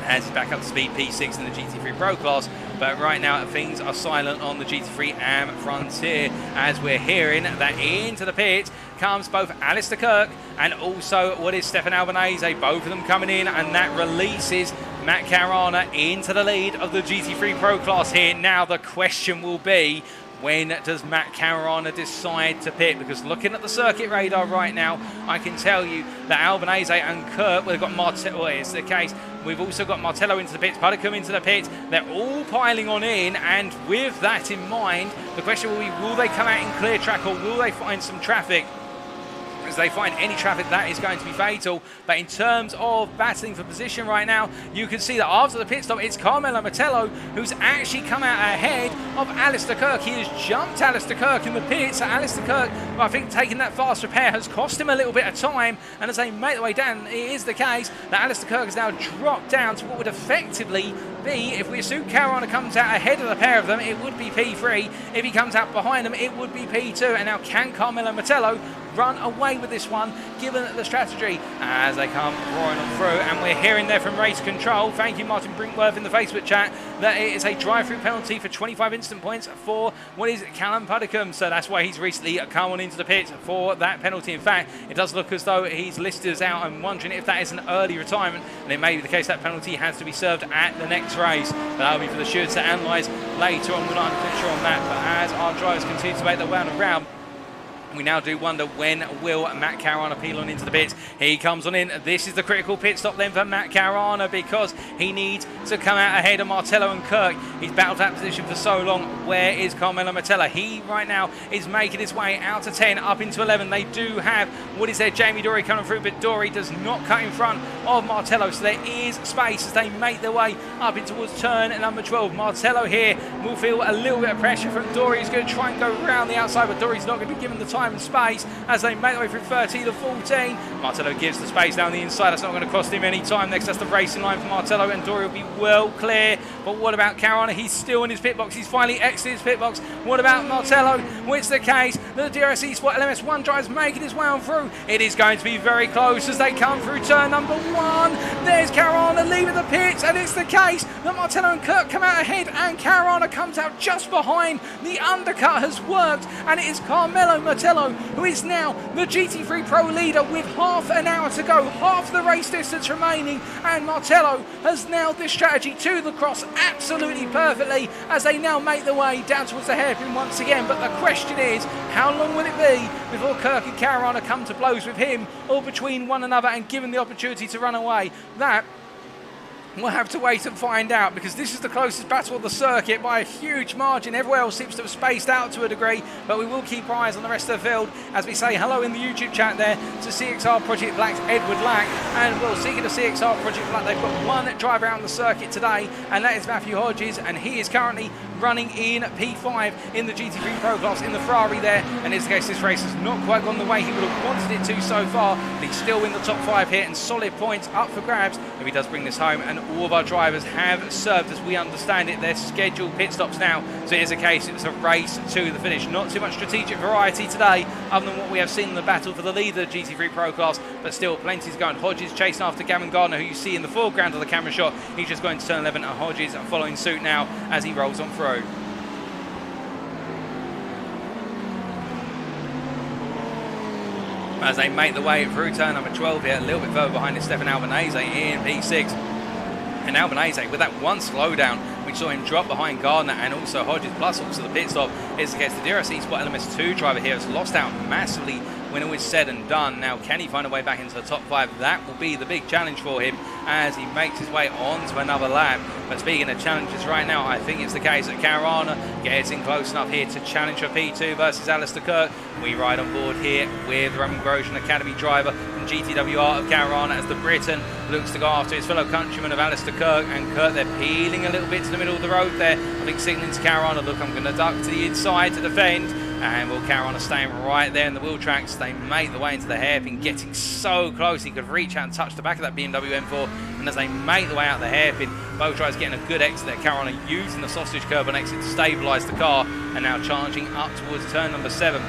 As he's back up to speed P6 in the GT3 Pro class, but right now things are silent on the GT3 AM Frontier as we're hearing that into the pit comes both Alistair Kirk and also what is Stefan Albanese, both of them coming in, and that releases Matt Caruana into the lead of the GT3 Pro class here. Now the question will be, when does Matt Caruana decide to pit? Because looking at the circuit radar right now, I can tell you that Albanese and Kirk, well, they've got Martello, it's the case. We've also got Martello into the pits, Puddicombe into the pits. They're all piling on in, and with that in mind, the question will be, will they come out in clear track or will they find some traffic? As they find any traffic, that is going to be fatal. But in terms of battling for position right now, you can see that after the pit stop, it's Carmelo Martello who's actually come out ahead of Alistair Kirk. He has jumped Alistair Kirk in the pits. So Alistair Kirk, well, I think taking that fast repair has cost him a little bit of time. And as they make their way down, it is the case that Alistair Kirk has now dropped down to what would effectively be, if we assume Caruana comes out ahead of the pair of them, it would be P3. If he comes out behind them, it would be P2. And now can Carmelo Martello run away with this one, given the strategy as they come roaring on through? And we're hearing there from race control, thank you Martin Brinkworth in the Facebook chat, that it is a drive-through penalty for 25 instant points for what is Callum Puddicombe. So that's why he's recently come on into the pit for that penalty. In fact, it does look as though he's listed us out. I'm wondering if that is an early retirement, and it may be the case that penalty has to be served at the next race. But that'll be for the stewards to analyse later on. We're not 100% sure on that, but as our drivers continue to make their way on around, we now do wonder, when will Matt Caruana peel on into the pits? He comes on in. This is the critical pit stop then for Matt Caruana, because he needs to come out ahead of Martello and Kirk. He's battled that position for so long. Where is Carmelo Martello? He right now is making his way out to 10, up into 11. They do have, what is there, Jamie Dory coming through, but Dory does not cut in front of Martello, so there is space as they make their way up in towards turn number 12. Martello here will feel a little bit of pressure from Dory. He's going to try and go around the outside, but Dory's not going to be given the time time and space as they make their way through 13 to 14. Martello gives the space down the inside. That's not going to cost him any time. Next, that's the racing line for Martello, and Dory will be well clear. But what about Caruana? He's still in his pit box. He's finally exited his pit box. What about Martello? Well, it's the case. The DRS Esports LMS1 driver's making his way on through. It is going to be very close as they come through turn number 1. There's Caruana leaving the pits, and it's the case that Martello and Kirk come out ahead, and Caruana comes out just behind. The undercut has worked, and it is Carmelo Martello who is now the GT3 Pro leader with half an hour to go, half the race distance remaining, and Martello has nailed this strategy to the cross absolutely perfectly as they now make their way down towards the hairpin once again. But the question is, how long will it be before Kirk and Caruana come to blows with him or between one another and given the opportunity to run away? That we'll have to wait and find out, because this is the closest battle of the circuit by a huge margin. Everywhere else seems to have spaced out to a degree, but we will keep our eyes on the rest of the field as we say hello in the YouTube chat there to CXR Project Black's Edward Lack. And well, speaking of CXR Project Black, they've got one driver out on the circuit today, and that is Matthew Hodges, and he is currently running in P5 in the GT3 Pro class in the Ferrari there. And in this case, this race has not quite gone the way he would have wanted it to so far, but he's still in the top 5 here and solid points up for grabs if he does bring this home. And all of our drivers have served, as we understand it, their scheduled pit stops now. So it is a case, it's a race to the finish. Not too much strategic variety today other than what we have seen in the battle for the lead of the GT3 Pro class, but still plenty's going. Hodges chasing after Gavin Gardner, who you see in the foreground of the camera shot. He's just going to turn 11, and Hodges following suit now as he rolls on through. As they make the way through turn number 12 here, a little bit further behind is Stefan Albanese in P6. And Albanese, with that one slowdown, we saw him drop behind Gardner and also Hodges, plus also the pit stop, is against the DRS Esports LMS2 driver here. Has lost out massively when all is said and done. Now, can he find a way back into the top 5? That will be the big challenge for him as he makes his way on to another lap. But speaking of challenges right now, I think it's the case that Caruana gets in close enough here to challenge for P2 versus Alistair Kirk. We ride on board here with Roman Grosjean Academy driver from GTWR of Caruana as the Briton looks to go after his fellow countryman of Alistair Kirk. And Kirk, they're peeling a little bit to the middle of the road there. I think signalling to Caruana, look, I'm going to duck to the inside to defend. And will Caruana staying right there in the wheel tracks. They make the way into the hairpin, getting so close he could reach out and touch the back of that BMW M4. And as they make the way out the hairpin, both drivers getting a good exit there. Caruana using the sausage curb on exit to stabilise the car, and now charging up towards turn number 7.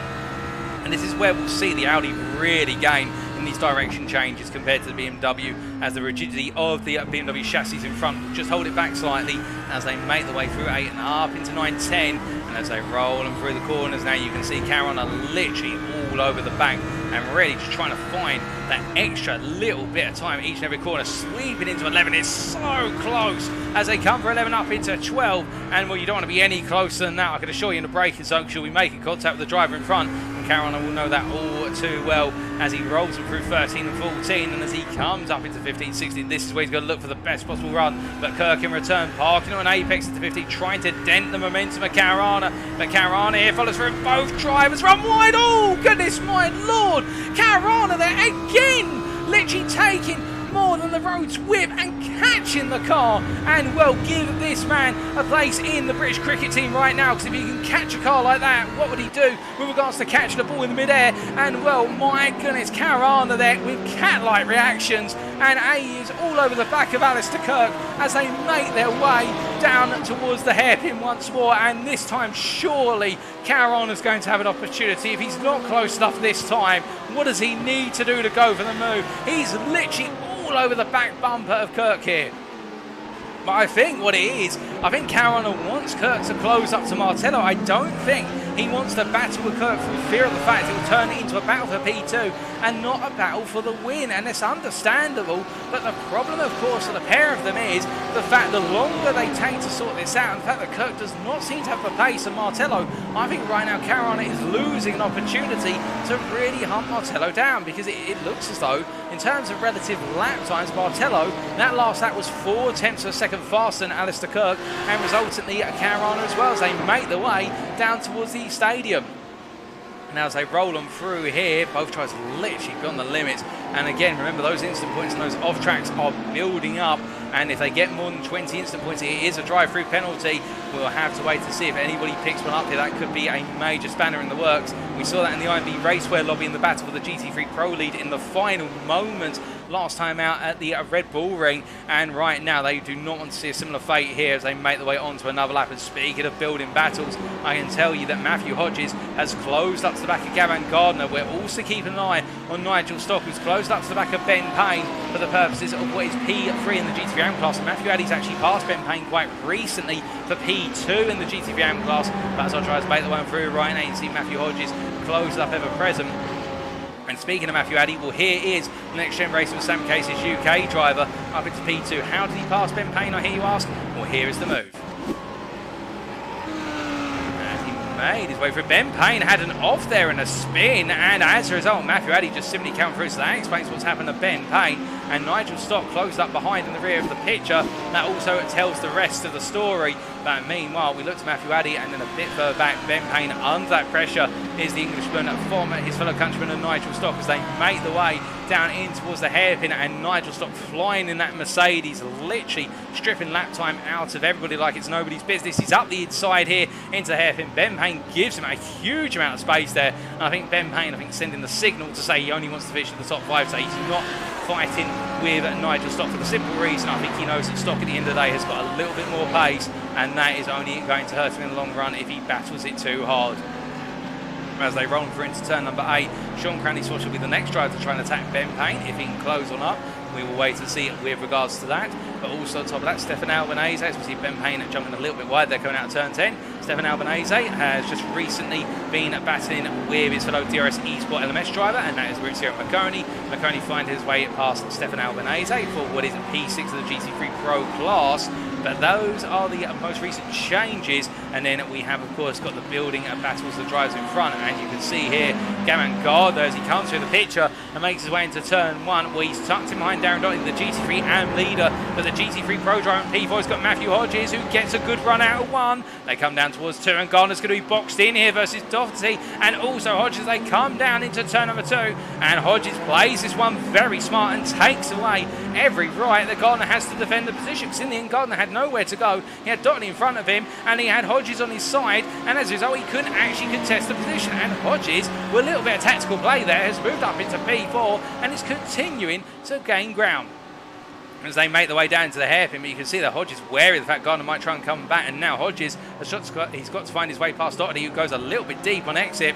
And this is where we'll see the Audi really gain in these direction changes compared to the BMW, as the rigidity of the BMW chassis in front will just hold it back slightly as they make the way through 8 and up into 9, 10. And as they roll them through the corners, now you can see Caruana literally all over the back and really just trying to find that extra little bit of time each and every corner, sweeping into 11. It's so close as they come for 11 up into 12. And well, you don't want to be any closer than that. I can assure you in the braking zone, she'll be making contact with the driver in front. Caruana will know that all too well as he rolls them through 13 and 14, and as he comes up into 15, 16, this is where he's going to look for the best possible run. But Kirk in return, parking on apex into 15, trying to dent the momentum of Caruana. But Caruana here follows through, both drivers run wide. Oh, goodness my lord! Caruana there again, literally taking more than the road's width and catching the car. And well, give this man a place in the British cricket team right now, because if he can catch a car like that, what would he do with regards to catching the ball in the midair? And well, my goodness, Caruana there with cat-like reactions, and he is all over the back of Alistair Kirk as they make their way down towards the hairpin once more. And this time, surely Caruana's going to have an opportunity. If he's not close enough this time, what does he need to do to go for the move? He's literally all over the back bumper of Kirk here. But I think what it is, I think Caruana wants Kirk to close up to Martello. I don't think he wants to battle with Kirk for fear of the fact it will turn it into a battle for P2 and not a battle for the win. And it's understandable, but the problem, of course, for the pair of them is the fact the longer they take to sort this out, and the fact that Kirk does not seem to have the pace of Martello, I think right now Caruana is losing an opportunity to really hunt Martello down, because it looks as though, in terms of relative lap times, Martello, that last lap was 4 tenths of a second faster than Alistair Kirk, and resultantly Caruana as well, as they make their way down towards the stadium. Now as they roll them through here, both drivers literally beyond the limits. And again, remember, those instant points and those off tracks are building up and if they get more than 20 instant points, it is a drive-through penalty. We'll have to wait to see if anybody picks one up here. That could be a major spanner in the works. We saw that in the IMB Raceware lobby in the battle for the GT3 Pro lead in the final moment last time out at the Red Bull Ring, and right now they do not want to see a similar fate here as they make their way onto another lap. And speaking of building battles, I can tell you that Matthew Hodges has closed up to the back of Gavin Gardner. We're also keeping an eye on Nigel Stock, who's closed up to the back of Ben Payne for the purposes of what is P3 in the GT3 AM class. And Matthew Addy's actually passed Ben Payne quite recently for P2 in the GT3 AM class, but as I try to make the one through right now, you can see Matthew Hodges closed up ever present. And speaking of Matthew Addy, well, here is Next Gen Racing with Sam Case's UK driver up into P2. How did he pass Ben Payne, I hear you ask? Well, here is the move. And he made his way through. Ben Payne had an off there and a spin, and as a result, Matthew Addy just simply came through. So that explains what's happened to Ben Payne. And Nigel Stock closed up behind in the rear of the picture. That also tells the rest of the story. But meanwhile, we look to Matthew Addy, and then a bit further back, Ben Payne under that pressure is the Englishman from his fellow countryman and Nigel Stock as they make the way down in towards the hairpin, and Nigel Stock flying in that Mercedes, literally stripping lap time out of everybody like it's nobody's business. He's up the inside here into the hairpin. Ben Payne gives him a huge amount of space there, and I think Ben Payne, sending the signal to say he only wants to finish in the top 5, so he's not fighting with Nigel Stock for the simple reason I think he knows that Stock at the end of the day has got a little bit more pace, and that is only going to hurt him in the long run if he battles it too hard. As they roll through into turn number 8, Sean Cranley-Swash will be the next driver to try and attack Ben Payne if he can close on up. We will wait and see with regards to that. But also on top of that, Stefan Albanese, as we see Ben Payne jumping a little bit wide there coming out of turn 10. Stefan Albanese has just recently been battling with his fellow DRS eSport LMS driver, and that is Maurizio Marconi. Marconi finds his way past Stefan Albanese for what is P6 of the GT3 Pro class. But those are the most recent changes, and then we have of course got the building battles of the drivers in front, and you can see here Gavin Gardner as he comes through the picture and makes his way into turn 1 where he's tucked in behind Darren Doherty, the GT3 AM leader, but the GT3 Pro driver in P4 has got Matthew Hodges who gets a good run out of 1. They come down towards 2, and Gardner's going to be boxed in here versus Doherty, and also Hodges. They come down into turn number 2, and Hodges plays this one very smart and takes away every right that Gardner has to defend the position, because in the end Gardner had nowhere to go. He had Doherty in front of him and he had Hodges on his side, and as a result he couldn't actually contest the position, and Hodges, with a little bit of tactical play there, has moved up into P4 and is continuing to gain ground as they make their way down to the hairpin. But you can see that Hodges wary of the fact Gardner might try and come back, and now Hodges has he's got to find his way past Doherty, who goes a little bit deep on exit.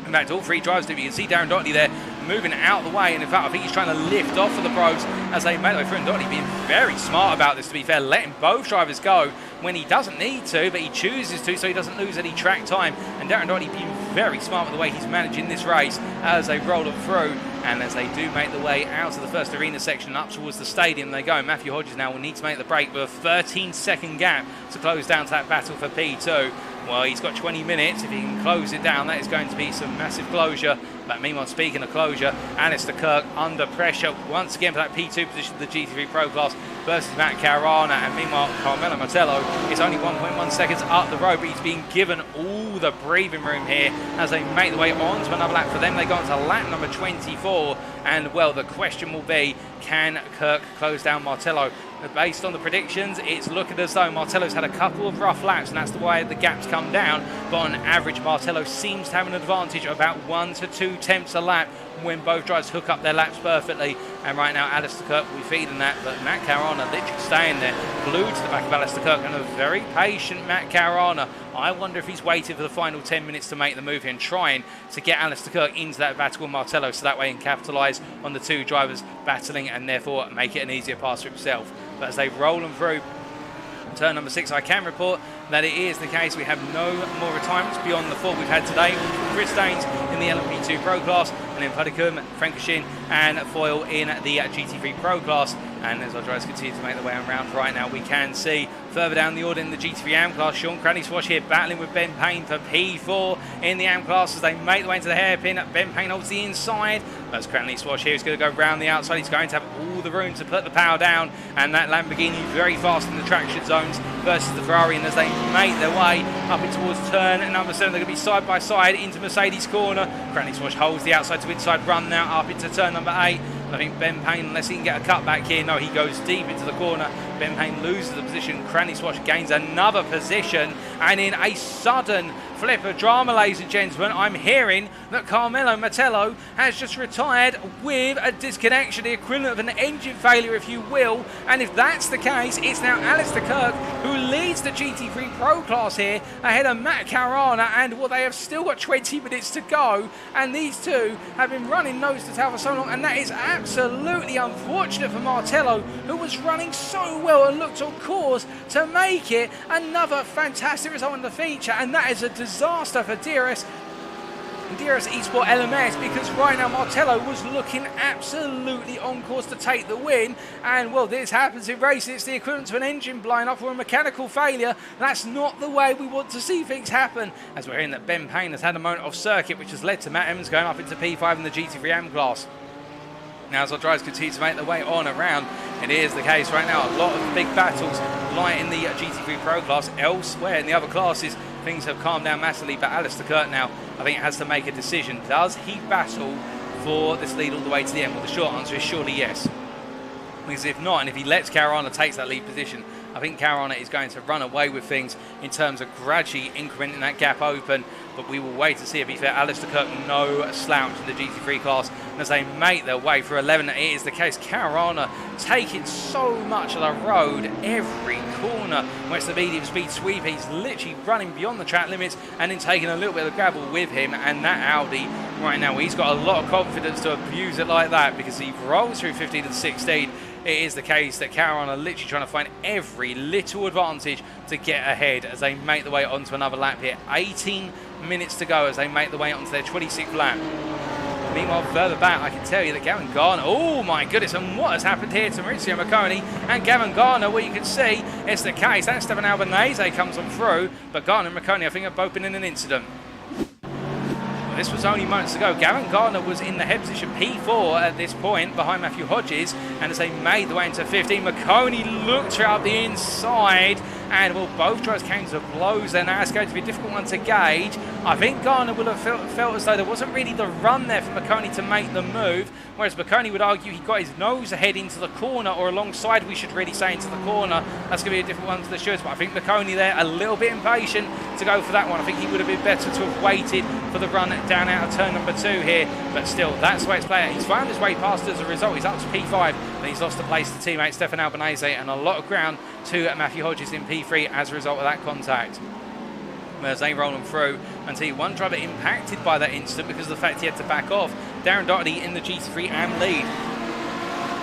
In fact, all 3 drivers do. You can see Darren Doherty there moving out of the way, and in fact I think he's trying to lift off for the pros as they make their way through, and Doherty being very smart about this, to be fair, letting both drivers go when he doesn't need to, but he chooses to so he doesn't lose any track time. And Darren Doherty being very smart with the way he's managing this race as they roll them through, and as they do make the way out of the first arena section and up towards the stadium they go. Matthew Hodges now will need to make the break with a 13-second gap to close down to that battle for P2. Well, he's got 20 minutes. If he can close it down, that is going to be some massive closure. But meanwhile, speaking of closure, Alistair Kirk under pressure once again for that P2 position of the GT3 Pro class versus Matt Caruana. And meanwhile, Carmelo Martello is only 1.1 seconds up the road, but he's being given all the breathing room here as they make their way on to another lap. For them, they go on to lap number 24. And, well, the question will be, can Kirk close down Martello? Based on the predictions, it's looking as though Martello's had a couple of rough laps, and that's the way the gap's come down. But on average, Martello seems to have an advantage of about 1 to 2 tenths a lap when both drivers hook up their laps perfectly. And right now, Alistair Kirk will be feeding that, but Matt Caruana literally staying there, glued to the back of Alistair Kirk, and a very patient Matt Caruana. I wonder if he's waiting for the final 10 minutes to make the move here and trying to get Alistair Kirk into that battle with Martello, so that way he can capitalise on the 2 drivers battling and therefore make it an easier pass for himself. But as they roll them through turn number 6, I can report that it is the case. We have no more retirements beyond the 4 we've had today. Chris Daines in the LMP Pro class, and then Pudicum, Frankishin and Foyle in the GT3 Pro class. And as our drivers continue to make their way around right now, we can see further down the order in the GT3 AM class, Sean Cranley-Swash here battling with Ben Payne for P4 in the AM class as they make their way into the hairpin. Ben Payne holds the inside. As Cranley-Swash here is going to go round the outside. He's going to have all the room to put the power down, and that Lamborghini very fast in the traction zones versus the Ferrari. And as they make their way up in towards turn number 7, they're going to be side by side into Mercedes corner. Cranley-Swash holds the outside to inside run now up into turn number 8. I think Ben Payne, unless he can get a cut back here, no, he goes deep into the corner. Ben Payne loses the position. Cranny Swash gains another position, and in a sudden flip of drama, ladies and gentlemen, I'm hearing that Carmelo Mettello has just retired with a disconnection, the equivalent of an engine failure, if you will. And if that's the case, it's now Alistair Kirk who leads the GT3 Pro class here ahead of Matt Caruana, and well, they have still got 20 minutes to go, and these two have been running nose to tail for so long, and that is absolutely unfortunate for Martello, who was running so well and looked on course to make it. Another fantastic result in the feature, and that is a disaster for DRS Esports LMS, because right now Martello was looking absolutely on course to take the win. And well, this happens in racing. It's the equivalent to an engine blowing up or a mechanical failure. That's not the way we want to see things happen, as we're hearing that Ben Payne has had a moment off circuit, which has led to Matt Emmons going up into P5 in the GT3 class. Now, as our drivers continue to make their way on around, it is the case right now. A lot of big battles lie in the GT3 Pro class. Elsewhere in the other classes, things have calmed down massively, but Alistair Kirk now, I think, has to make a decision. Does he battle for this lead all the way to the end? Well, the short answer is surely yes. Because if not, and if he lets Caruana take that lead position, I think Caruana is going to run away with things in terms of gradually incrementing that gap open. But we will wait to see. If he's fair, Alistair Kirk, no slouch in the GT3 class. And as they make their way through 11, it is the case. Caruana taking so much of the road, every corner where it's the medium speed sweep. He's literally running beyond the track limits and then taking a little bit of the gravel with him. And that Audi right now, he's got a lot of confidence to abuse it like that, because he rolls through 15 and 16. It is the case that Caruana are literally trying to find every little advantage to get ahead as they make their way onto another lap here. 18 minutes to go as they make their way onto their 26th lap. Meanwhile, further back, I can tell you that Gavin Garner, oh my goodness, and what has happened here to Maurizio Marconi and Gavin Garner? Well, you can see it's the case that Stefan Albanese comes on through, but Garner and Marconi, I think, have both been in an incident. This was only moments ago. Gavin Garner was in the head position, P4 at this point, behind Matthew Hodges, and as they made the way into 15, Marconi looked out the inside, and well, both drivers came to blows there. Now it's going to be a difficult one to gauge. I think Garner would have felt as though there wasn't really the run there for Marconi to make the move, whereas Marconi would argue he got his nose ahead into the corner, or alongside, we should really say, into the corner. That's going to be a difficult one to the shooters, but I think Marconi there a little bit impatient to go for that one. I think he would have been better to have waited for the run down out of turn number 2 here, but still, that's the way it's played. He's found his way past as a result. He's up to P5, and he's lost the place to teammate Stefan Albanese, and a lot of ground to Matthew Hodges in P3 as a result of that contact. As they roll them through, and see one driver impacted by that incident because of the fact he had to back off. Darren Doherty in the GT3 AM lead.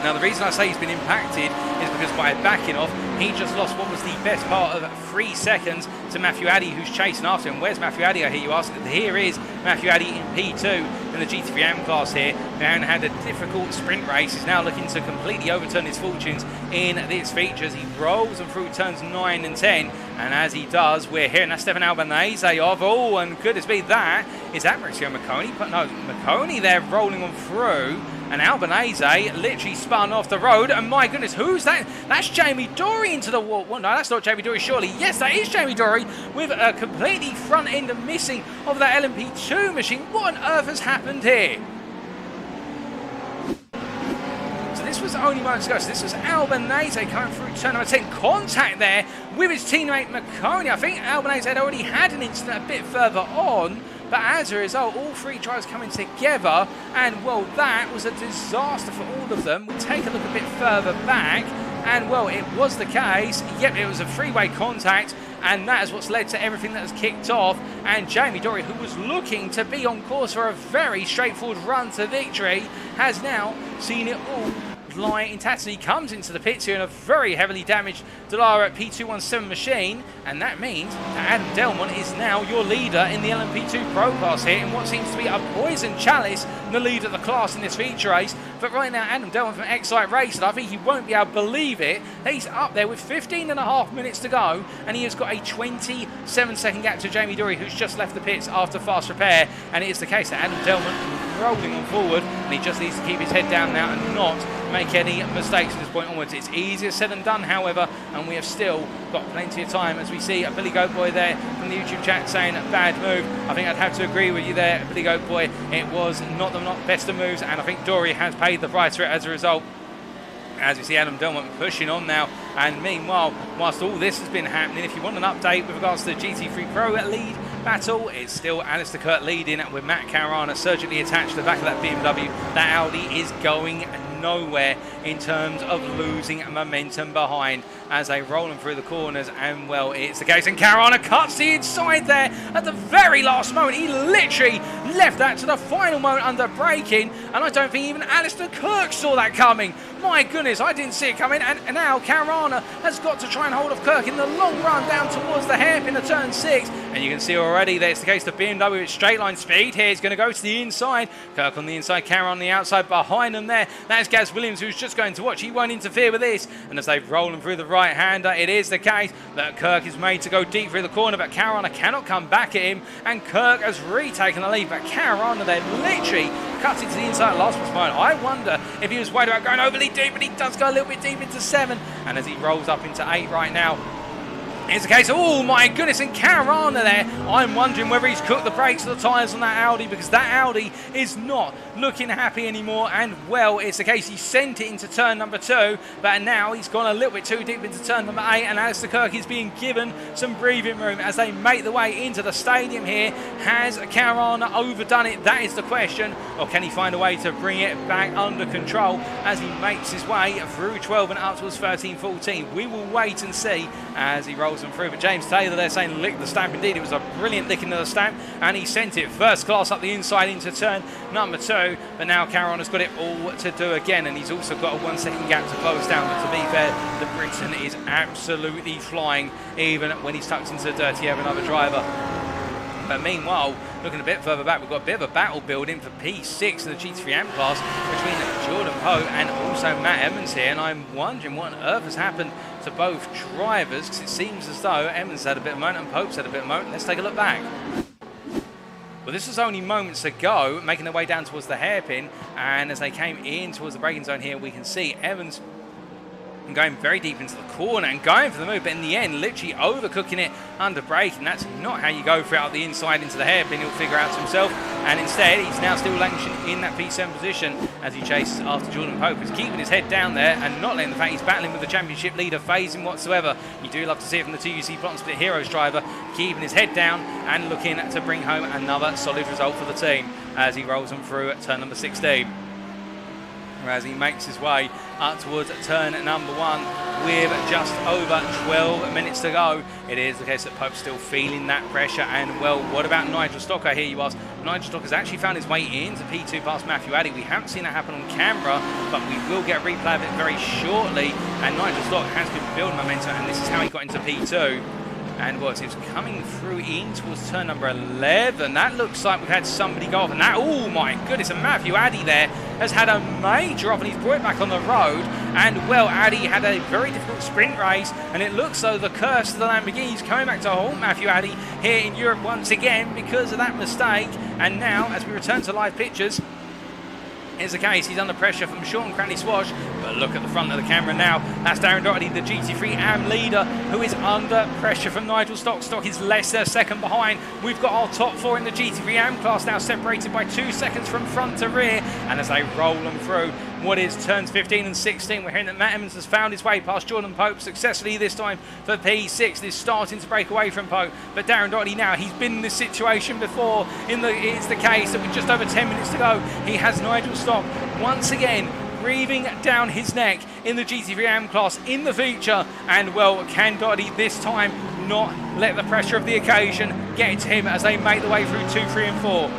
Now, the reason I say he's been impacted is because by backing off, he just lost what was the best part of 3 seconds to Matthew Addy, who's chasing after him. Where's Matthew Addy, I hear you ask? Here is Matthew Addy in P2 in the GT3 AM class here. Darren had a difficult sprint race. He's now looking to completely overturn his fortunes in these features. He rolls them through turns 9 and 10, and as he does, we're hearing that Stefan Albanese of, oh, and goodness me, that is that Maurizio Marconi, but no, Marconi there rolling on through, and Albanese literally spun off the road, and my goodness, who's that? That's Jamie Dory into the wall. Well, no, that's not Jamie Dory, surely. Yes, that is Jamie Dory, with a completely front end missing of that LMP2 machine. What on earth has happened here? So this was only moments ago. So this was Albanese coming through turn number 10. Contact there with his teammate Marconi. I think Albanese had already had an incident a bit further on, but as a result, all 3 drivers coming together, and well, that was a disaster for all of them. We take a look a bit further back, and well, it was the case. Yep, it was a 3-way contact, and that is what's led to everything that has kicked off. And Jamie Dory, who was looking to be on course for a very straightforward run to victory, has now seen it all lie in tatters. He comes into the pits here in a very heavily damaged Dallara P217 machine, and that means that Adam Delmont is now your leader in the LMP2 Pro class here in what seems to be a poison chalice, the lead of the class in this feature race. But right now, Adam Delmont from Excite Racing, I think he won't be able to believe it. He's up there with 15.5 minutes to go, and he has got a 27-second gap to Jamie Dory, who's just left the pits after fast repair. And it is the case that Adam Delmont rolling on forward, and he just needs to keep his head down now and not make any mistakes from this point onwards. It's easier said than done, however, and we have still got plenty of time, as we see Billy Goatboy there from the YouTube chat saying bad move. I think I'd have to agree with you there, Billy Goatboy. It was not the best of moves, and I think Dory has paid the price for it as a result. As we see Adam Delmont pushing on now, and meanwhile, whilst all this has been happening, if you want an update with regards to the GT3 PRO lead battle, it's still Alistair Kurt leading with Matt Caruana surgically attached to the back of that BMW. That Audi is going nowhere in terms of losing momentum behind as they roll them through the corners, and well, it's the case, and Caruana cuts the inside there at the very last moment. He literally left that to the final moment under braking, and I don't think even Alistair Kirk saw that coming. My goodness, I didn't see it coming, and now Caruana has got to try and hold off Kirk in the long run down towards the hairpin of turn 6, and you can see already that it's the case the BMW with straight line speed here is going to go to the inside. Kirk on the inside, Caruana on the outside. Behind them there, that's Gaz Williams, who's just going to watch. He won't interfere with this, and as they roll them through the right-hander, it is the case that Kirk is made to go deep through the corner, but Caruana cannot come back at him, and Kirk has retaken the lead, but Caruana then literally cuts into the inside last moment. I wonder if he was worried about going overly deep, but he does go a little bit deep into 7, and as he rolls up into 8 right now, it's the case, oh my goodness, and Caruana there, I'm wondering whether he's cooked the brakes or the tyres on that Audi, because that Audi is not looking happy anymore, and well, it's the case he sent it into turn number 2, but now he's gone a little bit too deep into turn number 8, and Alistair Kirk is being given some breathing room as they make the way into the stadium here. Has Caruana overdone it? That is the question, or can he find a way to bring it back under control as he makes his way through 12 and up towards 13-14? We will wait and see as he rolls them through, but James Taylor there saying lick the stamp. Indeed, it was a brilliant licking of the stamp, and he sent it first class up the inside into turn number 2, but now Caruana's got it all to do again, and he's also got a 1 second gap to close down. But to be fair, the Briton is absolutely flying even when he's tucked into the dirty air of another driver. But meanwhile, looking a bit further back, we've got a bit of a battle building for P6 in the GT3 AM class between Jordan Poe and also Matt Evans here, and I'm wondering what on earth has happened to both drivers, because it seems as though Evans had a bit of moment and Pope's had a bit of moment. Let's take a look back. Well, this was only moments ago, making their way down towards the hairpin, and as they came in towards the braking zone here, we can see Evans going very deep into the corner and going for the move, but in the end, literally overcooking it under brake, and that's not how you go for it out the inside into the hairpin. He'll figure out to himself, and instead, he's now still languishing in that P7 position as he chases after Jordan Pope, who's keeping his head down there and not letting the fact he's battling with the championship leader phase him whatsoever. You do love to see it from the 2UC Plot and Split Heroes driver, keeping his head down and looking to bring home another solid result for the team as he rolls them through at turn number 16. As he makes his way up towards turn number 1 with just over 12 minutes to go. It is the case that Pope's still feeling that pressure, and well, what about Nigel Stock, I hear you ask? Nigel Stock has actually found his way into P2 past Matthew Addy. We haven't seen that happen on camera, but we will get a replay of it very shortly, and Nigel Stock has been building momentum, and this is how he got into P2. And well, it's coming through in towards turn number 11. That looks like we've had somebody go off. And that, oh my goodness, and Matthew Addy there has had a major off, and he's brought it back on the road. And well, Addy had a very difficult sprint race, and it looks though the curse of the Lamborghini's coming back to haunt Matthew Addy here in Europe once again because of that mistake. And now, as we return to live pictures, is the case, he's under pressure from Sean Cranley Swash, but look at the front of the camera now. That's Darren Doherty, the GT3 AM leader, who is under pressure from Nigel Stock. Stock is less than a second behind. We've got our top 4 in the GT3 AM class now separated by 2 seconds from front to rear, and as they roll them through what is turns 15 and 16, we're hearing that Matt Evans has found his way past Jordan Pope successfully this time for P6. This starting to break away from Pope, but Darren Doherty now, he's been in this situation before. It's the case that with just over 10 minutes to go, he has Nigel Stock once again breathing down his neck in the GT3 AM class in the feature, and well, can Doherty this time not let the pressure of the occasion get to him as they make the way through 2, 3 and 4.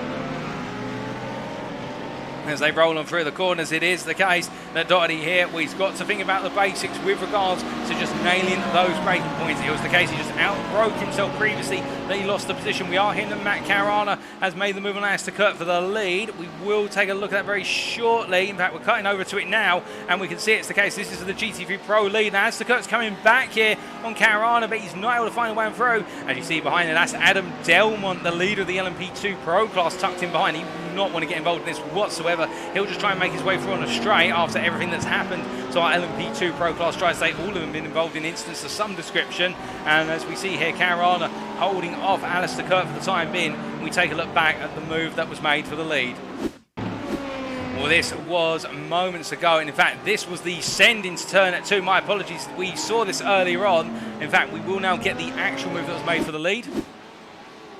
As they roll on through the corners, it is the case that Doherty here, well, he's got to think about the basics with regards to just nailing those braking points. It was the case he just outbroke himself previously, then he lost the position. We are hearing that Matt Caruana has made the move on Alistair Kirk for the lead. We will take a look at that very shortly. In fact, we're cutting over to it now, and we can see it's the case. This is the GT3 Pro lead. Now, Alistair Kirk's coming back here on Caruana, but he's not able to find a way through. As you see behind him, that's Adam Delmont, the leader of the LMP2 Pro class, tucked in behind. He will not want to get involved in this whatsoever. He'll just try and make his way through on a straight after everything that's happened to our LMP2 Pro class drivers. They all of them have been involved in incidents of some description. And as we see here, Caruana holding off Alistair Kirk for the time being. We take a look back at the move that was made for the lead. Well, this was moments ago, and in fact, this was the send into turn at 2. My apologies, we saw this earlier on. In fact, we will now get the actual move that was made for the lead.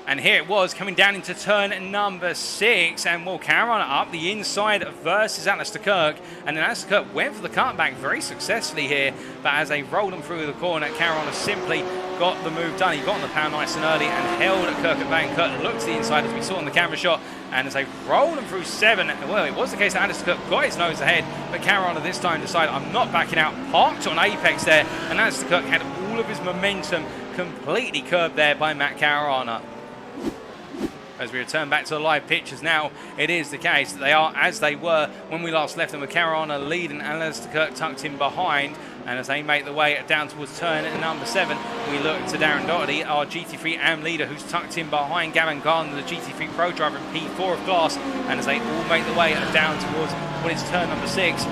And here it was, coming down into turn number 6, and well, Caruana up the inside versus Alistair Kirk, and then Alistair Kirk went for the cutback very successfully here, but as they rolled him through the corner, Caruana simply got the move done. He got on the power nice and early and held Kirk at bay, and Kirk looked to the inside as we saw in the camera shot, and as they rolled him through 7, well, it was the case that Alistair Kirk got his nose ahead, but Caruana this time decided, I'm not backing out, parked on apex there, and Alistair Kirk had all of his momentum completely curbed there by Matt Caruana. As we return back to the live pictures now, it is the case that they are as they were when we last left them, with Caruana leading and Alistair Kirk tucked in behind. And as they make the way down towards turn number 7, we look to Darren Doherty, our GT3 AM leader, who's tucked in behind Gavin Gardner, the GT3 Pro driver in P4 of class. And as they all make the way down towards what is turn number 6,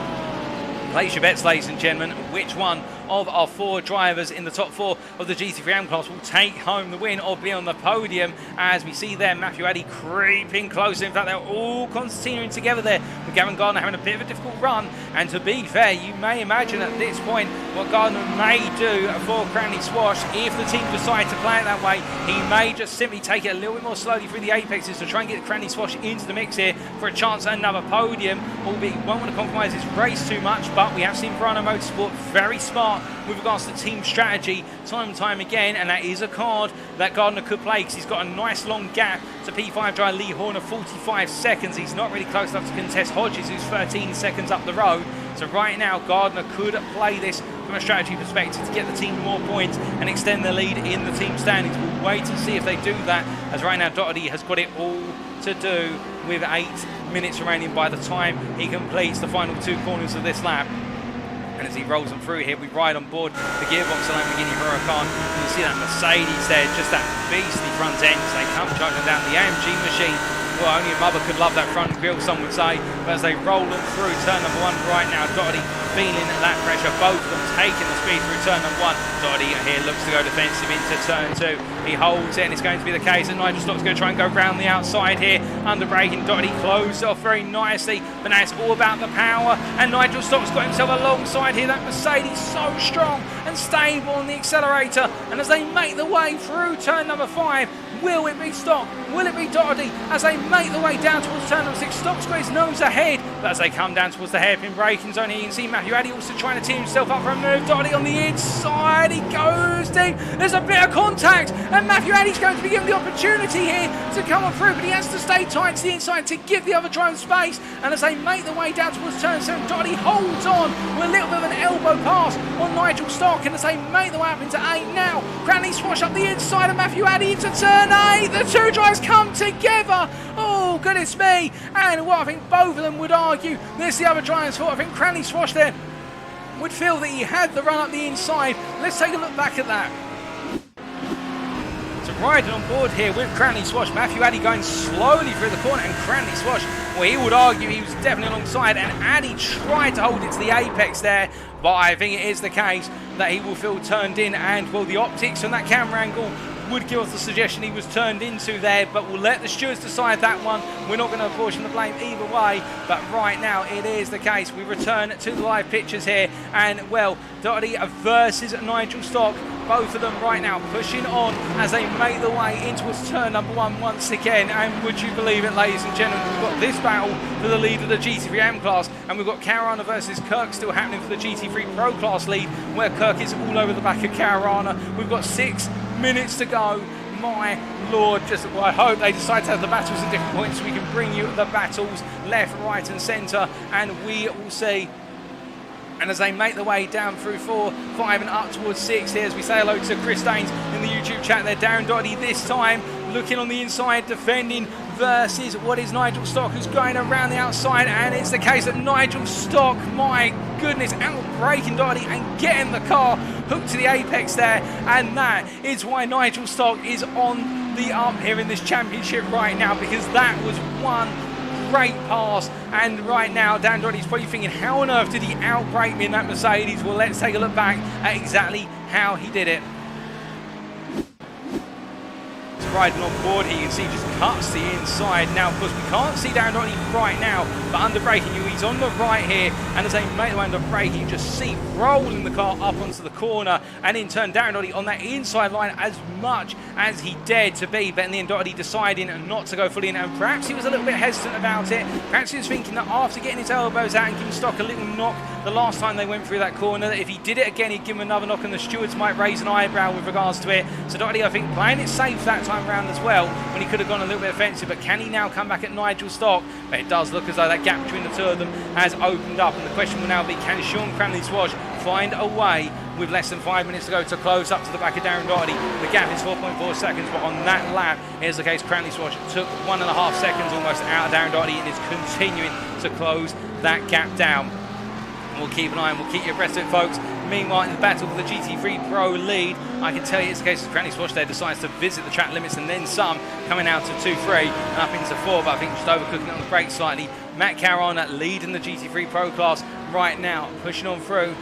place your bets, ladies and gentlemen. Which one of our 4 drivers in the top 4 of the GT3 AM class will take home the win or be on the podium? As we see there, Matthew Addy creeping closer. In fact, they're all continuing together there, with Gavin Gardner having a bit of a difficult run. And to be fair, you may imagine at this point what Gardner may do for Cranley Swash. If the team decide to play it that way, he may just simply take it a little bit more slowly through the apexes to try and get Cranley Swash into the mix here for a chance at another podium. Albeit, he won't want to compromise his race too much, but we have seen Verano Motorsport very smart with regards to team strategy time and time again, and that is a card that Gardner could play, because he's got a nice long gap to P5 driver Lee Horner, 45 seconds. He's not really close enough to contest Hodges, who's 13 seconds up the road. So right now, Gardner could play this from a strategy perspective to get the team more points and extend their lead in the team standings. We'll wait and see if they do that, as right now Doherty has got it all to do with 8 minutes remaining by the time he completes the final 2 corners of this lap. And as he rolls them through here, we ride on board the gearbox of Lamborghini Huracan. You see that Mercedes there, just that beastly front end. So they come charging down the AMG machine. Well, only a mother could love that front grille, some would say. But as they roll them through turn number 1 right now, Doherty feeling that pressure, both of them taking the speed through turn number 1. Doherty here looks to go defensive into turn 2. He holds it, and it's going to be the case that Nigel Stock's going to try and go round the outside here. Under braking, Doherty closed off very nicely, but now it's all about the power, and Nigel Stock's got himself alongside here. That Mercedes so strong and stable on the accelerator, and as they make the way through turn number 5, will it be Stock? Will it be Doherty? As they make the way down towards turn number 6, Stock's got his nose ahead, but as they come down towards the hairpin braking zone here, you can see Matthew Addy also trying to team himself up for a move. Doherty on the inside, he goes deep, there's a bit of contact, and Matthew Addy's going to be given the opportunity here to come on through, but he has to stay tight to the inside to give the other drone space. And as they make the way down towards turn 7, Doherty holds on with a little bit of an elbow pass on Nigel Stock, and as they make the way up into 8 now, Cranley Swash up the inside of Matthew Addy into turn 8. The 2 drivers come together. Oh, goodness me. And what I think both of them would argue, this the other driver's fault. I think Cranley Swash there would feel that he had the run up the inside. Let's take a look back at that. So riding on board here with Cranley Swash, Matthew Addy going slowly through the corner, and Cranley Swash, well, he would argue he was definitely alongside, and Addy tried to hold it to the apex there, but I think it is the case that he will feel turned in, and well, the optics on that camera angle would give us the suggestion he was turned into there, but we'll let the stewards decide that one. We're not going to apportion the blame either way, but right now it is the case. We return to the live pictures here, and well, Doherty versus Nigel Stock, both of them right now pushing on as they make the way into turn number 1 once again. And would you believe it, ladies and gentlemen, we've got this battle for the lead of the GT3 AM class, and we've got Caruana versus Kirk still happening for the GT3 Pro class lead, where Kirk is all over the back of Caruana. We've got 6 minutes to go. My lord, I hope they decide to have the battles at different points so we can bring you the battles left, right and centre, and we will see And as they make their way down through 4, 5 and up towards 6 here, as we say hello to Chris Daines in the YouTube chat there. Darren Doherty this time looking on the inside, defending versus what is Nigel Stock, who's going around the outside, and it's the case that Nigel Stock, my goodness, out-braking Doherty and getting the car hooked to the apex there, and that is why Nigel Stock is on the up here in this championship right now, because that was one great pass. And right now Dan Doherty's probably thinking, how on earth did he outbrake me in that Mercedes? Well, let's take a look back at exactly how he did it. Riding on board here, you can see just cuts the inside. Now, of course, we can't see Darren Doherty right now, but under braking, he's on the right here, and as they make their way under braking, you just see rolling the car up onto the corner, and in turn, Darren Doherty on that inside line as much as he dared to be, but in the end, Doherty deciding not to go fully in, and perhaps he was a little bit hesitant about it. Perhaps he was thinking that after getting his elbows out and giving Stock a little knock the last time they went through that corner, that if he did it again, he'd give him another knock, and the stewards might raise an eyebrow with regards to it. So Doherty, I think, playing it safe that time round as well, when he could have gone a little bit offensive. But can he now come back at Nigel Stock? But it does look as though that gap between the two of them has opened up, and the question will now be, can Sean Cranley-Swash find a way with less than 5 minutes to go to close up to the back of Darren Doherty? The gap is 4.4 seconds, but on that lap, here's the case, Cranley-Swash took 1.5 seconds almost out of Darren Doherty and is continuing to close that gap down. We'll keep an eye and we'll keep you abreast of it, folks. Meanwhile, in the battle for the GT3 PRO lead, I can tell you it's the case of Cranley-Swash there decides to visit the track limits and then some, coming out to 2-3 and up into 4, but I think just overcooking it on the brakes slightly. Matt Caruana leading the GT3 PRO class right now, pushing on through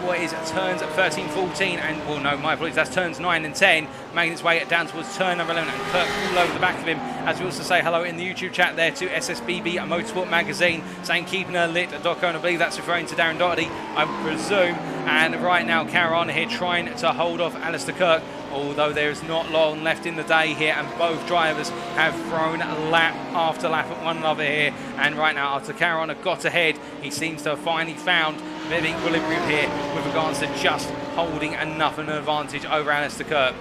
what is turns at 13, 14, and, well, no, my apologies, that's turns 9 and 10, making its way down towards turn number 11, and Kirk all over the back of him, as we also say hello in the YouTube chat there to SSBB Motorsport Magazine, saying keeping her lit, Doco, and I believe that's referring to Darren Doherty, I presume. And right now, Caruana here trying to hold off Alistair Kirk, although there is not long left in the day here, and both drivers have thrown lap after lap at one another here. And right now, after Caruana got ahead, he seems to have finally found a bit of equilibrium here with regards to just holding enough of an advantage over Alistair Kirk.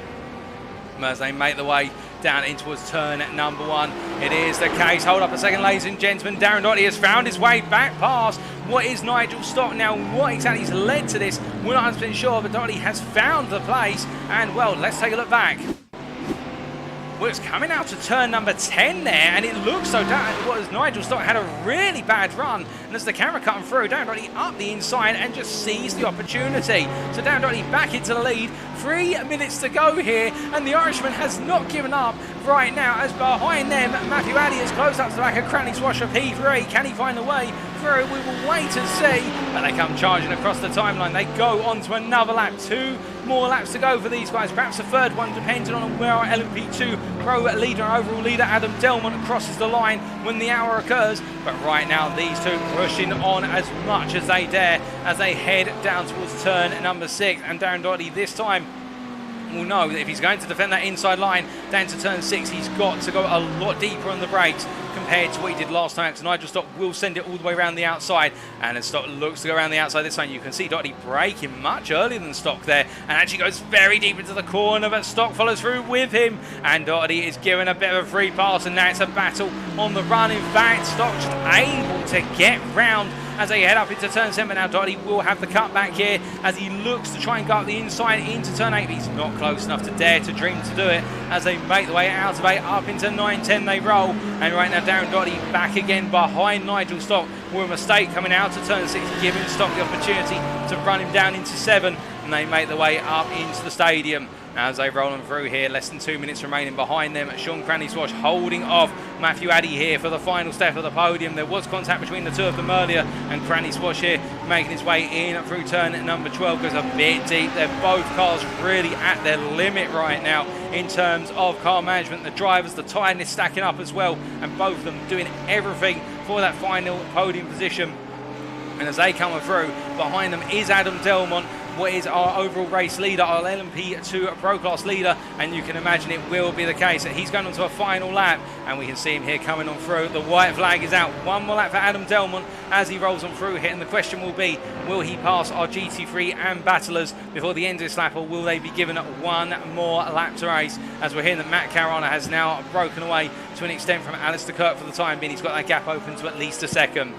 As they make the way down in towards turn number 1. It is the case. Hold up a second, ladies and gentlemen. Darren Doherty has found his way back past what is Nigel Stock. Now, what exactly has led to this, we're not 100% sure, but Doherty has found the place. And, well, let's take a look back. Well, it's coming out to turn number 10 there, and it looks so Nigel Stock had a really bad run, and as the camera cutting through, Darren Doherty up the inside and just seized the opportunity. So Darren Doherty back into the lead, 3 minutes to go here, and the Irishman has not given up right now, as behind them, Matthew Hodges has closed up to the back of Cranley-Swash of P3. Can he find a way through? We will wait and see, but they come charging across the timeline. They go on to another lap, 2 more laps to go for these guys, perhaps a third one, depending on where our LMP2 Pro leader and overall leader Adam Delmont crosses the line when the hour occurs. But right now, these two pushing on as much as they dare as they head down towards turn number 6. And Darren Doherty this time will know that if he's going to defend that inside line down to turn 6, he's got to go a lot deeper on the brakes compared to what he did last time, because Nigel Stock will send it all the way around the outside, and as Stock looks to go around the outside this time, you can see Doherty braking much earlier than Stock there, and actually goes very deep into the corner, but Stock follows through with him, and Doherty is given a bit of a free pass, and now it's a battle on the run. In fact, Stock just able to get round as they head up into turn 7. Now Doherty will have the cut back here as he looks to try and go up the inside into turn 8. He's not close enough to dare to dream to do it as they make the way out of 8 up into 9-10 they roll. And right now Darren Doherty back again behind Nigel Stock with a mistake coming out to turn 6, giving Stock the opportunity to run him down into 7, and they make the way up into the stadium. As they roll on through here, less than 2 minutes remaining behind them. Sean Cranley-Swash holding off Matthew Hodges here for the final step of the podium. There was contact between the two of them earlier, and Cranley-Swash here making his way in through turn number 12, goes a bit deep. They're both cars really at their limit right now in terms of car management. The drivers, the tiredness stacking up as well, and both of them doing everything for that final podium position. And as they come through, behind them is Adam Delmont, what is our overall race leader, our LMP2 Pro Class leader, and you can imagine it will be the case that he's going on to a final lap, and we can see him here coming on through. The white flag is out. 1 more lap for Adam Delmont as he rolls on through here, and the question will be, will he pass our GT3 and battlers before the end of this lap, or will they be given 1 more lap to race? As we're hearing that Matt Caruana has now broken away to an extent from Alistair Kirk for the time being. He's got that gap open to at least a second.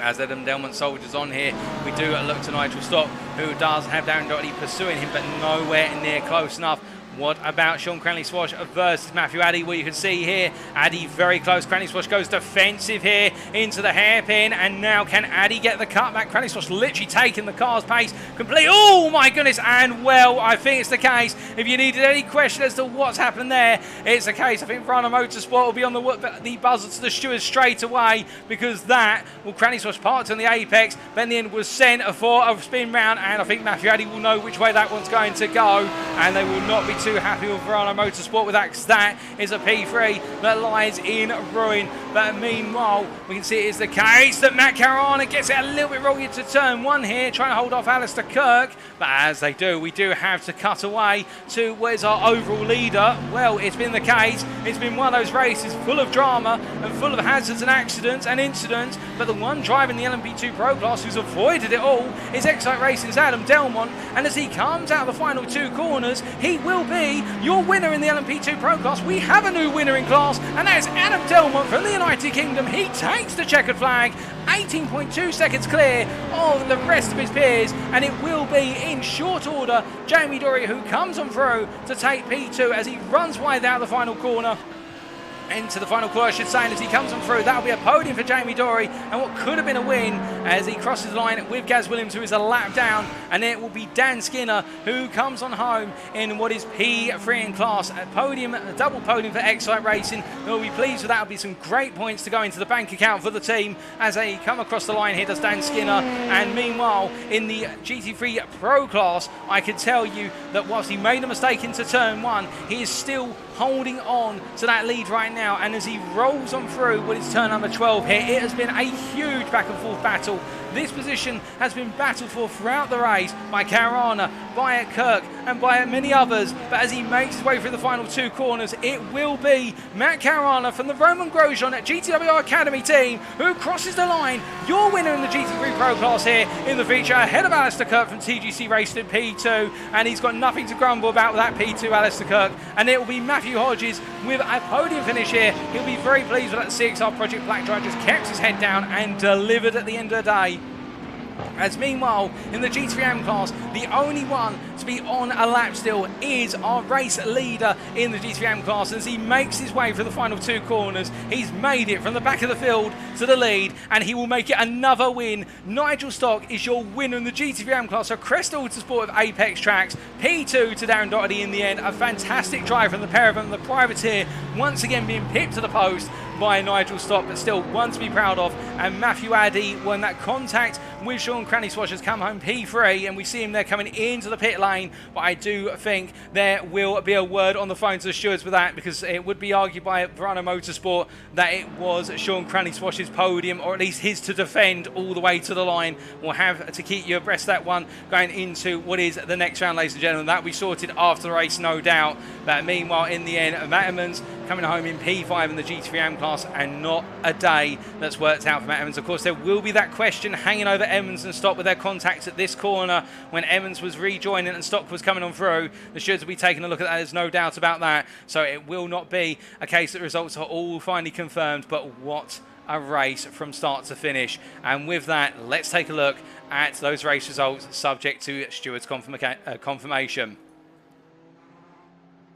As Adam Delmont soldiers on here, we do look to Nigel Stock, who does have Darren Doherty pursuing him, but nowhere near close enough. What about Sean Cranley Swash versus Matthew Addy? Well, you can see here, Addy very close. Cranley Swash goes defensive here into the hairpin, and now can Addy get the cutback? Cranley Swash literally taking the car's pace complete. Oh my goodness, and well, I think it's the case. If you needed any question as to what's happened there, it's the case. I think Verano Motorsport will be on the buzzer to the stewards straight away, because that, well, Cranley Swash parked on the apex, but in the end was sent for a spin round, and I think Matthew Addy will know which way that one's going to go, and they will not be too happy with Verano Motorsport with that, because that is a P3 that lies in ruin. But meanwhile, we can see it is the case that Matt Caruana gets it a little bit wrong into turn one here, trying to hold off Alistair Kirk. But as they do, we do have to cut away to what is our overall leader. Well, it's been the case. It's been one of those races full of drama and full of hazards and accidents and incidents. But the one driving the LMP2 Pro class who's avoided it all is Excite Racing's Adam Delmont. And as he comes out of the final two corners, he will be your winner in the LMP2 Pro class. We have a new winner in class, and that is Adam Delmont from the United Kingdom. He takes the checkered flag, 18.2 seconds clear of the rest of his peers, and it will be in short order Jamie Dory who comes on through to take P2 as he runs wide out of the final corner. Into the final corner, I should say, and as he comes on through, that'll be a podium for Jamie Dory, and what could have been a win as he crosses the line with Gaz Williams, who is a lap down, and it will be Dan Skinner who comes on home in what is P3 in class. A podium, a double podium for Excite Racing. We'll be pleased with that. Will be some great points to go into the bank account for the team as they come across the line here, does Dan Skinner. And meanwhile, in the GT3 Pro class, I can tell you that whilst he made a mistake into turn one, he is still holding on to that lead right now, and as he rolls on through what is turn number 12 here, it has been a huge back and forth battle. This position has been battled for throughout the race by Caruana, by Kirk, and by many others, but as he makes his way through the final two corners, it will be Matt Caruana from the Roman Grosjean GTWR Academy team who crosses the line, your winner in the GT3 Pro class here in the feature, ahead of Alistair Kirk from TGC Racing at P2, and he's got nothing to grumble about with that P2, Alistair Kirk, and it will be Matthew Hodges with a podium finish here. He'll be very pleased with that CXR Project Black driver, just kept his head down and delivered at the end of the day. As meanwhile, in the GT3M class, the only one to be on a lap still is our race leader in the GT3M class. As he makes his way through the final two corners, he's made it from the back of the field to the lead, and he will make it another win. Nigel Stock is your winner in the GT3M class. So Crest Autosport of Apex Tracks, P2 to Darren Doherty in the end. A fantastic drive from the pair of them. The privateer once again being pipped to the post by Nigel Stock, but still one to be proud of. And Matthew Addy, when that contact with Sean Cranley Swash has come home P3, and we see him there coming into the pit lane, but I do think there will be a word on the phone to the stewards with that, because it would be argued by Verano Motorsport that it was Sean Cranley Swash's podium, or at least his to defend all the way to the line. We'll have to keep you abreast of that one going into what is the next round, ladies and gentlemen. That will be sorted after the race, no doubt. But meanwhile, in the end, Matt Emmons coming home in P5 in the GT3M class, and not a day that's worked out for Matt Emmons. Of course, there will be that question hanging over Emmons and Stock with their contacts at this corner when Emmons was rejoining and Stock was coming on through. The stewards will be taking a look at that, there's no doubt about that. So it will not be a case that results are all finally confirmed, but what a race from start to finish. And with that, let's take a look at those race results subject to stewards' confirmation.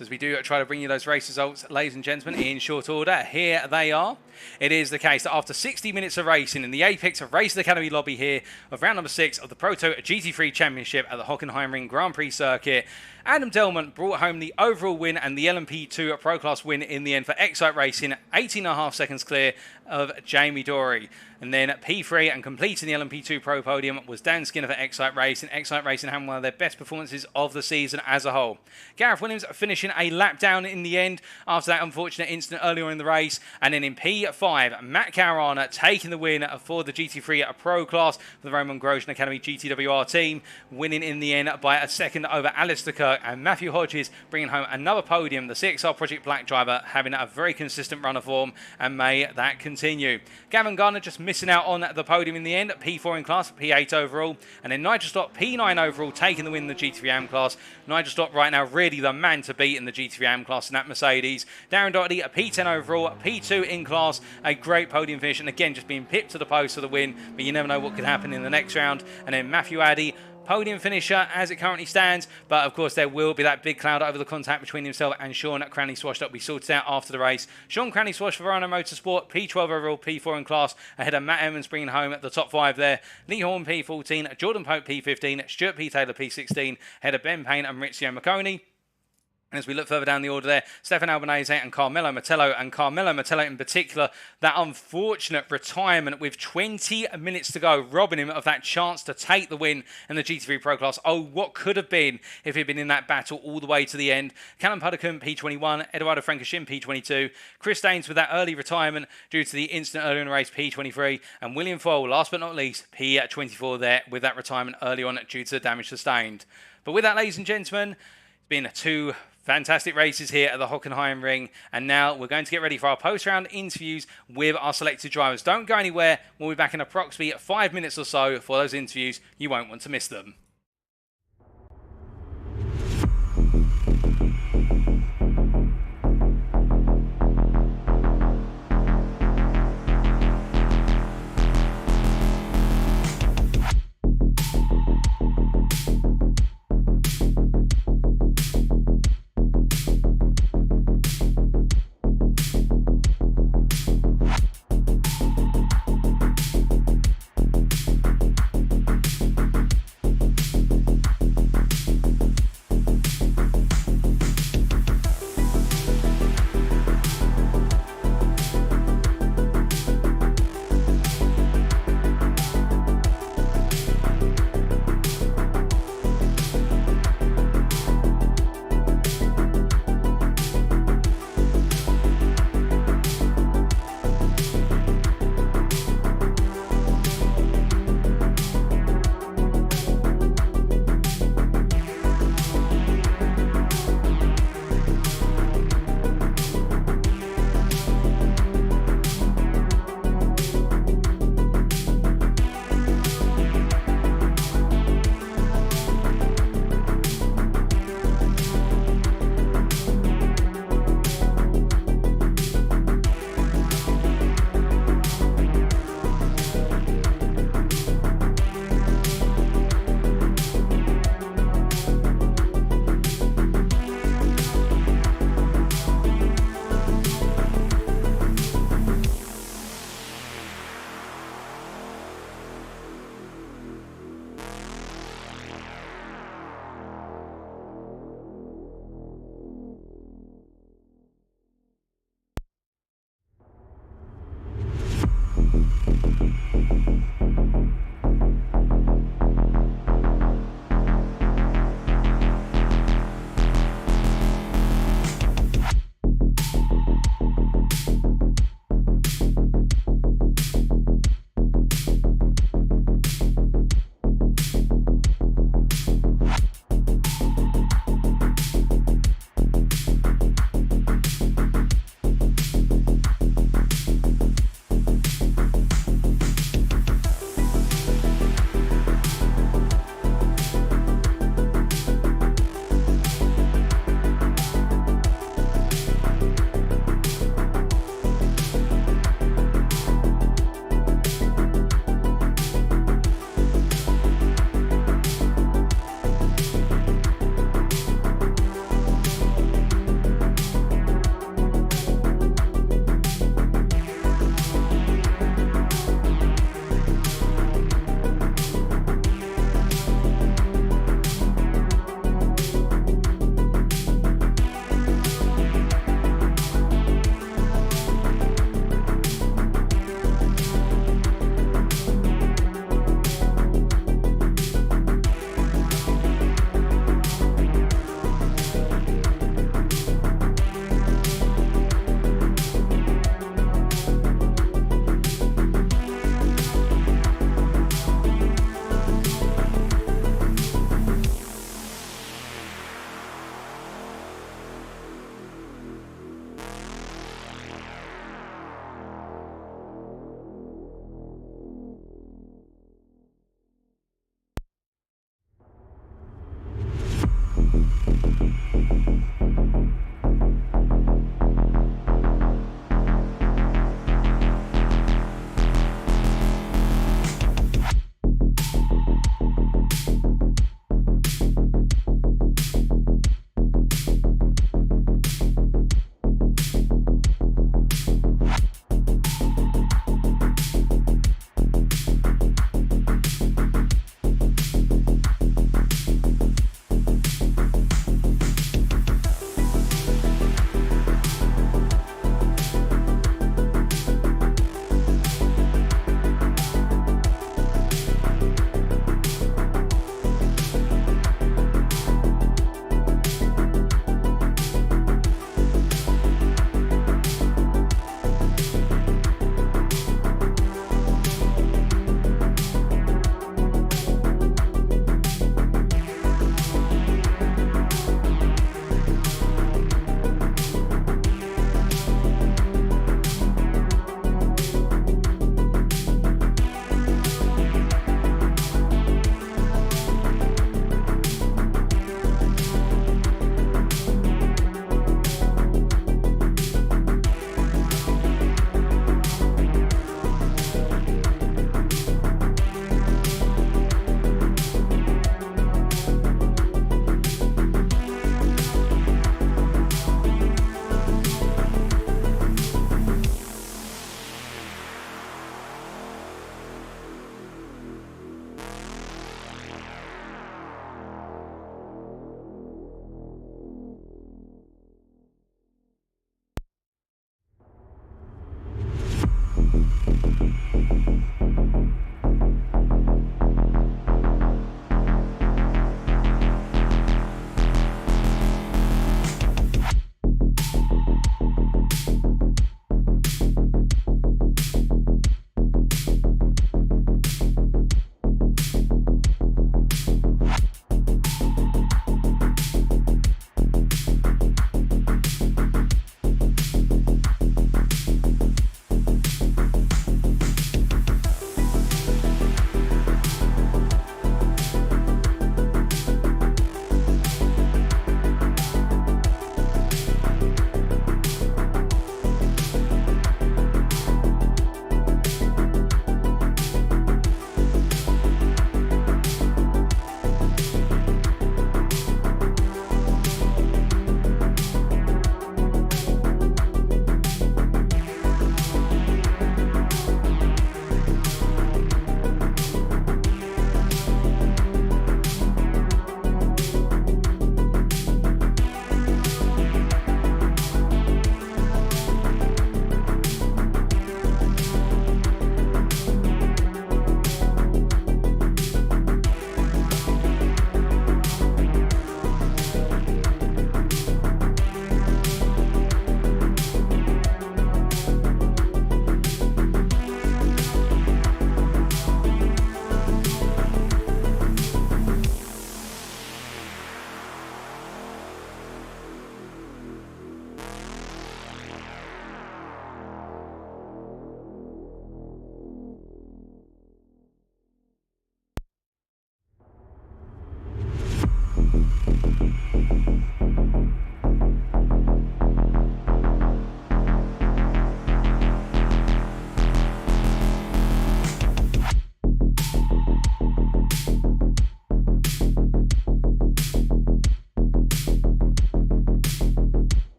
As we do try to bring you those race results, ladies and gentlemen, in short order, here they are. It is the case that after 60 minutes of racing in the Apex Racing Academy lobby here of round number 6 of the Proto GT3 Championship at the Hockenheimring Grand Prix circuit, Adam Delmont brought home the overall win and the LMP2 Pro Class win in the end for Excite Racing, 18.5 seconds clear of Jamie Dory. And then at P3 and completing the LMP2 Pro podium was Dan Skinner for Excite Racing. Excite Racing having one of their best performances of the season as a whole. Gareth Williams finishing a lap down in the end after that unfortunate incident earlier in the race. And then in P5, Matt Caruana taking the win for the GT3 Pro class for the Roman Grosjean Academy GTWR team, winning in the end by a second over Alistair Kirk, and Matthew Hodges bringing home another podium. The CXR Project Black driver having a very consistent run of form, and may that continue. Gavin Garner just missing out on the podium in the end, P4 in class, P8 overall, and then Nigel Stock P9 overall taking the win in the GT3M class. Nigel Stock right now really the man to beat in the GT3M class in that Mercedes. Darren Doherty a P10 overall, P2 in class, class. A great podium finish, and again, just being pipped to the post for the win, but you never know what could happen in the next round. And then Matthew Hodges, podium finisher as it currently stands, but of course there will be that big cloud over the contact between himself and Sean Cranley Swash that we sorted out after the race. Sean Cranley Swash for Verona Motorsport, P12 overall, P4 in class, ahead of Matt Emmons bringing home at the top 5 there. Lee Horn P14, Jordan Pope P15, Stuart P. Taylor P16, ahead of Ben Payne and Maurizio Macconi. And as we look further down the order there, Stefan Albanese and Carmelo Mettello in particular, that unfortunate retirement with 20 minutes to go, robbing him of that chance to take the win in the GT3 Pro class. Oh, what could have been if he'd been in that battle all the way to the end. Callum Puddicombe, P21, Eduardo Frankishin, P22, Chris Daines with that early retirement due to the incident earlier in the race, P23, and William Foyle, last but not least, P24 there with that retirement early on due to the damage sustained. But with that, ladies and gentlemen, it's been 2 fantastic races here at the Hockenheimring, and now we're going to get ready for our post-round interviews with our selected drivers. Don't go anywhere. We'll be back in approximately 5 minutes or so for those interviews. You won't want to miss them.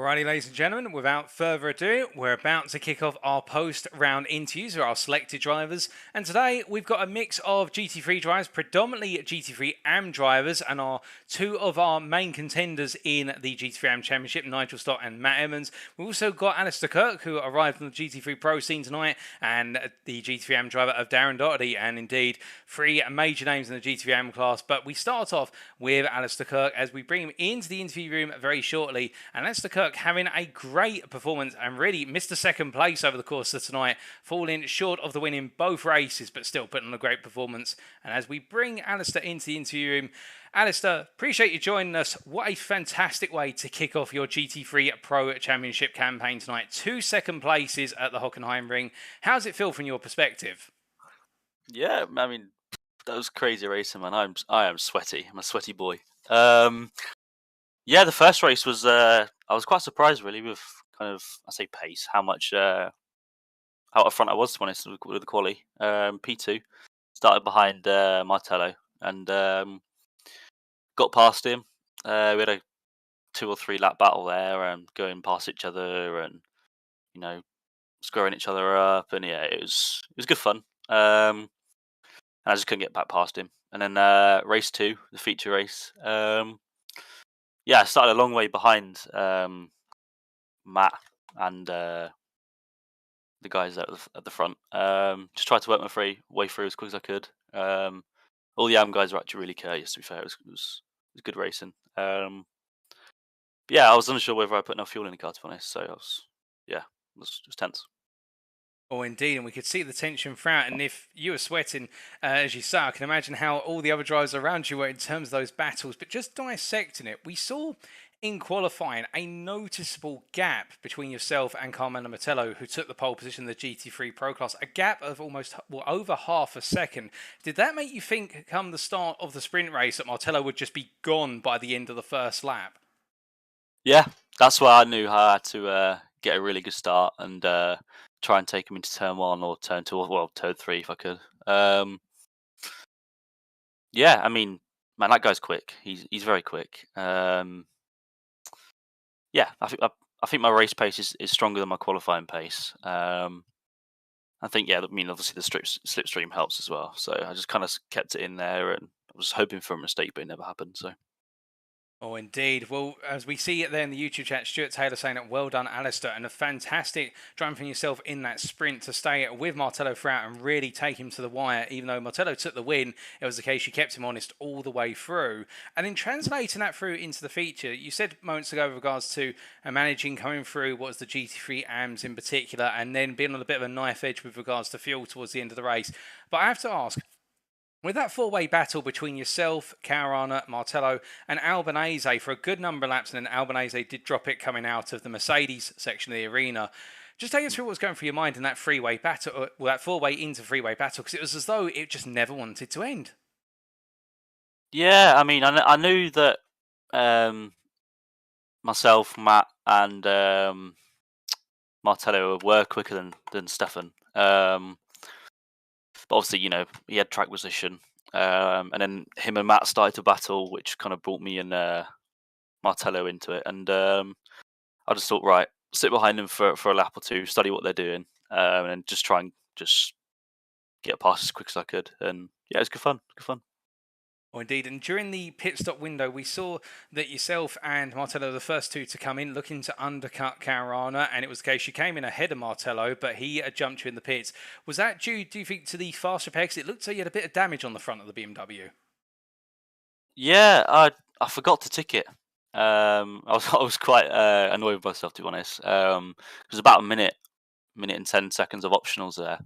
Alrighty, ladies and gentlemen, without further ado, we're about to kick off our post-round interviews with our selected drivers. And today, we've got a mix of GT3 drivers, predominantly GT3 AM drivers, and two of our main contenders in the GT3 AM Championship, Nigel Stott and Matt Emmons. We've also got Alistair Kirk, who arrived on the GT3 Pro scene tonight, and the GT3 AM driver of Darren Doherty, and indeed, three major names in the GT3 AM class. But we start off with Alistair Kirk as we bring him into the interview room very shortly. And Alistair Kirk having a great performance and really missed a second place over the course of tonight, falling short of the win in both races, but still putting on a great performance. And as we bring Alistair into the interview room, Alistair, appreciate you joining us. What a fantastic way to kick off your GT3 Pro Championship campaign tonight. 2 second places at the Hockenheimring. How does it feel from your perspective? Yeah, I mean, that was crazy racing, man. I am sweaty. I'm a sweaty boy. Yeah, the first race was I was quite surprised really with kind of, I say pace, how much out of front I was, to be honest, with the quali. P2 started behind Martello and got past him. We had a 2 or 3 lap battle there and going past each other and squaring each other up, and yeah, it was good fun. And I just couldn't get back past him. And then race 2, the feature race. Yeah, I started a long way behind Matt and the guys at the front. Just tried to work my way through as quick as I could. All the AM guys were actually really courteous, to be fair. It was good racing. Yeah, I was unsure whether I put enough fuel in the car, to be honest. So it was tense. Oh, indeed, and we could see the tension throughout. And if you were sweating, as you say, I can imagine how all the other drivers around you were in terms of those battles. But just dissecting it, we saw in qualifying a noticeable gap between yourself and Carmelo Martello, who took the pole position in the GT3 Pro class, a gap of almost over half a second. Did that make you think, come the start of the sprint race, that Martello would just be gone by the end of the first lap? Yeah, that's why I knew I had to get a really good start and try and take him into turn 1 or turn 2, or turn 3 if I could. Yeah, I mean, man, that guy's quick. He's very quick. Yeah, I think my race pace is stronger than my qualifying pace. I think, yeah, I mean, obviously the slipstream helps as well. So I just kind of kept it in there, and I was hoping for a mistake, but it never happened. So. Oh, indeed. Well, as we see it there in the YouTube chat, Stuart Taylor saying that well done, Alistair, and a fantastic driving from yourself in that sprint to stay with Martello throughout and really take him to the wire. Even though Martello took the win, it was the case you kept him honest all the way through. And then translating that through into the feature, you said moments ago with regards to managing coming through what was the GT3 AMs in particular, and then being on a bit of a knife edge with regards to fuel towards the end of the race. But I have to ask, with that 4-way battle between yourself, Caruana, Martello, and Albanese for a good number of laps, and then Albanese did drop it coming out of the Mercedes section of the arena. Just take us through what was going through your mind in that 3-way battle, that 4-way into 3-way battle, because it was as though it just never wanted to end. Yeah, I mean, I knew that myself, Matt, and Martello were quicker than Stefan. But obviously, he had track position. And then him and Matt started to battle, which kind of brought me and Martello into it. And I just thought, right, sit behind them for a lap or two, study what they're doing, and just try and just get past as quick as I could. And yeah, it was good fun. Good fun. Oh, indeed. And during the pit stop window, we saw that yourself and Martello were the first two to come in, looking to undercut Caruana, and it was the case you came in ahead of Martello, but he jumped you in the pits. Was that due, do you think, to the fast repair? Because it looked like you had a bit of damage on the front of the BMW. Yeah, I forgot to tick it. I was quite annoyed with myself, to be honest. It was about a minute and 10 seconds of optionals there.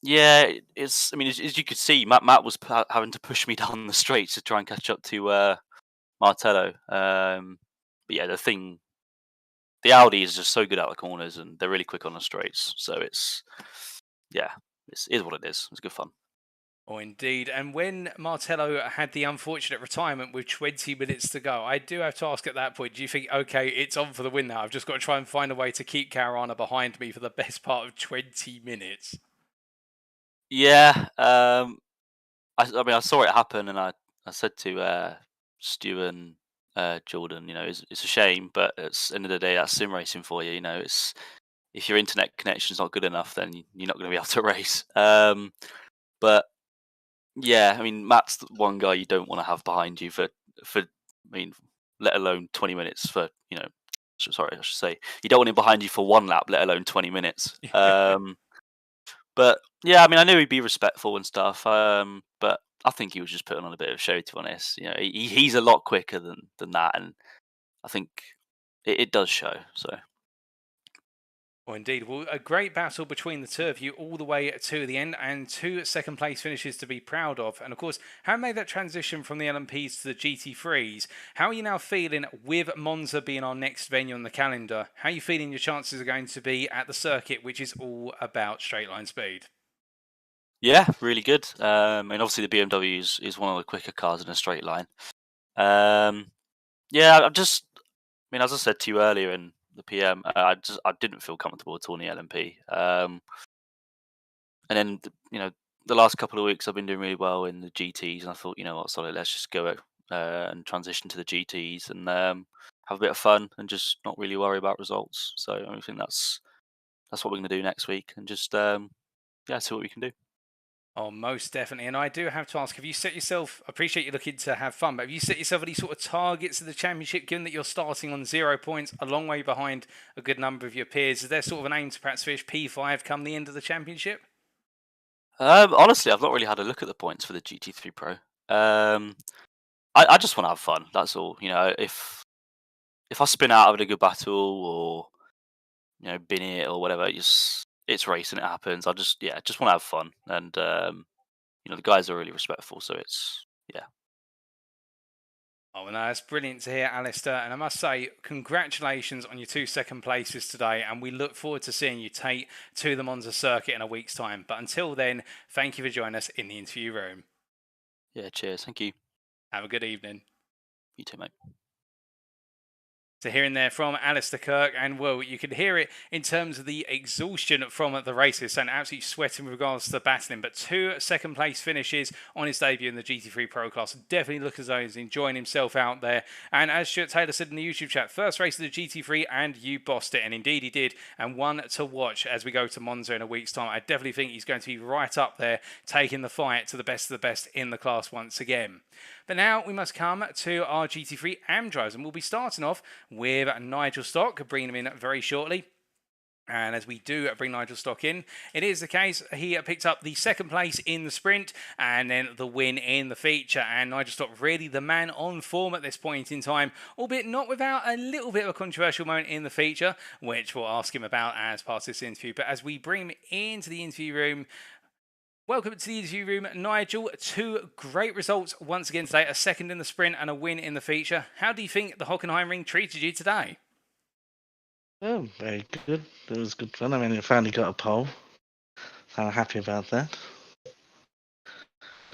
Yeah, I mean, as you could see, Matt was having to push me down the straight to try and catch up to Martello. But yeah, the Audi is just so good out the corners, and they're really quick on the straights. So it is what it is. It's good fun. Oh, indeed. And when Martello had the unfortunate retirement with 20 minutes to go, I do have to ask at that point, do you think, okay, it's on for the win now? I've just got to try and find a way to keep Caruana behind me for the best part of 20 minutes. Yeah, I mean, I saw it happen, and I said to Stu and Jordan. You know, it's a shame, but at the end of the day, that's sim racing for you. You know, it's if your internet connection's not good enough, then you're not going to be able to race. But yeah, I mean, Matt's the one guy you don't want to have behind you I mean, let alone 20 minutes for, you know, sorry, I should say, you don't want him behind you for one lap, let alone 20 minutes. But yeah, I mean, I knew he'd be respectful and stuff. But I think he was just putting on a bit of a show, to be honest. You know, he's a lot quicker than that, and I think it does show. So. Well, indeed. Well, a great battle between the two of you all the way to the end, and 2 second place finishes to be proud of. And of course, how made that transition from the LMPs to the GT3s? How are you now feeling with Monza being our next venue on the calendar? How are you feeling your chances are going to be at the circuit, which is all about straight line speed? Yeah, really good. And obviously the BMW is one of the quicker cars in a straight line. Yeah, I mean, as I said to you earlier in the PM, I didn't feel comfortable at all in the LMP. And then you know, the last couple of weeks I've been doing really well in the GTs, and I thought, you know what, solid, let's just go and transition to the GTs and have a bit of fun and just not really worry about results. So I think that's what we're going to do next week, and just yeah, see what we can do. Oh, most definitely. And I do have to ask, have you set yourself, I appreciate you looking to have fun, but have you set yourself any sort of targets of the championship, given that you're starting on 0 points, a long way behind a good number of your peers? Is there sort of an aim to perhaps finish P5 come the end of the championship? Honestly, I've not really had a look at the points for the GT3 Pro. I just want to have fun. That's all. You know, if I spin out of a good battle or you know bin it or whatever, it's racing. It happens. I just want to have fun, and you know the guys are really respectful, so it's yeah. Oh, no, that's brilliant to hear, Alistair. And I must say, congratulations on your 2 second places today. And we look forward to seeing you take to the Monza circuit in a week's time. But until then, thank you for joining us in the interview room. Yeah, cheers. Thank you. Have a good evening. You too, mate. So hearing there from Alistair Kirk, and well, you can hear it in terms of the exhaustion from the races, and absolutely sweating with regards to the battling. But 2 second place finishes on his debut in the GT3 Pro class. Definitely look as though he's enjoying himself out there. And as Stuart Taylor said in the YouTube chat, first race of the GT3 and you bossed it. And indeed he did. And one to watch as we go to Monza in a week's time. I definitely think he's going to be right up there, taking the fight to the best of the best in the class once again. But now we must come to our GT3 AM drivers, and we'll be starting off with Nigel Stock, bringing him in very shortly. And as we do bring Nigel Stock in, it is the case he picked up the 2nd place in the sprint and then the win in the feature. And Nigel Stock really the man on form at this point in time, albeit not without a little bit of a controversial moment in the feature, which we'll ask him about as part of this interview. But as we bring him into the interview room, welcome to the interview room, Nigel. 2 great results once again today, a 2nd in the sprint and a win in the feature. How do you think the Hockenheimring treated you today? Oh, very good. It was good fun. I mean, it finally got a pole. I'm happy about that.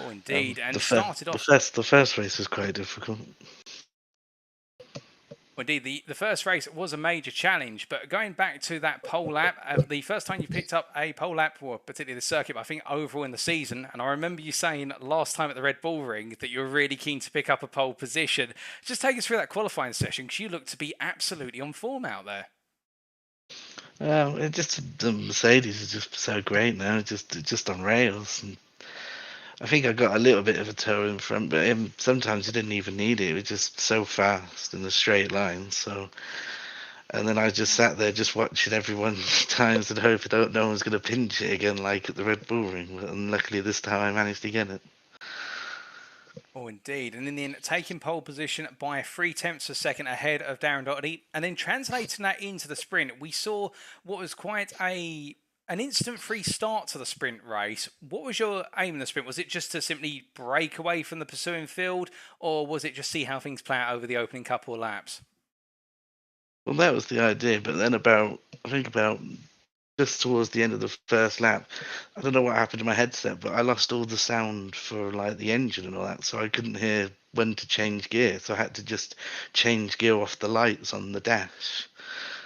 Oh, indeed. And the started off. The first race was quite difficult. Well, indeed, the first race was a major challenge, but going back to that pole lap, the first time you picked up a pole lap, or particularly the circuit, but I think overall in the season, and I remember you saying last time at the Red Bull Ring that you were really keen to pick up a pole position. Just take us through that qualifying session, because you looked to be absolutely on form out there. It just the Mercedes is just so great now. It's just on rails, and I think I got a little bit of a toe in front, but sometimes you didn't even need it. It was just so fast in the straight line. So, and then I just sat there just watching everyone's times and hoping no one's going to pinch it again like at the Red Bull Ring. And luckily this time I managed to get it. Oh, indeed. And in the end, taking pole position by 0.3 of a second ahead of Darren Doherty, and then translating that into the sprint, we saw what was quite an instant-free start to the sprint race. What was your aim in the sprint? Was it just to simply break away from the pursuing field, or was it just see how things play out over the opening couple of laps? Well, that was the idea, but then about just towards the end of the first lap, I don't know what happened to my headset, but I lost all the sound for like the engine and all that, so I couldn't hear when to change gear. So I had to just change gear off the lights on the dash.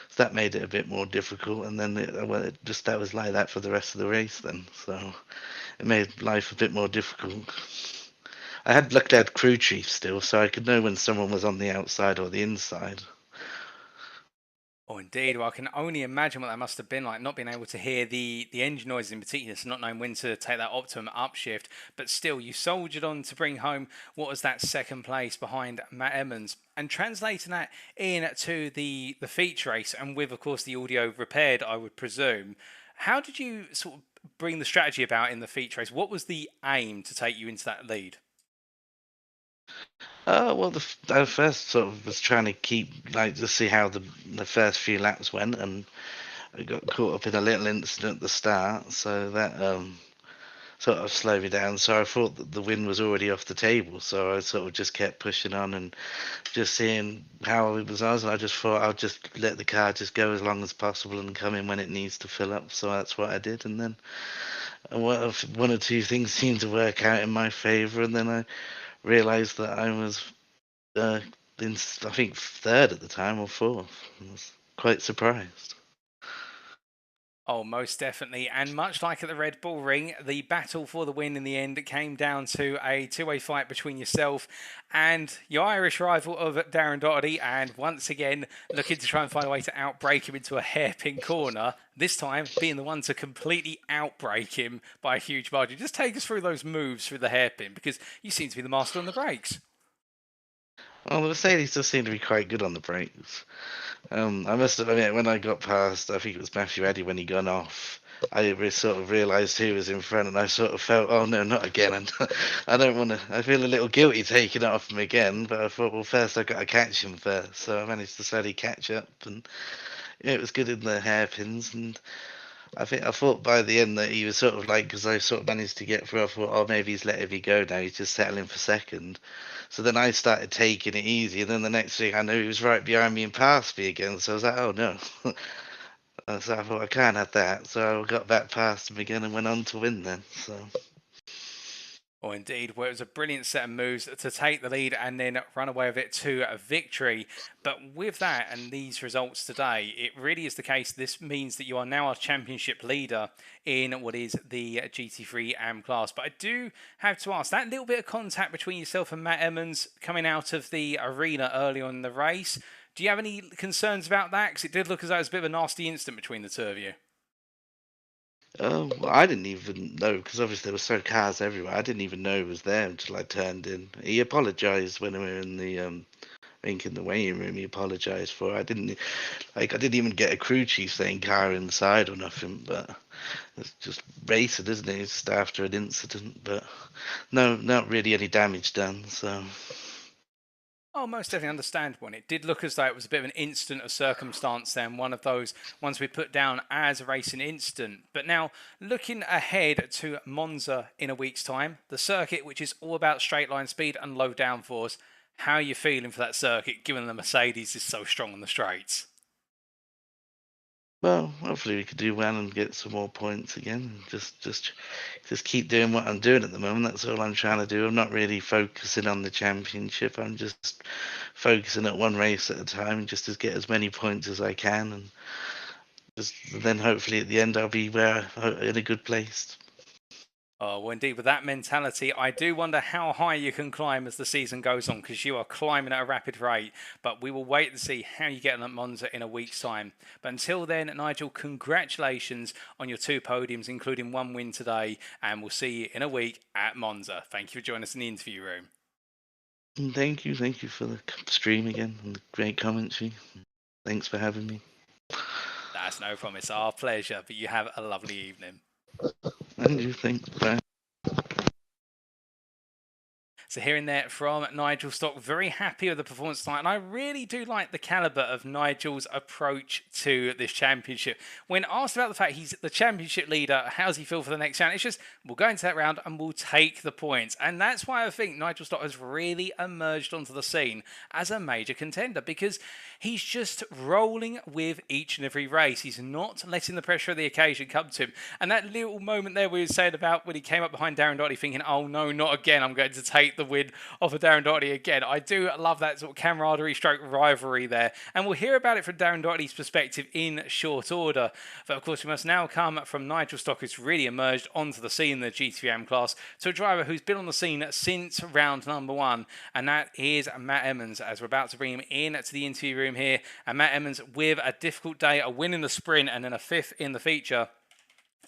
So that made it a bit more difficult, and then that was like that for the rest of the race then. So it made life a bit more difficult. I had luckily had crew chief still, so I could know when someone was on the outside or the inside. Oh, indeed. Well, I can only imagine what that must have been like, not being able to hear the engine noises in particular, so not knowing when to take that optimum upshift. But still, you soldiered on to bring home what was that second place behind Matt Emmons. And translating that into the feature race, and with, of course, the audio repaired, I would presume, how did you sort of bring the strategy about in the feature race? What was the aim to take you into that lead? Well, I first sort of was trying to keep like to see how the first few laps went, and I got caught up in a little incident at the start, so that sort of slowed me down. So I thought that the win was already off the table, so I sort of just kept pushing on and just seeing how it was. And I just thought I'll just let the car just go as long as possible and come in when it needs to fill up. So that's what I did, and then one or two things seemed to work out in my favour, and then I realised that I was in, I think, third at the time or fourth. I was quite surprised. Oh, most definitely. And much like at the Red Bull Ring, the battle for the win in the end came down to a two-way fight between yourself and your Irish rival of Darren Doherty. And once again, looking to try and find a way to outbrake him into a hairpin corner. This time, being the one to completely outbrake him by a huge margin. Just take us through those moves through the hairpin, because you seem to be the master on the brakes. Well, the Mercedes does seem to be quite good on the brakes. I must admit, when I got past, I think it was Matthew Eddy when he gone off, sort of realised who was in front, and I sort of felt, oh no, not again. And I don't want to. I feel a little guilty taking it off him again, but I thought, well, first I've got to catch him first. So I managed to slowly catch up, and yeah, it was good in the hairpins, and I thought by the end that he was sort of like, because I sort of managed to get through, I thought, oh, maybe he's letting me go now. He's just settling for second. So then I started taking it easy, and then the next thing I knew, he was right behind me and passed me again. So I was like, oh no. So I thought, I can't have that. So I got back past him again and went on to win then. So. Well, indeed, well, it was a brilliant set of moves to take the lead and then run away with it to a victory. But with that and these results today, it really is the case. This means that you are now a championship leader in what is the GT3 AM class. But I do have to ask, that little bit of contact between yourself and Matt Emmons coming out of the arena early on in the race, do you have any concerns about that? Because it did look as though it was a bit of a nasty incident between the two of you. Well, I didn't even know because obviously there were so cars everywhere. I didn't even know he was there until I turned in. He apologized when we were in the I think in the waiting room. He apologized for it. I didn't even get a crew chief saying car inside or nothing. But it's just racing, isn't it? It's just after an incident, but no, not really any damage done. So. Oh, most definitely understandable. And it did look as though it was a bit of an incident of circumstance then, one of those ones we put down as a racing incident. But now, looking ahead to Monza in a week's time, the circuit which is all about straight line speed and low downforce, how are you feeling for that circuit, given the Mercedes is so strong on the straights? Well, hopefully we could do well and get some more points again. Just keep doing what I'm doing at the moment. That's all I'm trying to do. I'm not really focusing on the championship. I'm just focusing at one race at a time, just to get as many points as I can, and then hopefully at the end I'll be in a good place. Oh, well, indeed, with that mentality, I do wonder how high you can climb as the season goes on, because you are climbing at a rapid rate. But we will wait and see how you get on at Monza in a week's time. But until then, Nigel, congratulations on your 2 podiums, including 1 win today. And we'll see you in a week at Monza. Thank you for joining us in the interview room. Thank you for the stream again and the great commentary. Thanks for having me. That's no problem. It's our pleasure. But you have a lovely evening. And you think that. So hearing that from Nigel Stock, very happy with the performance tonight. And I really do like the calibre of Nigel's approach to this championship. When asked about the fact he's the championship leader, how does he feel for the next round? It's just, we'll go into that round and we'll take the points. And that's why I think Nigel Stock has really emerged onto the scene as a major contender, because he's just rolling with each and every race. He's not letting the pressure of the occasion come to him. And that little moment there we were saying about when he came up behind Darren Doherty thinking, oh no, not again, I'm going to take the the win off of Darren Doherty again. I do love that sort of camaraderie stroke rivalry there. And we'll hear about it from Darren Doherty's perspective in short order. But of course, we must now come from Nigel Stock, who's really emerged onto the scene in the GT3 class, to a driver who's been on the scene since round number 1. And that is Matt Emmons, as we're about to bring him in to the interview room here. And Matt Emmons with a difficult day, a win in the sprint and then a 5th in the feature.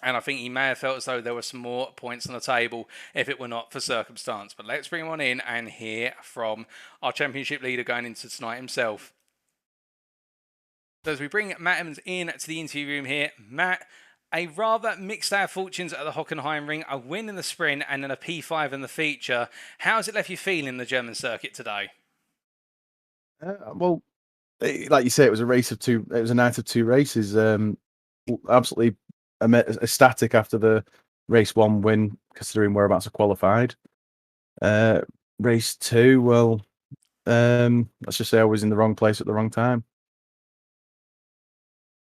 And I think he may have felt as though there were some more points on the table if it were not for circumstance. But let's bring him on in and hear from our championship leader going into tonight himself. So as we bring Matt Emmons in to the interview room here, Matt, a rather mixed day of fortunes at the Hockenheimring, a win in the sprint and then a P5 in the feature. How's it left you feeling in the German circuit today? Well, like you say, it was a race of two. It was a night of 2 races. Absolutely ecstatic after the race 1 win, considering whereabouts I qualified. Race 2, well, let's just say I was in the wrong place at the wrong time.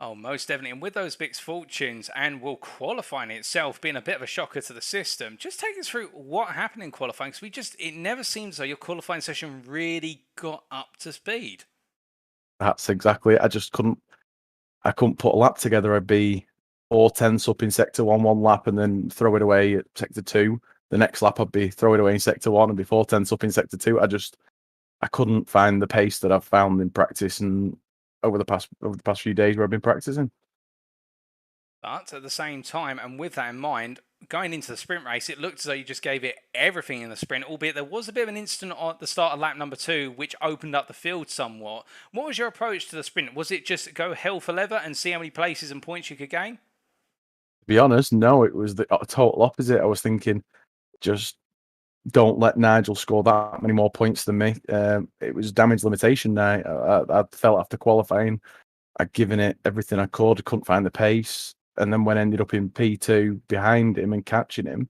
Oh, most definitely. And with those mixed fortunes and qualifying itself being a bit of a shocker to the system, just take us through what happened in qualifying, because it never seems though your qualifying session really got up to speed. That's exactly it. I couldn't put a lap together. I'd be 4/10 up in sector 1 one lap and then throw it away at sector 2. The next lap I'd be throw it away in sector 1 and be 4/10 up in sector 2. I couldn't find the pace that I've found in practice and over the past few days where I've been practicing. But at the same time, and with that in mind, going into the sprint race, it looked as though you just gave it everything in the sprint, albeit there was a bit of an incident at the start of lap number 2, which opened up the field somewhat. What was your approach to the sprint? Was it just go hell for leather and see how many places and points you could gain? To be honest, no, it was the total opposite. I was thinking, just don't let Nigel score that many more points than me. It was damage limitation night. I felt after qualifying, I'd given it everything I could. I couldn't find the pace. And then when I ended up in P2 behind him and catching him,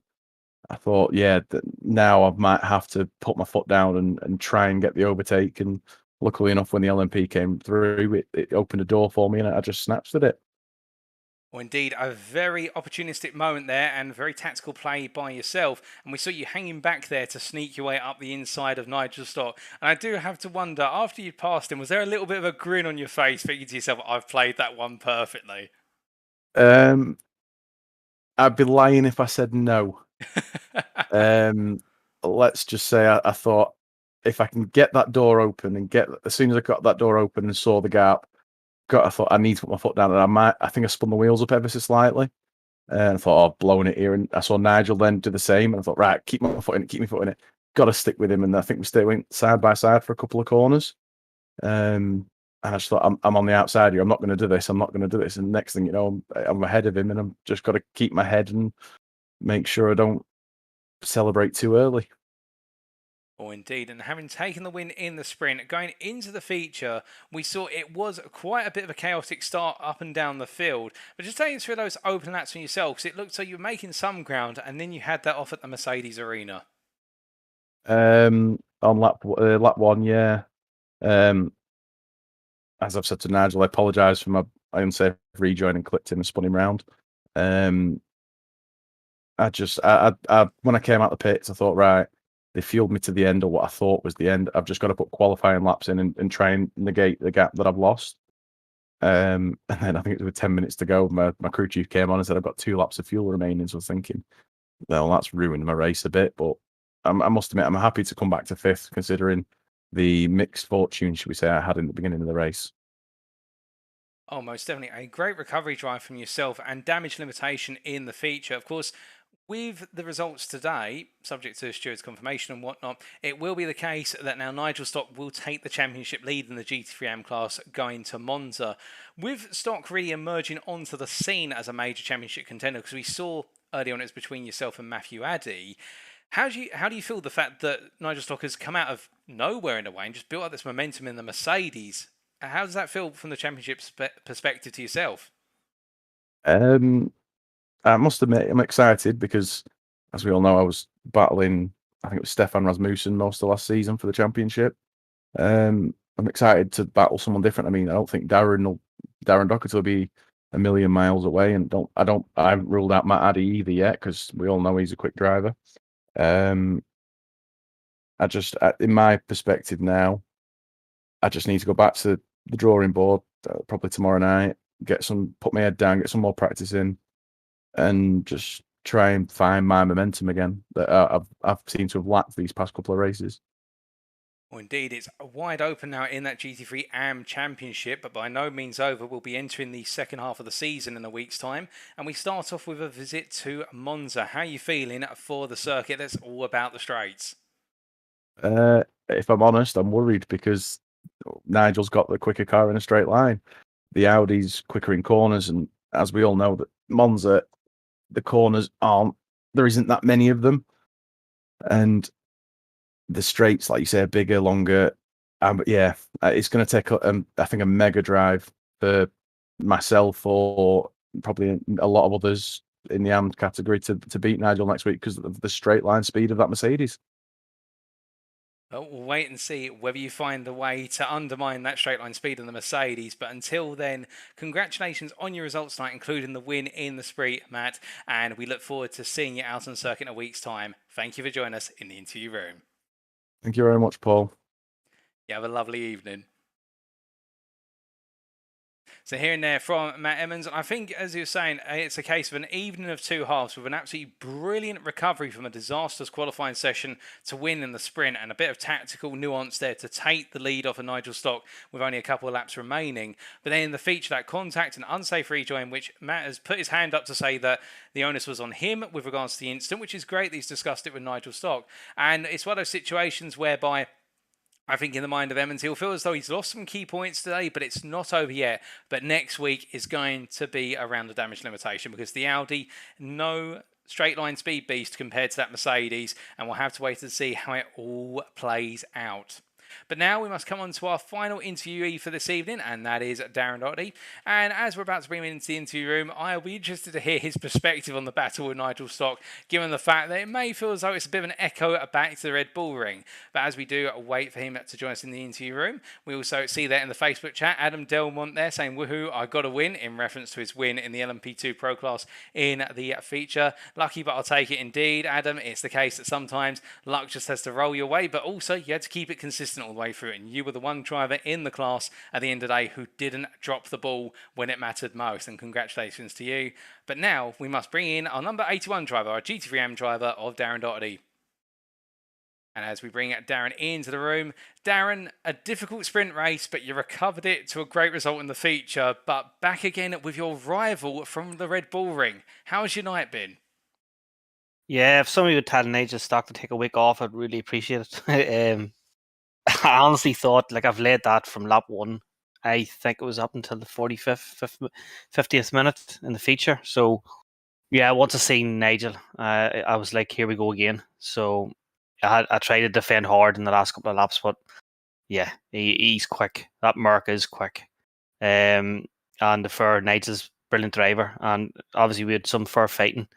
I thought, yeah, now I might have to put my foot down and try and get the overtake. And luckily enough, when the LMP came through, it opened a door for me and I just snatched at it. Well, indeed, a very opportunistic moment there and very tactical play by yourself. And we saw you hanging back there to sneak your way up the inside of Nigel Stock. And I do have to wonder, after you'd passed him, was there a little bit of a grin on your face thinking to yourself, I've played that one perfectly? I'd be lying if I said no. Let's just say I thought if I can get that door open and as soon as I got that door open and saw the gap, I thought I need to put my foot down, and I think I spun the wheels up ever so slightly, and I thought, oh, blowing it here. And I saw Nigel then do the same, and I thought, right, keep my foot in it. Got to stick with him, and I think we went side by side for a couple of corners. And I just thought, I'm on the outside here. I'm not going to do this. And next thing you know, I'm ahead of him, and I'm just got to keep my head and make sure I don't celebrate too early. Oh, indeed. And having taken the win in the sprint, going into the feature, we saw it was quite a bit of a chaotic start up and down the field. But just taking us through those open laps for yourself, because it looked like you were making some ground, and then you had that off at the Mercedes arena. On lap 1, yeah. As I've said to Nigel, I apologise for my unsafe rejoin and clipped him and spun him round. When I came out the pits, I thought, right, they fueled me to the end of what I thought was the end. I've just got to put qualifying laps in and try and negate the gap that I've lost. And then I think it was 10 minutes to go. My crew chief came on and said, I've got 2 laps of fuel remaining. So I was thinking, well, that's ruined my race a bit. But I must admit, I'm happy to come back to 5th, considering the mixed fortune, should we say, I had in the beginning of the race. Oh, most definitely. A great recovery drive from yourself and damage limitation in the feature. Of course, with the results today, subject to steward's confirmation and whatnot, it will be the case that now Nigel Stock will take the championship lead in the GT3 class going to Monza. With Stock really emerging onto the scene as a major championship contender, because we saw early on it was between yourself and Matthew Hodges. How do you feel the fact that Nigel Stock has come out of nowhere in a way and just built up this momentum in the Mercedes? How does that feel from the championship perspective to yourself? I must admit, I'm excited because, as we all know, I was battling, I think it was Stefan Rasmussen most of last season for the championship. I'm excited to battle someone different. I mean, I don't think Darren Doherty will be a million miles away, and I haven't ruled out Matt Addy either yet because we all know he's a quick driver. And in my perspective now, I just need to go back to the drawing board probably tomorrow night, put my head down, get some more practice in, and just try and find my momentum again that I've seemed to have lacked these past couple of races. Well, indeed, it's wide open now in that GT3 AM Championship, but by no means over. We'll be entering the second half of the season in a week's time, and we start off with a visit to Monza. How are you feeling for the circuit that's all about the straights? If I'm honest, I'm worried because Nigel's got the quicker car in a straight line. The Audi's quicker in corners, and as we all know, that Monza, the corners there isn't that many of them, and the straights, like you say, are bigger, longer. But yeah, it's going to take, I think, a mega drive for myself or probably a lot of others in the AM category to beat Nigel next week because of the straight line speed of that Mercedes. Well, we'll wait and see whether you find the way to undermine that straight line speed of the Mercedes. But until then, congratulations on your results tonight, including the win in the Spree, Matt. And we look forward to seeing you out on circuit in a week's time. Thank you for joining us in the interview room. Thank you very much, Paul. You have a lovely evening. So hearing there from Matt Emmons, I think, as you were saying, it's a case of an evening of two halves with an absolutely brilliant recovery from a disastrous qualifying session to win in the sprint, and a bit of tactical nuance there to take the lead off of Nigel Stock with only a couple of laps remaining. But then in the feature, that contact and unsafe rejoin, which Matt has put his hand up to say that the onus was on him with regards to the incident, which is great that he's discussed it with Nigel Stock. And it's one of those situations whereby I think in the mind of Emmons, he'll feel as though he's lost some key points today, but it's not over yet. But next week is going to be around the damage limitation because the Audi, no straight line speed beast compared to that Mercedes, and we'll have to wait and see how it all plays out. But now we must come on to our final interviewee for this evening, and that is Darren Doherty. And as we're about to bring him into the interview room, I'll be interested to hear his perspective on the battle with Nigel Stock, given the fact that it may feel as though it's a bit of an echo back to the Red Bull Ring. But as we do wait for him to join us in the interview room, we also see that in the Facebook chat, Adam Delmont there saying, "Woohoo, I got a win," in reference to his win in the LMP2 Pro class in the feature. Lucky, but I'll take it indeed, Adam. It's the case that sometimes luck just has to roll your way, but also you had to keep it consistent all the way through it, and you were the one driver in the class at the end of the day who didn't drop the ball when it mattered most, and congratulations to you. But now we must bring in our number 81 driver, our GT3M driver of Darren Doherty. And as we bring Darren into the room, Darren, a difficult sprint race, but you recovered it to a great result in the feature, but back again with your rival from the Red Bull Ring. How's your night been? Yeah, if somebody would tell Nigel Stock to take a week off, I'd really appreciate it. I honestly thought, like, I've laid that from lap one. I think it was up until the 50th minute in the feature. So, yeah, once I seen Nigel, I was like, here we go again. So, I tried to defend hard in the last couple of laps, but yeah, he's quick. That Merc is quick. And for Nigel's brilliant driver. And obviously, we had some fair fighting.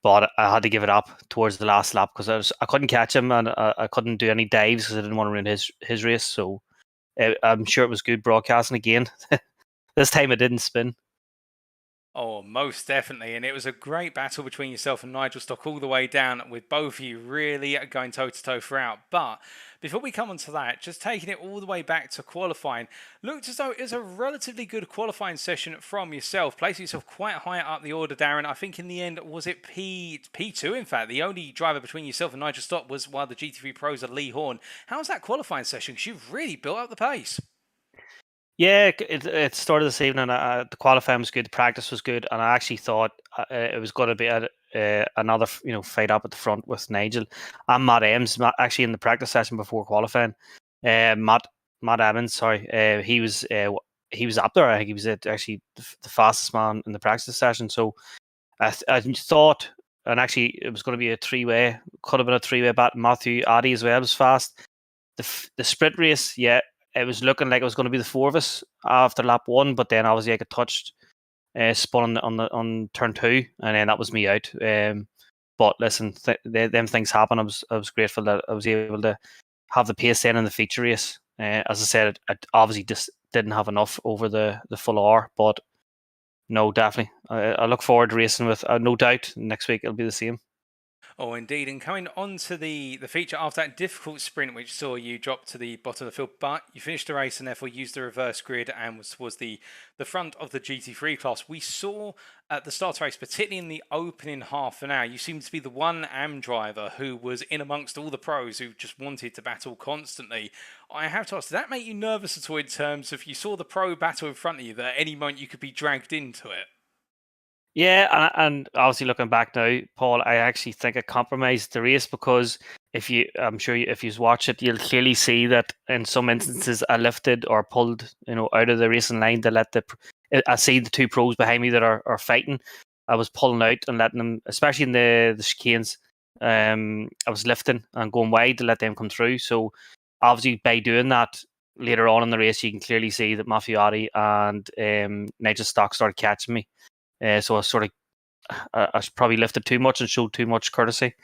But I had to give it up towards the last lap because I couldn't catch him and I couldn't do any dives because I didn't want to ruin his race. So I'm sure it was good broadcasting again. This time it didn't spin. Oh, most definitely. And it was a great battle between yourself and Nigel Stock all the way down, with both of you really going toe-to-toe throughout. But before we come on to that, just taking it all the way back to qualifying, looked as though it was a relatively good qualifying session from yourself, placing yourself quite high up the order, Darren. I think in the end, was it P2, in fact? The only driver between yourself and Nigel Stock was one of the GT3 pros of Lee Horn. How was that qualifying session? Because you've really built up the pace. Yeah, it started this evening. The qualifying was good, the practice was good, and I actually thought it was going to be another fight up at the front with Nigel and Matt Ems. Actually, in the practice session before qualifying, Matt Evans, sorry, he was up there. I think he was actually the fastest man in the practice session. So I thought, and actually it was going to be a three-way, could have been a three-way battle. Matthew Hodges as well was fast. The sprint race, yeah. It was looking like it was going to be the four of us after lap one, but then obviously I got touched, spun on turn two, and then that was me out. But listen, them things happen. I was grateful that I was able to have the pace then in the feature race. As I said, I obviously just didn't have enough over the full hour, but no, definitely. I look forward to racing with, no doubt, next week it'll be the same. Oh, indeed. And coming on to the feature after that difficult sprint, which saw you drop to the bottom of the field, but you finished the race and therefore used the reverse grid and was towards the front of the GT3 class. We saw at the start of the race, particularly in the opening half an hour, you seemed to be the one AM driver who was in amongst all the pros who just wanted to battle constantly. I have to ask, did that make you nervous at all in terms of you saw the pro battle in front of you, that at any moment you could be dragged into it? Yeah, and obviously looking back now, Paul, I actually think I compromised the race because I'm sure if you watch it, you'll clearly see that in some instances I lifted or pulled, out of the racing line to let I see the two pros behind me that are fighting. I was pulling out and letting them, especially in the chicanes, I was lifting and going wide to let them come through. So obviously by doing that later on in the race, you can clearly see that Matthew Hodges and Nigel Stock started catching me. So I probably lifted too much and showed too much courtesy.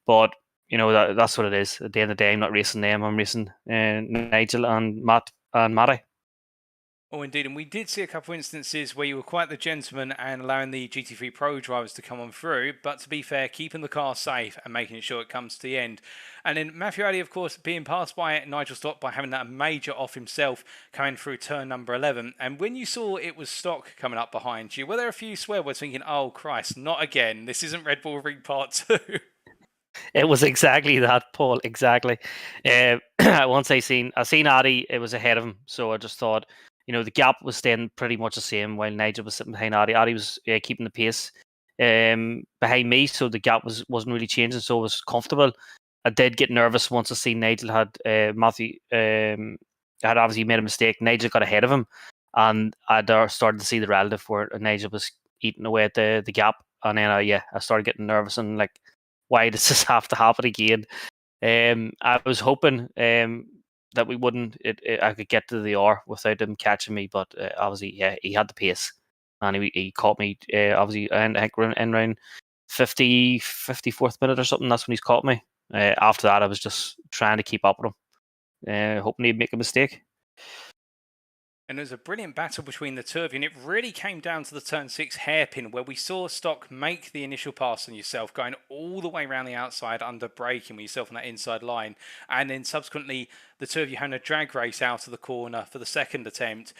But, that's what it is. At the end of the day, I'm not racing them. I'm racing Nigel and Matt and Matty. Oh, indeed. And we did see a couple of instances where you were quite the gentleman and allowing the GT3 Pro drivers to come on through. But to be fair, keeping the car safe and making sure it comes to the end. And then Matthew Hodges, of course, being passed by Nigel Stock by having that major off himself coming through turn number 11. And when you saw it was Stock coming up behind you, were there a few swear words thinking, oh, Christ, not again. This isn't Red Bull Ring Part 2. It was exactly that, Paul. Exactly. Once I seen Adi, it was ahead of him. So I just thought, the gap was staying pretty much the same while Nigel was sitting behind Adi. Adi was keeping the pace behind me, so the gap wasn't really changing. So it was comfortable. I did get nervous once I seen Nigel had Matthew had obviously made a mistake. Nigel got ahead of him, and I started to see the relative where Nigel was eating away at the gap. And then I started getting nervous and like, why does this have to happen again? I was hoping that we wouldn't. I could get to the R without him catching me, but obviously, he had the pace, and he caught me. Obviously, and I think we're in around 54th minute or something. That's when he's caught me. After that, I was just trying to keep up with him, hoping he'd make a mistake. And it was a brilliant battle between the two of you, and it really came down to the turn 6 hairpin, where we saw Stock make the initial pass on yourself, going all the way around the outside under braking with yourself on that inside line, and then subsequently the two of you having a drag race out of the corner for the second attempt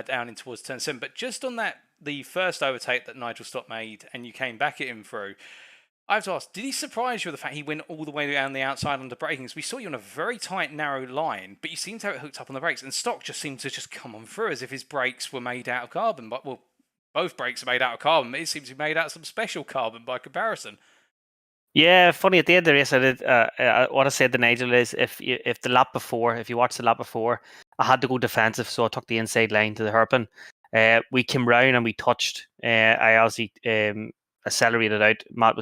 down in towards turn 7. But just on that, the first overtake that Nigel Stock made, and you came back at him through, I have to ask, did he surprise you with the fact he went all the way down the outside under braking? Because we saw you on a very tight, narrow line, but you seemed to have it hooked up on the brakes, and Stock just seemed to just come on through as if his brakes were made out of carbon. But, well, both brakes are made out of carbon, but it seems to be made out of some special carbon by comparison. Yeah, funny, at the end of the race, I did, what I said to Nigel is, if you watch the lap before, I had to go defensive, so I took the inside line to the hairpin. We came round and we touched. I obviously accelerated out. Nigel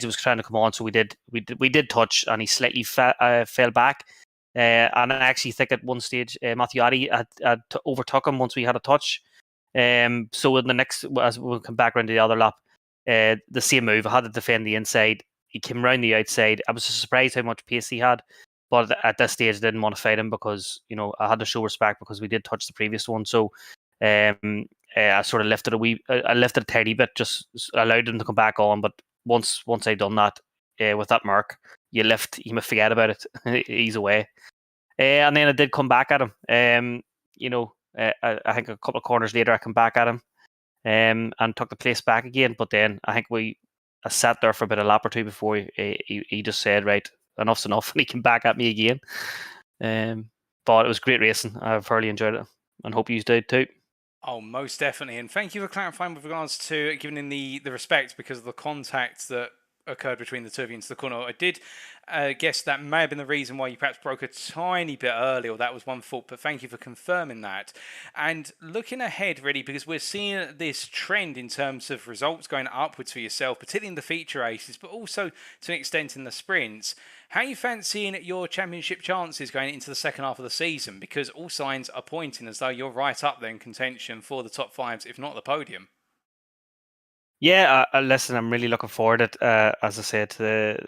was trying to come on, so we did touch, and he slightly fell back. And I actually think at one stage Matthew Hodges had overtook him once we had a touch. So in the next, as we come back around to the other lap, the same move. I had to defend the inside. He came round the outside. I was surprised how much pace he had, but at this stage I didn't want to fight him because I had to show respect because we did touch the previous one. So I sort of lifted I lifted a tiny bit, just allowed him to come back on. But once I done that, with that mark, you lift, you must forget about it. He's away. And then I did come back at him. I think a couple of corners later, I come back at him, and took the place back again. But then I think I sat there for about a lap or two before he just said, right, enough's enough, and he came back at me again. But it was great racing. I thoroughly enjoyed it, and hope you did too. Oh, most definitely. And thank you for clarifying with regards to giving in the respect because of the contact that occurred between the two of you into the corner. I did guess that may have been the reason why you perhaps broke a tiny bit early, or that was one fault, but thank you for confirming that. And looking ahead, really, because we're seeing this trend in terms of results going upwards for yourself, particularly in the feature races, but also to an extent in the sprints. How are you fancying your championship chances going into the second half of the season? Because all signs are pointing as though you're right up there in contention for the top fives, if not the podium. Yeah, listen, I'm really looking forward to it. As I said to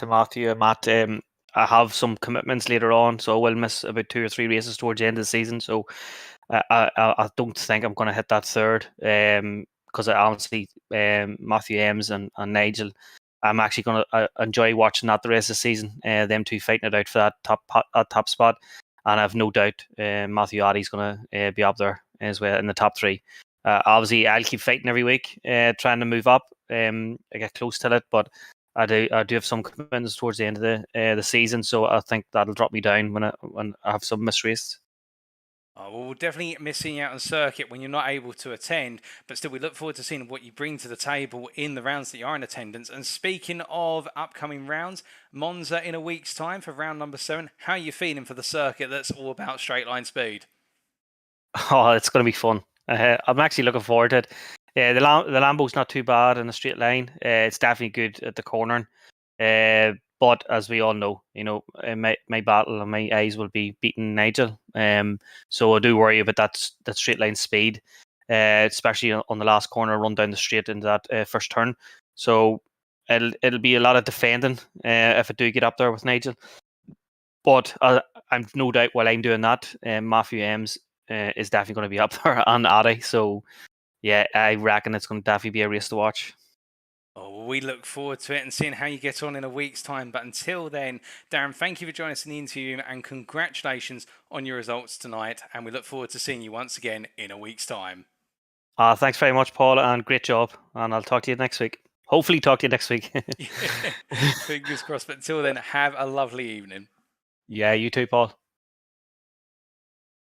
Matthew and Matt, I have some commitments later on, so I will miss about 2 or 3 races towards the end of the season. So I don't think I'm going to hit that third, because I honestly, Matthew Eames and Nigel, I'm actually going to enjoy watching that the rest of the season. Them two fighting it out for that top spot, and I've no doubt Matthew Hodges going to be up there as well in the top 3. Obviously, I'll keep fighting every week, trying to move up. I get close to it, but I do have some commitments towards the end of the season, so I think that'll drop me down when I have some missed races. Oh, well, we'll definitely miss seeing you out on circuit when you're not able to attend, but still we look forward to seeing what you bring to the table in the rounds that you are in attendance. And speaking of upcoming rounds, Monza in a week's time for round number 7. How are you feeling for the circuit that's all about straight line speed? Oh, it's going to be fun. I'm actually looking forward to it. The Lambo's not too bad in a straight line. It's definitely good at the cornering. But as we all know, my battle and my eyes will be beating Nigel. So I do worry about that straight line speed, especially on the last corner, run down the straight into that first turn. So it'll be a lot of defending if I do get up there with Nigel. But I'm no doubt while I'm doing that, Matthew M's is definitely going to be up there and ARA. So yeah, I reckon it's going to definitely be a race to watch. Oh, we look forward to it and seeing how you get on in a week's time. But until then, Darren, thank you for joining us in the interview and congratulations on your results tonight. And we look forward to seeing you once again in a week's time. Thanks very much, Paul, and great job. And I'll talk to you next week. Hopefully talk to you next week. Fingers crossed. But until then, have a lovely evening. Yeah, you too, Paul.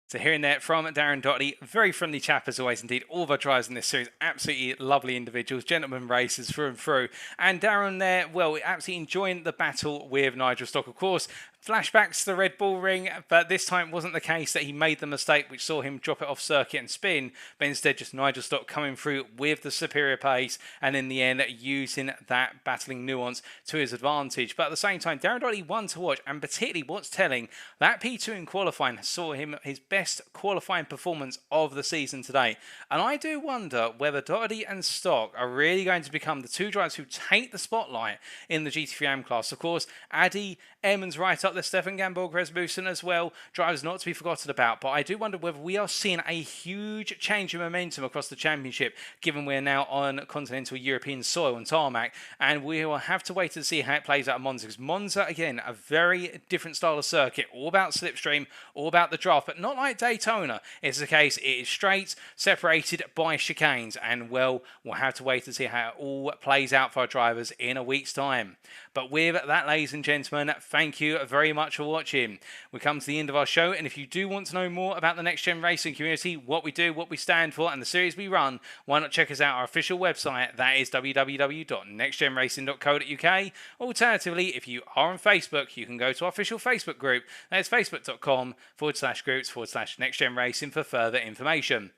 So hearing that from Darren Doherty, very friendly chap as always indeed. All of our drivers in this series, absolutely lovely individuals, gentlemen racers through and through. And Darren there, well, absolutely enjoying the battle with Nigel Stock, of course. Flashbacks to the Red Bull Ring, but this time it wasn't the case that he made the mistake which saw him drop it off circuit and spin, but instead just Nigel Stock coming through with the superior pace and in the end using that battling nuance to his advantage. But at the same time, Darren Doherty won to watch, and particularly what's telling, that P2 in qualifying saw him his best qualifying performance of the season today. And I do wonder whether Doherty and Stock are really going to become the two drivers who take the spotlight in the GT3M class. Of course, Addy, Ehrmann's right up there, Stefan Gamborg, Rasmussen as well, drivers not to be forgotten about. But I do wonder whether we are seeing a huge change in momentum across the championship, given we're now on continental European soil and tarmac, and we will have to wait to see how it plays out at Monza, because Monza, again, a very different style of circuit, all about slipstream, all about the draft, but not like Daytona. It's the case, it is straight, separated by chicanes, and well, we'll have to wait to see how it all plays out for our drivers in a week's time. But with that, ladies and gentlemen, thank you very much for watching. We come to the end of our show, and if you do want to know more about the Next Gen Racing community, what we do, what we stand for, and the series we run, why not check us out our official website, that is www.nextgenracing.co.uk. Alternatively, if you are on Facebook, you can go to our official Facebook group, that is facebook.com/groups/Next Gen Racing for further information.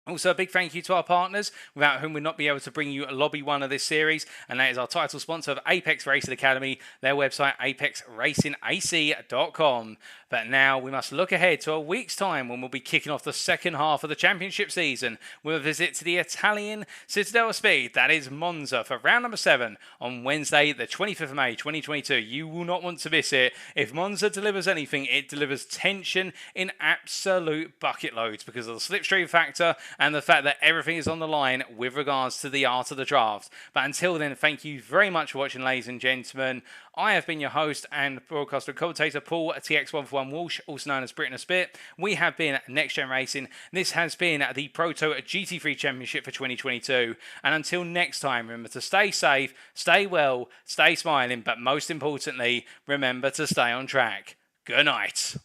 Also, a big thank you to our partners, without whom we'd not be able to bring you Lobby 1 of this series, and that is our title sponsor of Apex Racing Academy, their website apexracingac.com. But now we must look ahead to a week's time when we'll be kicking off the second half of the championship season with a visit to the Italian Citadel of Speed, that is Monza, for round number 7 on Wednesday the 25th of May 2022. You will not want to miss it. If Monza delivers anything, it delivers tension in absolute bucket loads because of the slipstream factor and the fact that everything is on the line with regards to the art of the draft. But until then, thank you very much for watching, ladies and gentlemen. I have been your host and broadcaster and commentator, Paul TX141 Walsh, also known as Britain a Spit. We have been Next Gen Racing. This has been the PROTO GT3 Championship for 2022. And until next time, remember to stay safe, stay well, stay smiling, but most importantly, remember to stay on track. Good night.